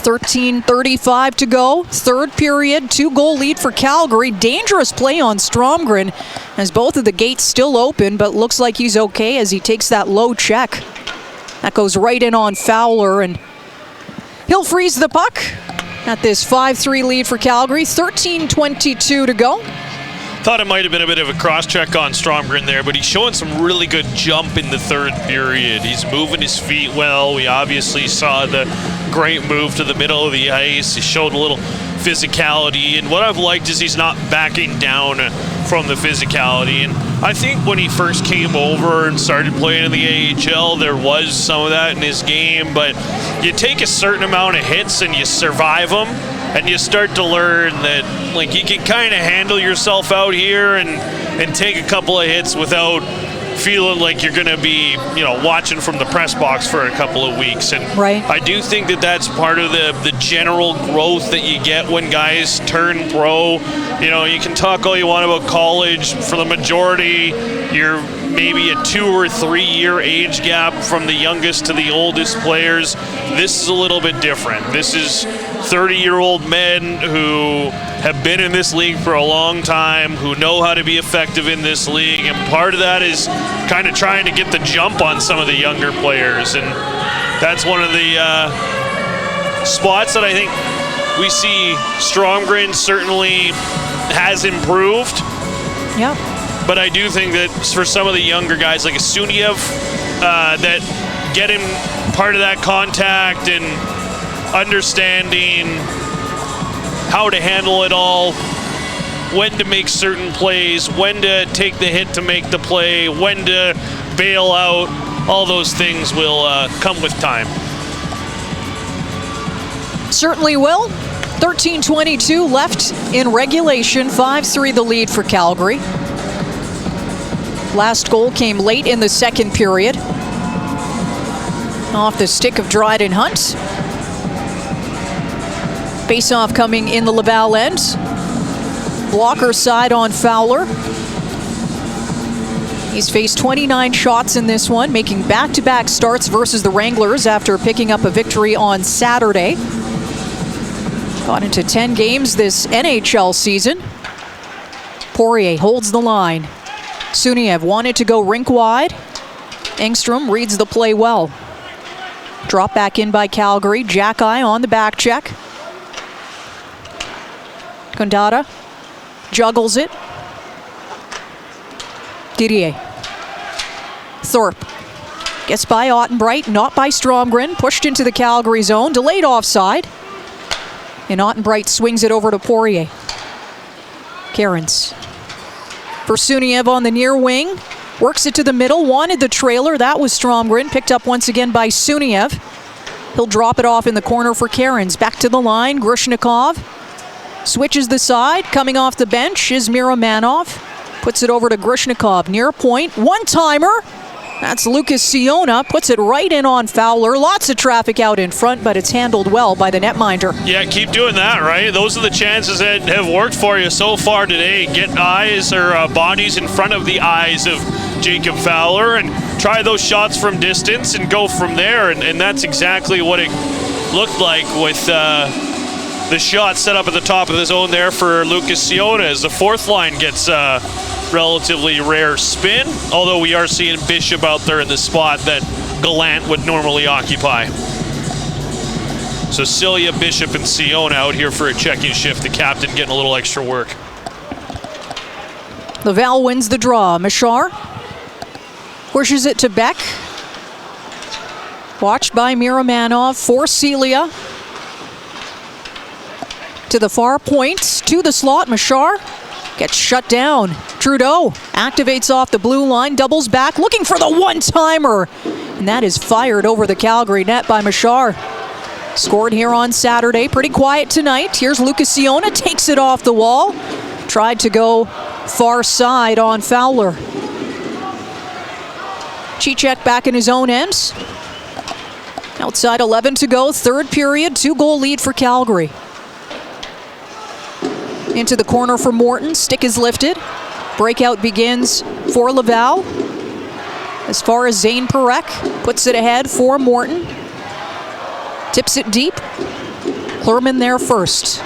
13:35 to go. Third period, 2-goal lead for Calgary. Dangerous play on Stromgren as both of the gates still open, but looks like he's okay as he takes that low check. That goes right in on Fowler, and he'll freeze the puck at this 5-3 lead for Calgary. 13:22 to go. Thought it might have been a bit of a cross-check on Stromgren there, but he's showing some really good jump in the third period. He's moving his feet well. We obviously saw the great move to the middle of the ice. He showed a little physicality, and what I've liked is he's not backing down from the physicality. And I think when he first came over and started playing in the AHL, there was some of that in his game, but you take a certain amount of hits and you survive them, and you start to learn that like you can kind of handle yourself out here and take a couple of hits without feeling like you're going to be, watching from the press box for a couple of weeks. And right. I do think that that's part of the general growth that you get when guys turn pro. You can talk all you want about college. For the majority, you're maybe a 2 or 3 year age gap from the youngest to the oldest players. This is a little bit different. This is 30-year-old men who have been in this league for a long time, who know how to be effective in this league, and part of that is kind of trying to get the jump on some of the younger players, and that's one of the spots that I think we see Stromgren certainly has improved. Yep. But I do think that for some of the younger guys like Suniev, that get him part of that contact and understanding how to handle it all, when to make certain plays, when to take the hit to make the play, when to bail out, all those things will come with time. Certainly will. 13:22 left in regulation, 5-3 the lead for Calgary. Last goal came late in the second period. Off the stick of Dryden Hunt. Face-off coming in the Laval end. Blocker side on Fowler. He's faced 29 shots in this one, making back-to-back starts versus the Wranglers after picking up a victory on Saturday. Got into 10 games this NHL season. Poirier holds the line. Suniev wanted to go rink wide. Engstrom reads the play well. Drop back in by Calgary. Jack-eye on the back check. Condata juggles it. Didier. Thorpe gets by Ottenbright, not by Stromgren. Pushed into the Calgary zone. Delayed offside. And Ottenbright swings it over to Poirier. Cairns. For Suniev on the near wing. Works it to the middle. Wanted the trailer. That was Stromgren. Picked up once again by Suniev. He'll drop it off in the corner for Cairns. Back to the line. Grushnikov. Switches the side. Coming off the bench is Miromanov. Puts it over to Grushnikov. Near point. One-timer. That's Lucas Siona. Puts it right in on Fowler. Lots of traffic out in front, but it's handled well by the netminder. Yeah, keep doing that, right? Those are the chances that have worked for you so far today. Get eyes or bodies in front of the eyes of Jacob Fowler and try those shots from distance and go from there. And that's exactly what it looked like with the shot set up at the top of the zone there for Lucas Siona as the fourth line gets relatively rare spin, although we are seeing Bishop out there in the spot that Gallant would normally occupy. So Cilia, Bishop, and Siona out here for a checking shift. The captain getting a little extra work. Laval wins the draw. Machar pushes it to Beck. Watched by Miromanov for Cilia. To the far point, to the slot. Machar gets shut down. Trudeau activates off the blue line, doubles back, looking for the one-timer. And that is fired over the Calgary net by Machar. Scored here on Saturday. Pretty quiet tonight. Here's Lucas Siona, takes it off the wall. Tried to go far side on Fowler. Cicek back in his own end. Outside 11 to go, third period, 2-goal lead for Calgary. Into the corner for Morton. Stick is lifted. Breakout begins for Laval. As far as Zane Perek puts it ahead for Morton. Tips it deep. Clermont there first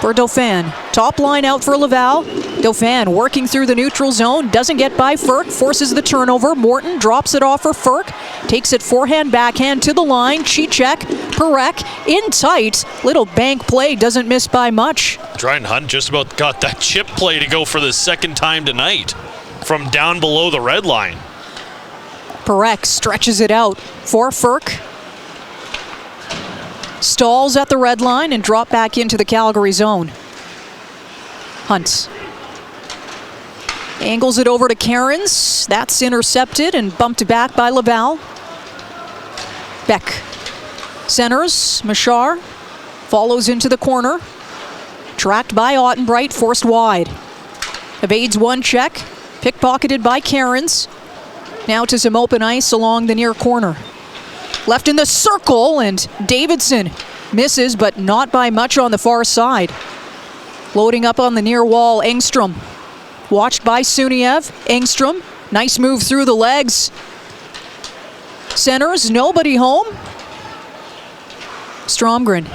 for Dauphin. Top line out for Laval. Dauphin working through the neutral zone. Doesn't get by Ferk. Forces the turnover. Morton drops it off for Ferk. Takes it forehand, backhand to the line. Cicek, Perek in tight. Little bank play. Doesn't miss by much. Dryden Hunt just about got that chip play to go for the second time tonight from down below the red line. Perek stretches it out for Ferk. Stalls at the red line and drop back into the Calgary zone. Hunt angles it over to Cairns. That's intercepted and bumped back by Laval. Beck centers. Machar follows into the corner. Tracked by Ottenbright, forced wide. Evades one check, pickpocketed by Cairns. Now to some open ice along the near corner. Left in the circle, and Davidson misses, but not by much on the far side. Loading up on the near wall, Engstrom. Watched by Suniev. Engstrom, nice move through the legs. Centers, nobody home. Stromgren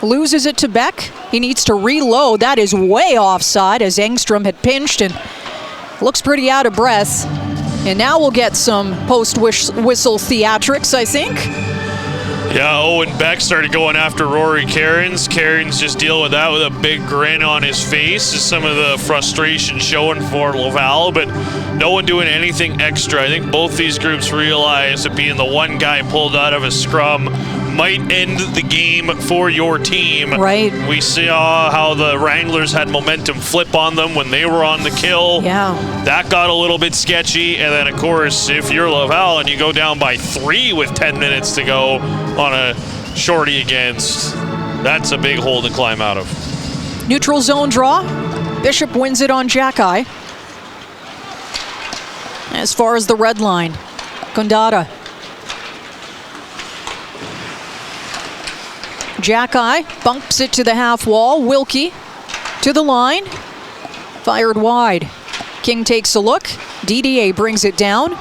loses it to Beck. He needs to reload. That is way offside as Engstrom had pinched and looks pretty out of breath. And now we'll get some post-whistle theatrics, I think. Yeah, Owen Beck started going after Rory Cairns. Cairns just deal with that with a big grin on his face. Is some of the frustration showing for Laval, but no one doing anything extra. I think both these groups realize that being the one guy pulled out of a scrum might end the game for your team. Right. We saw how the Wranglers had momentum flip on them when they were on the kill. Yeah. That got a little bit sketchy. And then, of course, if you're Laval and you go down by 3 with 10 minutes to go on a shorty against, that's a big hole to climb out of. Neutral zone draw. Bishop wins it on Jackeye. As far as the red line, Kondata. Jackeye bumps it to the half wall. Wilkie to the line. Fired wide. King takes a look. DDA brings it down.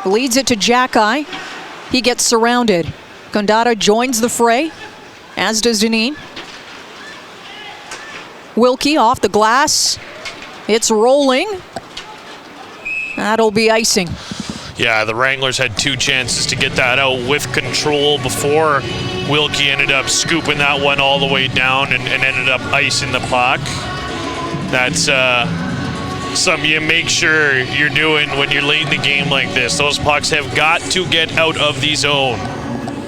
Leads it to Jackeye. He gets surrounded. Kondata joins the fray, as does Deneen. Wilkie off the glass. It's rolling. That'll be icing. Yeah, the Wranglers had 2 chances to get that out with control before Wilkie ended up scooping that one all the way down and ended up icing the puck. That's something you make sure you're doing when you're late in the game like this. Those pucks have got to get out of the zone.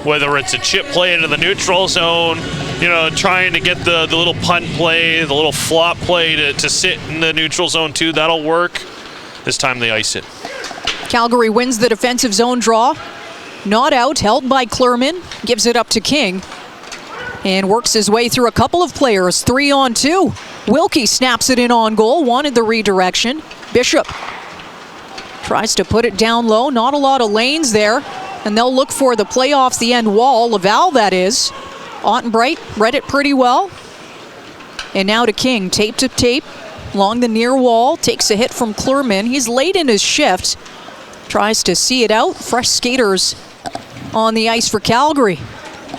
Whether it's a chip play into the neutral zone, you know, trying to get the little punt play, the little flop play to sit in the neutral zone too, that'll work. This time they ice it. Calgary wins the defensive zone draw. Not out, held by Klurman. Gives it up to King. And works his way through a couple of players. 3-on-2. Wilkie snaps it in on goal. Wanted the redirection. Bishop tries to put it down low. Not a lot of lanes there. And they'll look for the playoffs, the end wall. Laval, that is. Ottenbright read it pretty well. And now to King. Tape to tape. Along the near wall. Takes a hit from Klurman. He's late in his shift. Tries to see it out. Fresh skaters on the ice for Calgary.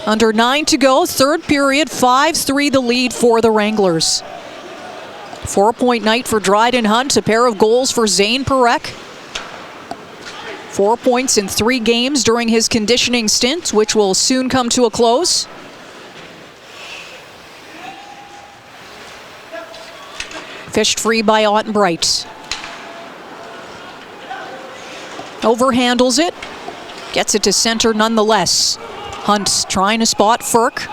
Under 9 to go, third period, 5-3 the lead for the Wranglers. 4-point night for Dryden Hunt, a pair of goals for Zane Perek. 4 points in 3 games during his conditioning stint, which will soon come to a close. Fished free by Ottenbright. Overhandles it. Gets it to center nonetheless. Hunt trying to spot Ferk.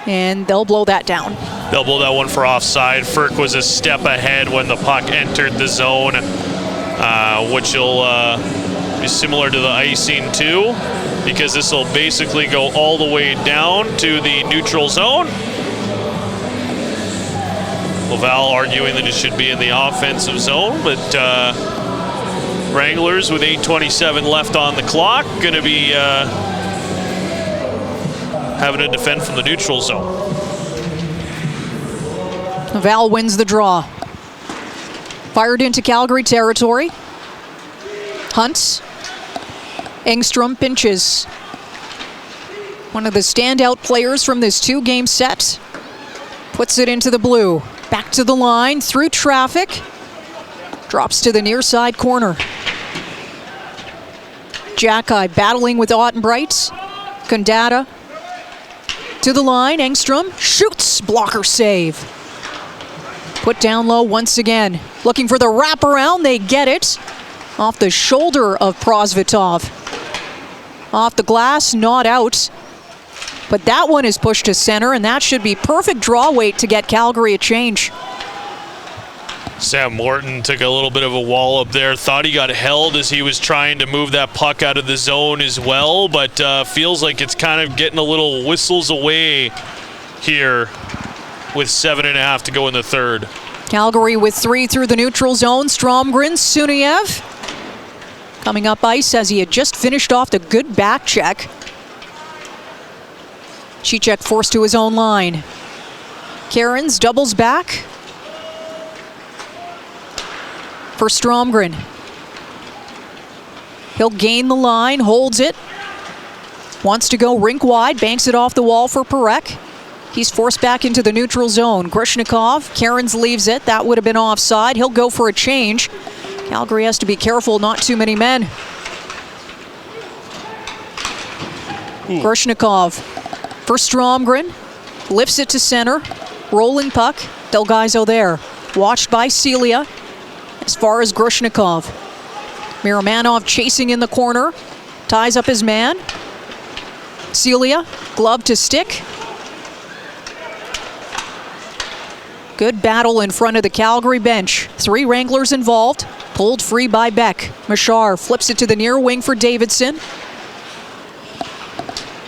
And they'll blow that down. They'll blow that one for offside. Ferk was a step ahead when the puck entered the zone, which will be similar to the icing too, because this will basically go all the way down to the neutral zone. Laval arguing that it should be in the offensive zone, but Wranglers with 8:27 left on the clock, going to be having to defend from the neutral zone. Laval wins the draw. Fired into Calgary territory. Hunt. Engstrom pinches. One of the standout players from this 2-game set. Puts it into the blue. Back to the line, through traffic. Drops to the near side corner. Jackeye battling with Ottenbright. Kondata to the line. Engstrom shoots. Blocker save. Put down low once again. Looking for the wraparound. They get it. Off the shoulder of Prosvetov. Off the glass, not out. But that one is pushed to center, and that should be perfect draw weight to get Calgary a change. Sam Morton took a little bit of a wall up there. Thought he got held as he was trying to move that puck out of the zone as well, but feels like it's kind of getting a little whistles away here with 7.5 to go in the third. Calgary with 3 through the neutral zone. Stromgren, Suniev coming up ice as he had just finished off the good back check. Cicek forced to his own line. Cairns doubles back for Stromgren. He'll gain the line, holds it. Wants to go rink wide, banks it off the wall for Parekh. He's forced back into the neutral zone. Grishnikov, Cairns leaves it. That would have been offside. He'll go for a change. Calgary has to be careful, not too many men. Grishnikov for Stromgren. Lifts it to center. Rolling puck. Delgaizo there. Watched by Celia as far as Grishnikov. Miramanov chasing in the corner. Ties up his man. Celia, glove to stick. Good battle in front of the Calgary bench. 3 Wranglers involved. Pulled free by Beck. Machar flips it to the near wing for Davidson.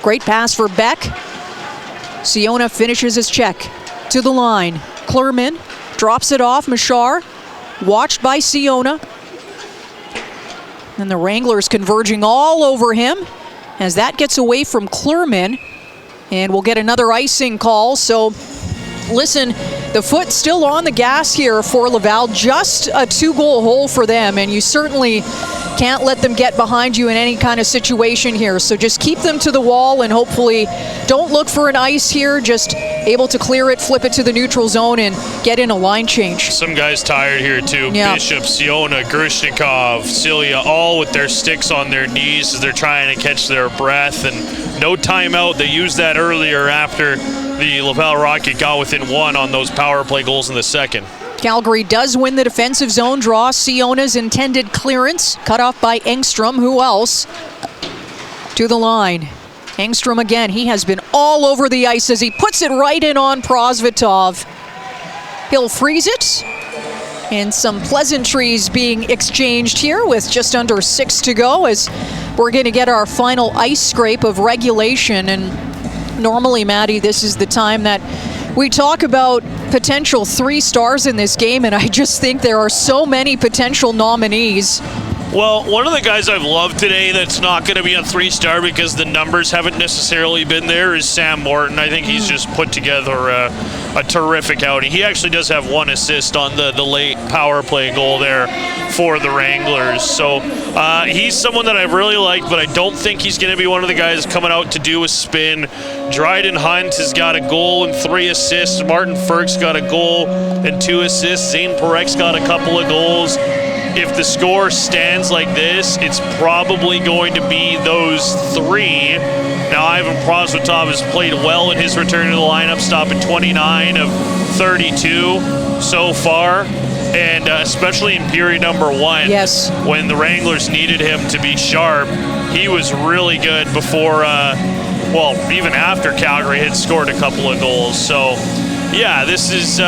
Great pass for Beck. Siona finishes his check. To the line. Klurman drops it off. Machar watched by Siona. And the Wranglers converging all over him as that gets away from Klurman. And we'll get another icing call. So listen, the foot still on the gas here for Laval. Just a 2-goal hole for them, and you certainly can't let them get behind you in any kind of situation here. So just keep them to the wall and hopefully don't look for an ice here. Just able to clear it, flip it to the neutral zone, and get in a line change. Some guys tired here too. Yeah. Bishop, Siona, Grishnikov, Celia, all with their sticks on their knees as they're trying to catch their breath. And no timeout. They used that earlier after the Laval Rocket got within 1 on those power play goals in the second. Calgary does win the defensive zone draw. Siona's intended clearance cut off by Engstrom. Who else? To the line. Engstrom again. He has been all over the ice as he puts it right in on Prosvetov. He'll freeze it. And some pleasantries being exchanged here with just under 6 to go as we're going to get our final ice scrape of regulation. And normally, Maddie, this is the time that we talk about potential 3 stars in this game, and I just think there are so many potential nominees. Well, one of the guys I've loved today that's not going to be on 3-star because the numbers haven't necessarily been there is Sam Morton. I think he's just put together a terrific outing. He actually does have 1 assist on the late power play goal there for the Wranglers. So he's someone that I've really liked, but I don't think he's going to be one of the guys coming out to do a spin. Dryden Hunt has got a goal and 3 assists. Martin Ferk's got a goal and 2 assists. Zane Parek's got a couple of goals. If the score stands like this, it's probably going to be those 3. Now, Ivan Prosvetov has played well in his return to the lineup, stopping 29 of 32 so far, and especially in period number 1, yes, when the Wranglers needed him to be sharp, he was really good before, well, even after Calgary had scored a couple of goals. So, yeah, this is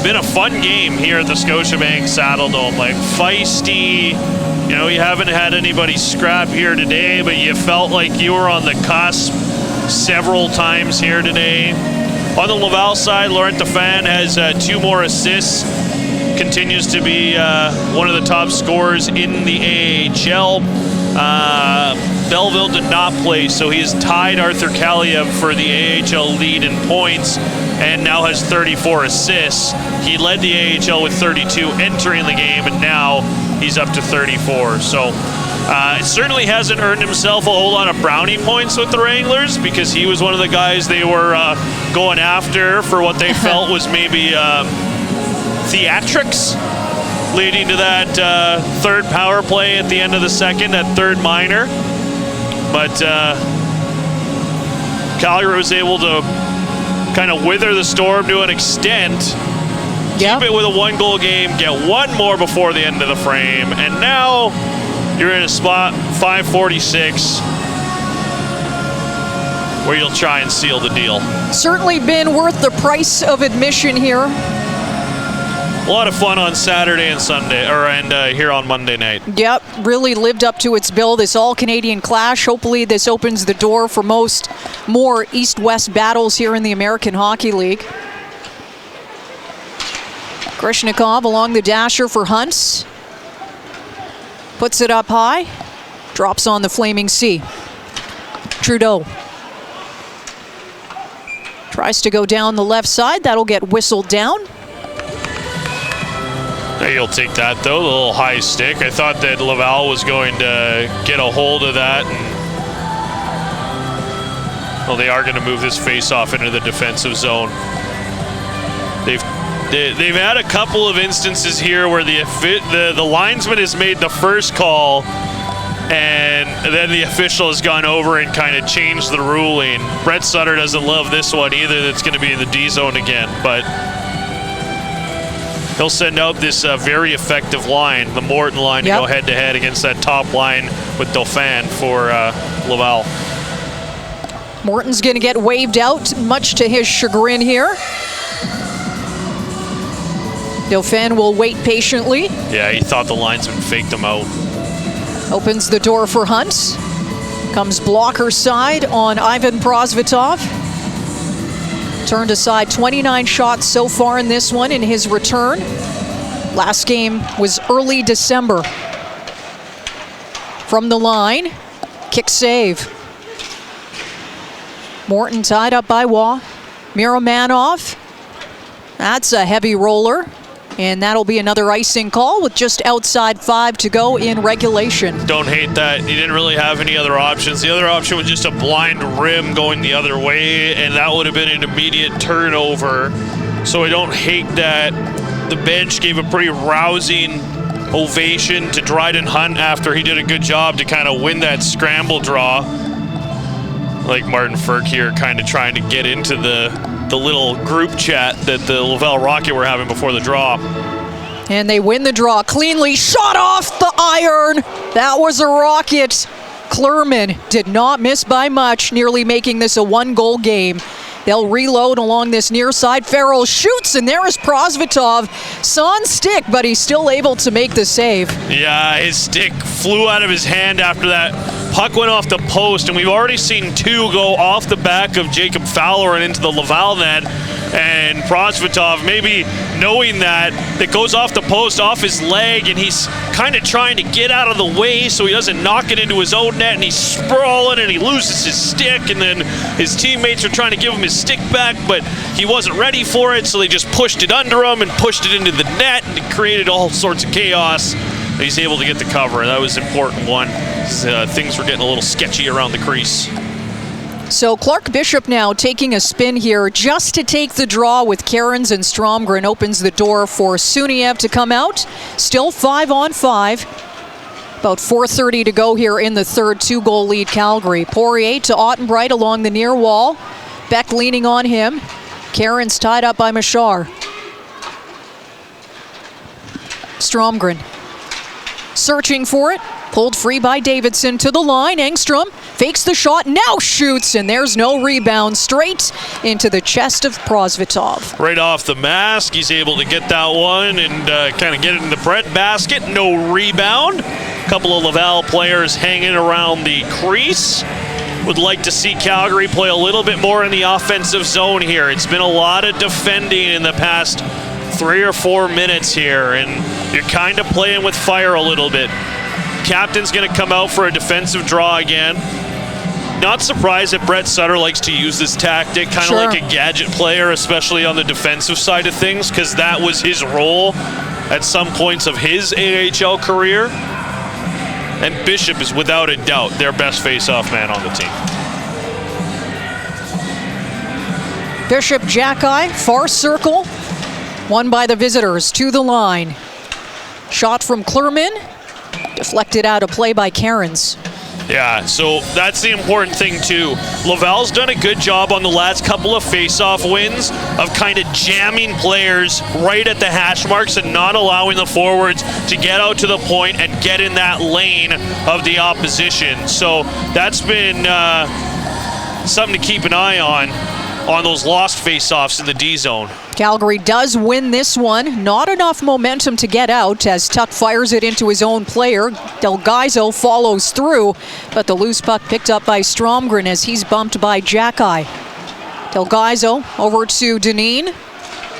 been a fun game here at the Scotiabank Saddledome. Like, feisty, you know, you haven't had anybody scrap here today, but you felt like you were on the cusp several times here today. On the Laval side, Laurent Dauphin has 2 more assists, continues to be one of the top scorers in the AHL. Belleville did not play, so he has tied Arthur Kaliev for the AHL lead in points and now has 34 assists. He led the AHL with 32 entering the game, and now he's up to 34. So it certainly hasn't earned himself a whole lot of brownie points with the Wranglers because he was one of the guys they were going after for what they felt was maybe theatrics, leading to that 3rd power play at the end of the second, that 3rd minor. But Calgary was able to kind of wither the storm to an extent, keep it with a 1-goal game, get 1 more before the end of the frame, and now you're in a spot 546 where you'll try and seal the deal. Certainly been worth the price of admission here. a lot of fun on Saturday and Sunday, and here on Monday night. Yep, really lived up to its bill, this all-Canadian clash. Hopefully this opens the door for more East-West battles here in the American Hockey League. Grishnikov along the dasher for Hunts. Puts it up high. Drops on the flaming C. Trudeau tries to go down the left side. That'll get whistled down. You'll take that, though, the little high stick. I thought that Laval was going to get a hold of that. Well, they are going to move this face-off into the defensive zone. They've had a couple of instances here where the linesman has made the first call, and then the official has gone over and kind of changed the ruling. Brett Sutter doesn't love this one either. That's going to be in the D zone again, but he'll send out this very effective line, the Morton line, to go head-to-head against that top line with Dauphin for Laval. Morton's going to get waved out, much to his chagrin here. Dauphin will wait patiently. Yeah, he thought the linesman faked him out. Opens the door for Hunt. Comes blocker side on Ivan Prosvetov. Turned aside 29 shots so far in this one in his return. Last game was early December. From the line, kick save. Morton tied up by Waugh. Miromanov. That's a heavy roller. And that'll be another icing call with just outside 5 to go in regulation. Don't hate that. He didn't really have any other options. The other option was just a blind rim going the other way, and that would have been an immediate turnover. So I don't hate that. The bench gave a pretty rousing ovation to Dryden Hunt after he did a good job to kind of win that scramble draw. Like Martin Ferk here kind of trying to get into the little group chat that the Laval Rocket were having before the draw. And they win the draw cleanly. Shot off the iron. That was a rocket. Klerman did not miss by much, nearly making this a 1-goal game. They'll reload along this near side. Farrell shoots, and there is Prosvetov. Sans stick, but he's still able to make the save. Yeah, his stick flew out of his hand after that puck went off the post, and we've already seen 2 go off the back of Jacob Fowler and into the Laval net. And Prosvetov, maybe knowing that, it goes off the post, off his leg, and he's kind of trying to get out of the way so he doesn't knock it into his own net, and he's sprawling, and he loses his stick, and then his teammates are trying to give him his stick back, but he wasn't ready for it, so they just pushed it under him and pushed it into the net, and it created all sorts of chaos. He's able to get the cover. That was an important one. Things were getting a little sketchy around the crease. So Clark Bishop now taking a spin here just to take the draw with Cairns and Stromgren. Opens the door for Suniev to come out. Still 5-on-5. About 4:30 to go here in the third. 2-goal lead Calgary. Poirier to Ottenbright along the near wall. Beck leaning on him. Cairns tied up by Machar. Stromgren searching for it. Pulled free by Davidson to the line. Engstrom fakes the shot, now shoots, and there's no rebound. Straight into the chest of Prosvetov. Right off the mask, he's able to get that one and kind of get it in the bread basket. No rebound. A couple of Laval players hanging around the crease. Would like to see Calgary play a little bit more in the offensive zone here. It's been a lot of defending in the past 3 or 4 minutes here, and you're kind of playing with fire a little bit. Captain's going to come out for a defensive draw again. Not surprised that Brett Sutter likes to use this tactic, kind of like a gadget player, especially on the defensive side of things, because that was his role at some points of his AHL career. And Bishop is without a doubt their best face-off man on the team. Bishop, Jackeye, far circle. Won by the visitors to the line. Shot from Klerman. Deflected out of play by Cairns. Yeah, so that's the important thing too. Laval's done a good job on the last couple of face-off wins of kind of jamming players right at the hash marks and not allowing the forwards to get out to the point and get in that lane of the opposition. So that's been something to keep an eye on. on those lost face-offs in the D zone. Calgary does win this one. Not enough momentum to get out as Tuck fires it into his own player. Delgaizo follows through, but the loose puck picked up by Stromgren as he's bumped by Jackeye. Delgaizo over to Dineen.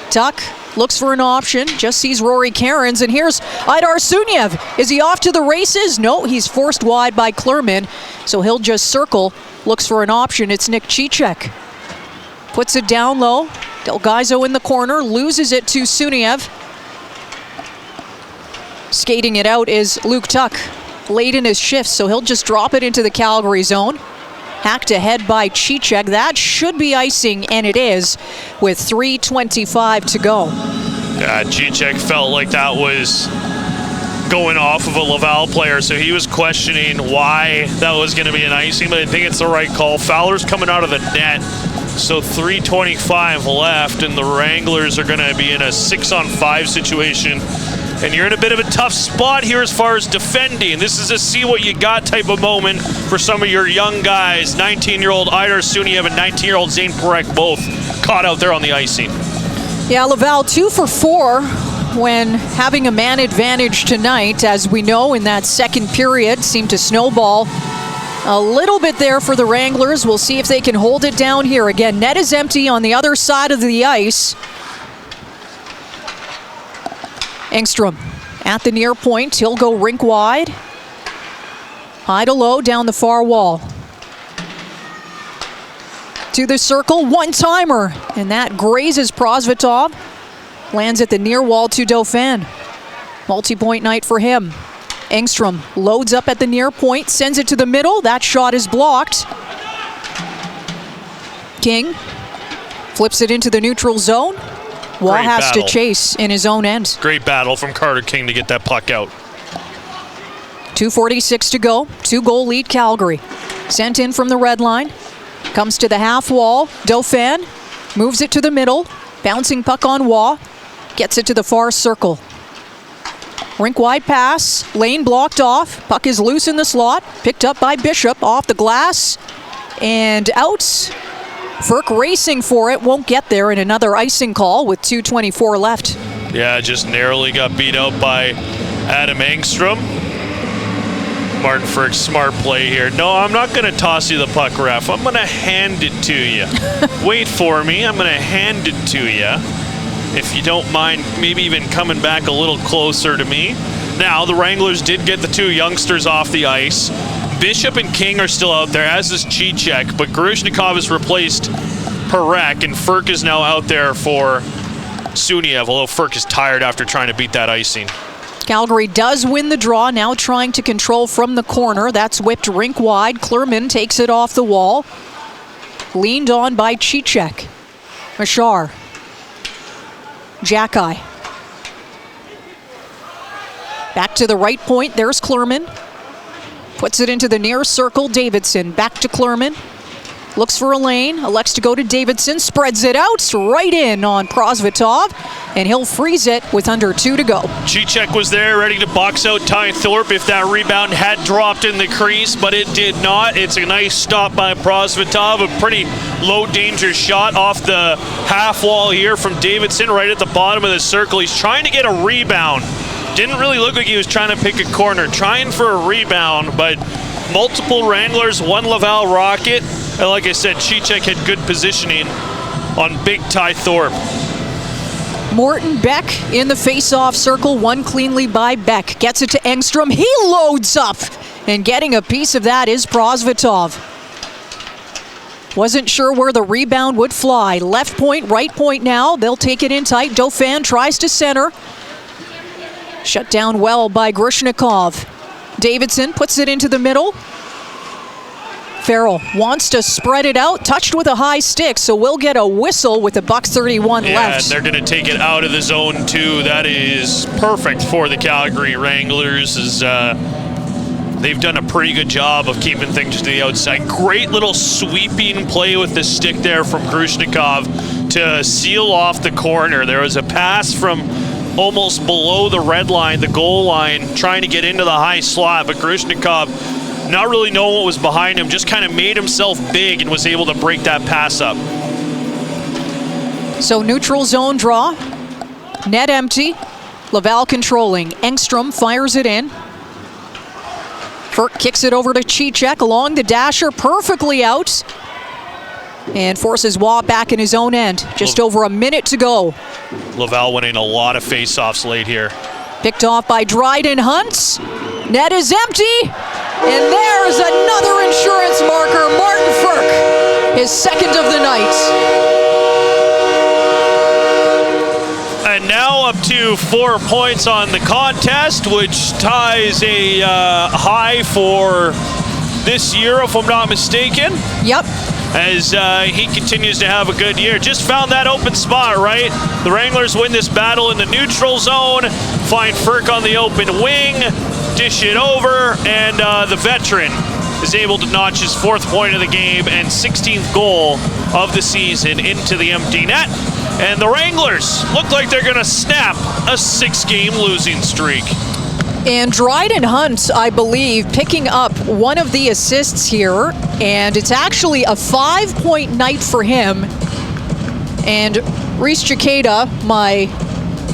Tuck looks for an option, just sees Rory Cairns, and here's Aidar Suniev. Is he off to the races? No, he's forced wide by Klurman, so he'll just circle, looks for an option. It's Nick Cicek. Puts it down low. Delgaizo in the corner, loses it to Suniev. Skating it out is Luke Tuck, late in his shift, so he'll just drop it into the Calgary zone. Hacked ahead by Cicek. That should be icing, and it is, with 3:25 to go. Yeah, Cicek felt like that was going off of a Laval player, so he was questioning why that was going to be an icing, but I think it's the right call. Fowler's coming out of the net, so 3:25 left, and the Wranglers are going to be in a 6-on-5 situation. And you're in a bit of a tough spot here as far as defending. This is a see what you got type of moment for some of your young guys. 19-year-old Aidar Suniev and 19-year-old Zane Parekh both caught out there on the icing. Yeah, Laval 2 for 4 when having a man advantage tonight. As we know, in that second period, seemed to snowball a little bit there for the Wranglers. We'll see if they can hold it down here. Again, net is empty on the other side of the ice. Engstrom at the near point. He'll go rink wide. High to low down the far wall. To the circle, one-timer. And that grazes Prosvetov. Lands at the near wall to Dauphin. Multi-point night for him. Engstrom loads up at the near point, sends it to the middle. That shot is blocked. King flips it into the neutral zone. Wall has to chase in his own end. Great battle from Carter King to get that puck out. 2:46 to go. 2-goal lead Calgary. Sent in from the red line. Comes to the half wall. Dauphin moves it to the middle. Bouncing puck on Waugh. Gets it to the far circle. Rink wide pass. Lane blocked off. Puck is loose in the slot. Picked up by Bishop off the glass. And out. Ferk racing for it, won't get there, and another icing call with 2:24 left. Yeah, just narrowly got beat out by Adam Engstrom. Martin Ferk, smart play here. No, I'm not going to toss you the puck, ref. I'm going to hand it to you. Wait for me. I'm going to hand it to you. If you don't mind, maybe even coming back a little closer to me. Now, the Wranglers did get the two youngsters off the ice. Bishop and King are still out there, as is Cicek, but Grushnikov has replaced Parekh, and Ferk is now out there for Suniev, although Ferk is tired after trying to beat that icing. Calgary does win the draw, now trying to control from the corner. That's whipped rink wide. Klurman takes it off the wall. Leaned on by Cicek. Machar. Jackeye. Back to the right point, there's Klurman. Puts it into the near circle, Davidson. Back to Klurman. Looks for a lane, elects to go to Davidson, spreads it out, right in on Prosvetov, and he'll freeze it with under 2 to go. Cicek was there, ready to box out Ty Thorpe if that rebound had dropped in the crease, but it did not. It's a nice stop by Prosvetov, a pretty low danger shot off the half wall here from Davidson, right at the bottom of the circle. He's trying to get a rebound. Didn't really look like he was trying to pick a corner, trying for a rebound, but multiple Wranglers, one Laval Rocket. And like I said, Cicek had good positioning on big Ty Thorpe. Morton Beck in the face-off circle, won cleanly by Beck. Gets it to Engstrom. He loads up, and getting a piece of that is Prosvetov. Wasn't sure where the rebound would fly. Left point, right point now. They'll take it in tight. Dauphin tries to center. Shut down well by Grushnikov. Davidson puts it into the middle. Farrell wants to spread it out, touched with a high stick, so we'll get a whistle with $1:31 left. Yeah, and they're going to take it out of the zone too. That is perfect for the Calgary Wranglers, as they've done a pretty good job of keeping things to the outside. Great little sweeping play with the stick there from Grushnikov to seal off the corner. There was a pass from almost below the red line, the goal line, trying to get into the high slot, but Grushnikov, not really knowing what was behind him, just kind of made himself big and was able to break that pass up. So neutral zone draw. Net empty. Laval controlling. Engstrom fires it in. Ferk kicks it over to Cicek along the dasher, perfectly out. And forces Waugh back in his own end. Just over a minute to go. Laval winning a lot of face-offs late here. Picked off by Dryden Hunt. Net is empty. And there's another insurance marker, Martin Ferk. His second of the night. And now up to 4 points on the contest, which ties a high for this year, if I'm not mistaken. Yep. As he continues to have a good year. Just found that open spot, right? The Wranglers win this battle in the neutral zone, find Ferk on the open wing, dish it over, and the veteran is able to notch his 4th point of the game and 16th goal of the season into the empty net. And the Wranglers look like they're going to snap a 6-game losing streak. And Dryden Hunt, I believe, picking up one of the assists here. And it's actually a 5-point night for him. And Reese Cicada, my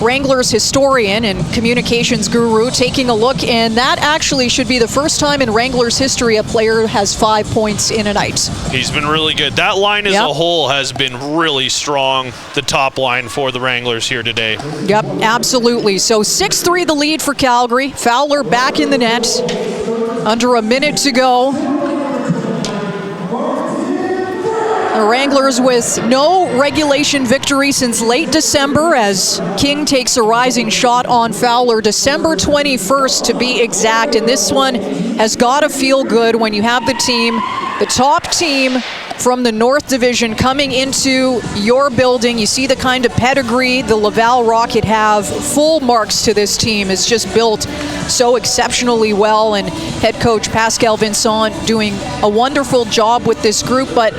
Wranglers historian and communications guru, taking a look, and that actually should be the first time in Wranglers history a player has 5 points in a night. He's been really good. That line as a whole has been really strong, the top line for the Wranglers here today. Yep, absolutely. So 6-3 the lead for Calgary. Fowler back in the net. Under a minute to go. The Wranglers with no regulation victory since late December, as King takes a rising shot on Fowler, December 21st to be exact. And this one has got to feel good when you have the team, the top team from the North Division coming into your building. You see the kind of pedigree the Laval Rocket have. Full marks to this team. It's just built so exceptionally well, and head coach Pascal Vincent doing a wonderful job with this group. But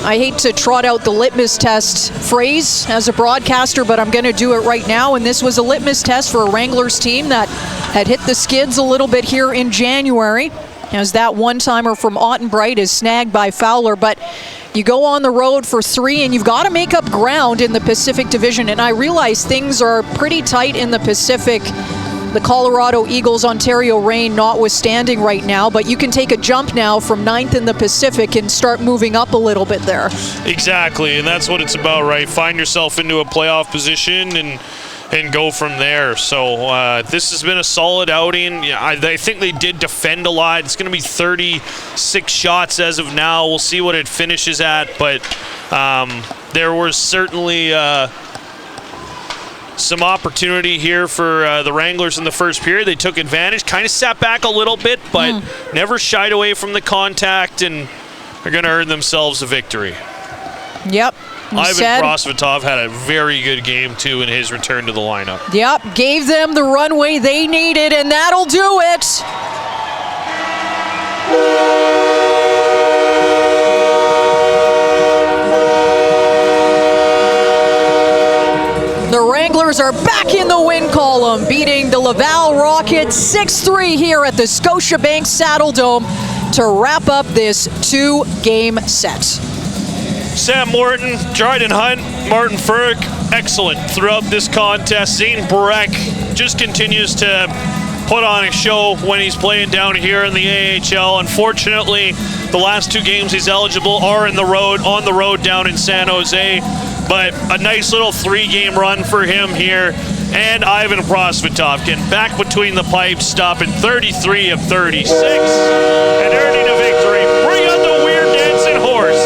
I hate to trot out the litmus test phrase as a broadcaster, but I'm going to do it right now. And this was a litmus test for a Wranglers team that had hit the skids a little bit here in January, as that one-timer from Ottenbright is snagged by Fowler. But you go on the road for 3, and you've got to make up ground in the Pacific Division. And I realize things are pretty tight in the Pacific, the Colorado Eagles, Ontario Reign notwithstanding right now, but you can take a jump now from 9th in the Pacific and start moving up a little bit there. Exactly, and that's what it's about, right? Find yourself into a playoff position and go from there. So this has been a solid outing. Yeah, I think they did defend a lot. It's going to be 36 shots as of now. We'll see what it finishes at, but there was certainly some opportunity here for the Wranglers in the first period. They took advantage, kind of sat back a little bit, but never shied away from the contact, and they're going to earn themselves a victory. Yep. Ivan Prosvetov had a very good game, too, in his return to the lineup. Yep, gave them the runway they needed, and that'll do it. The Wranglers are back in the win column, beating the Laval Rockets 6-3 here at the Scotiabank Saddledome to wrap up this 2-game set. Sam Morton, Dryden Hunt, Martin Ferk, excellent throughout this contest. Zane Burek just continues to put on a show when he's playing down here in the AHL. Unfortunately, the last 2 games he's eligible are on the road down in San Jose. But a nice little 3-game run for him here. And Ivan Prosvetov getting back between the pipes, stopping 33 of 36 and earning a victory. Bring on the weird dancing horse.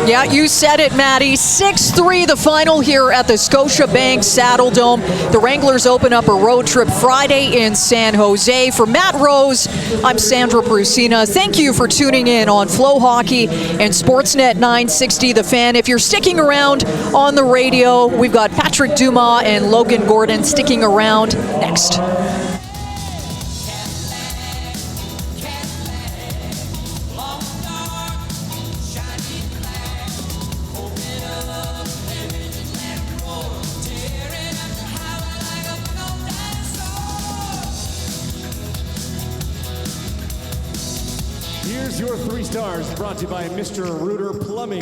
Yeah, you said it, Maddie. 6-3 the final here at the Scotiabank Saddledome. The Wranglers open up a road trip Friday in San Jose. For Matt Rose, I'm Sandra Brusina. Thank you for tuning in on Flow Hockey and Sportsnet 960 The Fan. If you're sticking around on the radio, we've got Patrick Dumas and Logan Gordon sticking around next. Here's your 3 stars, brought to you by Mr. Rooter Plumbing.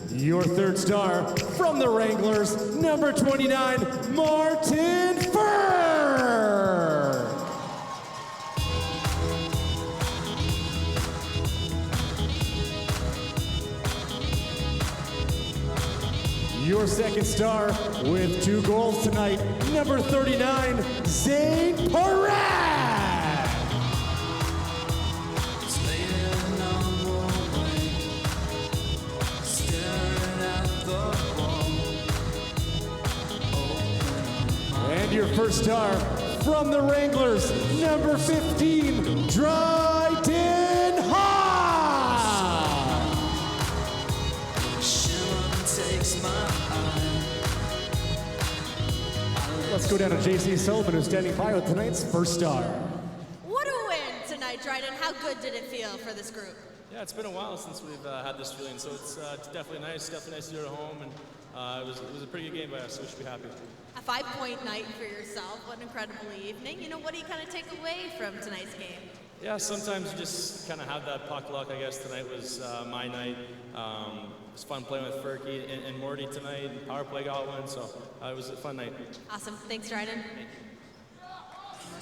Your 3rd star from the Wranglers, number 29, Martin Furr. Your 2nd star with 2 goals tonight, number 39, Zane Parat. And your 1st star from the Wranglers, number 15, Dryden Ha. Let's go down to JC Sullivan, who's standing by with tonight's 1st star. What a win tonight, Dryden. How good did it feel for this group? Yeah, it's been a while since we've had this feeling, so it's definitely nice. Definitely nice to do it at home, and it was a pretty good game by us, so we should be happy. A 5-point night for yourself. What an incredible evening. You know, what do you kind of take away from tonight's game? Yeah, sometimes you just kind of have that puck luck. I guess tonight was my night. It was fun playing with Ferky and Morty tonight. Power play got one, so it was a fun night. Awesome. Thanks, Dryden.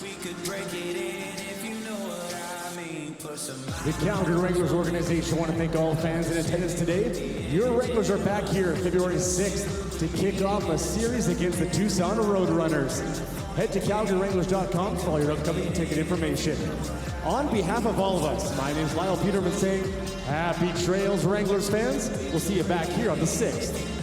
We could break it in if you know what I mean. Put some The Calgary Wranglers organization want to thank all fans in attendance today. Your Wranglers are back here February 6th to kick off a series against the Tucson Roadrunners. Head to CalgaryWranglers.com for all your upcoming ticket information. On behalf of all of us, my name is Lyle Peterman saying, happy trails, Wranglers fans. We'll see you back here on the 6th.